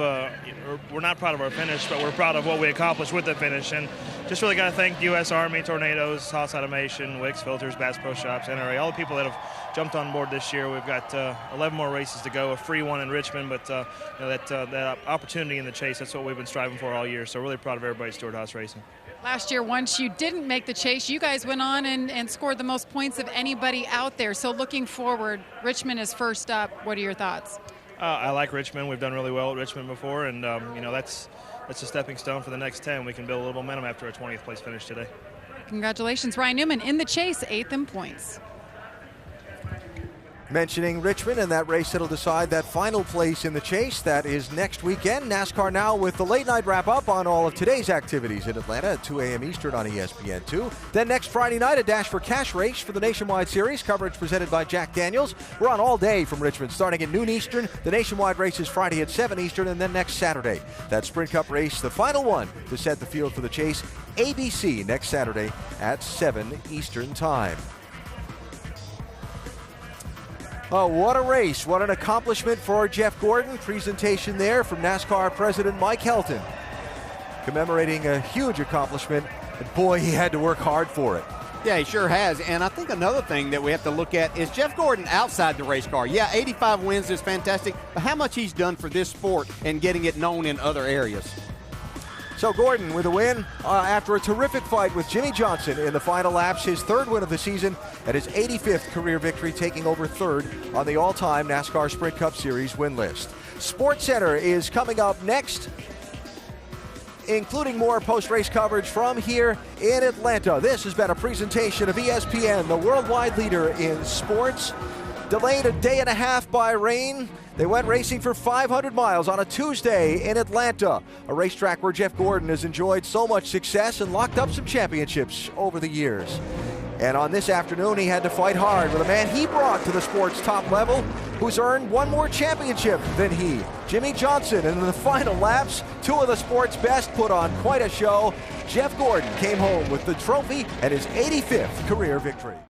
we're not proud of our finish, but we're proud of what we accomplished with the finish. And just really got to thank U.S. Army, Tornadoes, Haas Automation, Wicks Filters, Bass Pro Shops, NRA, all the people that have jumped on board this year. We've got 11 more races to go, a free one in Richmond, but that opportunity in the chase, that's what we've been striving for all year. So really proud of everybody at Stewart Haas Racing. Last year, once you didn't make the chase, you guys went on and scored the most points of anybody out there. So looking forward, Richmond is first up. What are your thoughts? I like Richmond. We've done really well at Richmond before, and that's a stepping stone for the next 10. We can build a little momentum after a 20th place finish today. Congratulations, Ryan Newman in the chase, 8th in points. Mentioning Richmond and that race that'll decide that final place in the chase. That is next weekend. NASCAR Now with the late night wrap up on all of today's activities in Atlanta at 2 a.m. Eastern on ESPN2. Then next Friday night, a Dash for Cash race for the Nationwide Series. Coverage presented by Jack Daniels. We're on all day from Richmond, starting at noon Eastern. The Nationwide race is Friday at 7 Eastern, and then next Saturday, that Sprint Cup race, the final one to set the field for the chase. ABC next Saturday at 7 Eastern time. Oh, what a race. What an accomplishment for Jeff Gordon. Presentation there from NASCAR President Mike Helton, commemorating a huge accomplishment. And boy, he had to work hard for it. Yeah, he sure has. And I think another thing that we have to look at is Jeff Gordon outside the race car. Yeah, 85 wins is fantastic, but how much he's done for this sport and getting it known in other areas. So Gordon with a win after a terrific fight with Jimmy Johnson in the final laps, his third win of the season and his 85th career victory, taking over third on the all-time NASCAR Sprint Cup Series win list. Sports Center is coming up next, including more post-race coverage from here in Atlanta. This has been a presentation of ESPN, the worldwide leader in sports. Delayed a day and a half by rain. They went racing for 500 miles on a Tuesday in Atlanta, a racetrack where Jeff Gordon has enjoyed so much success and locked up some championships over the years. And on this afternoon, he had to fight hard with a man he brought to the sport's top level, who's earned one more championship than he, Jimmy Johnson. And in the final laps, two of the sport's best put on quite a show. Jeff Gordon came home with the trophy and his 85th career victory.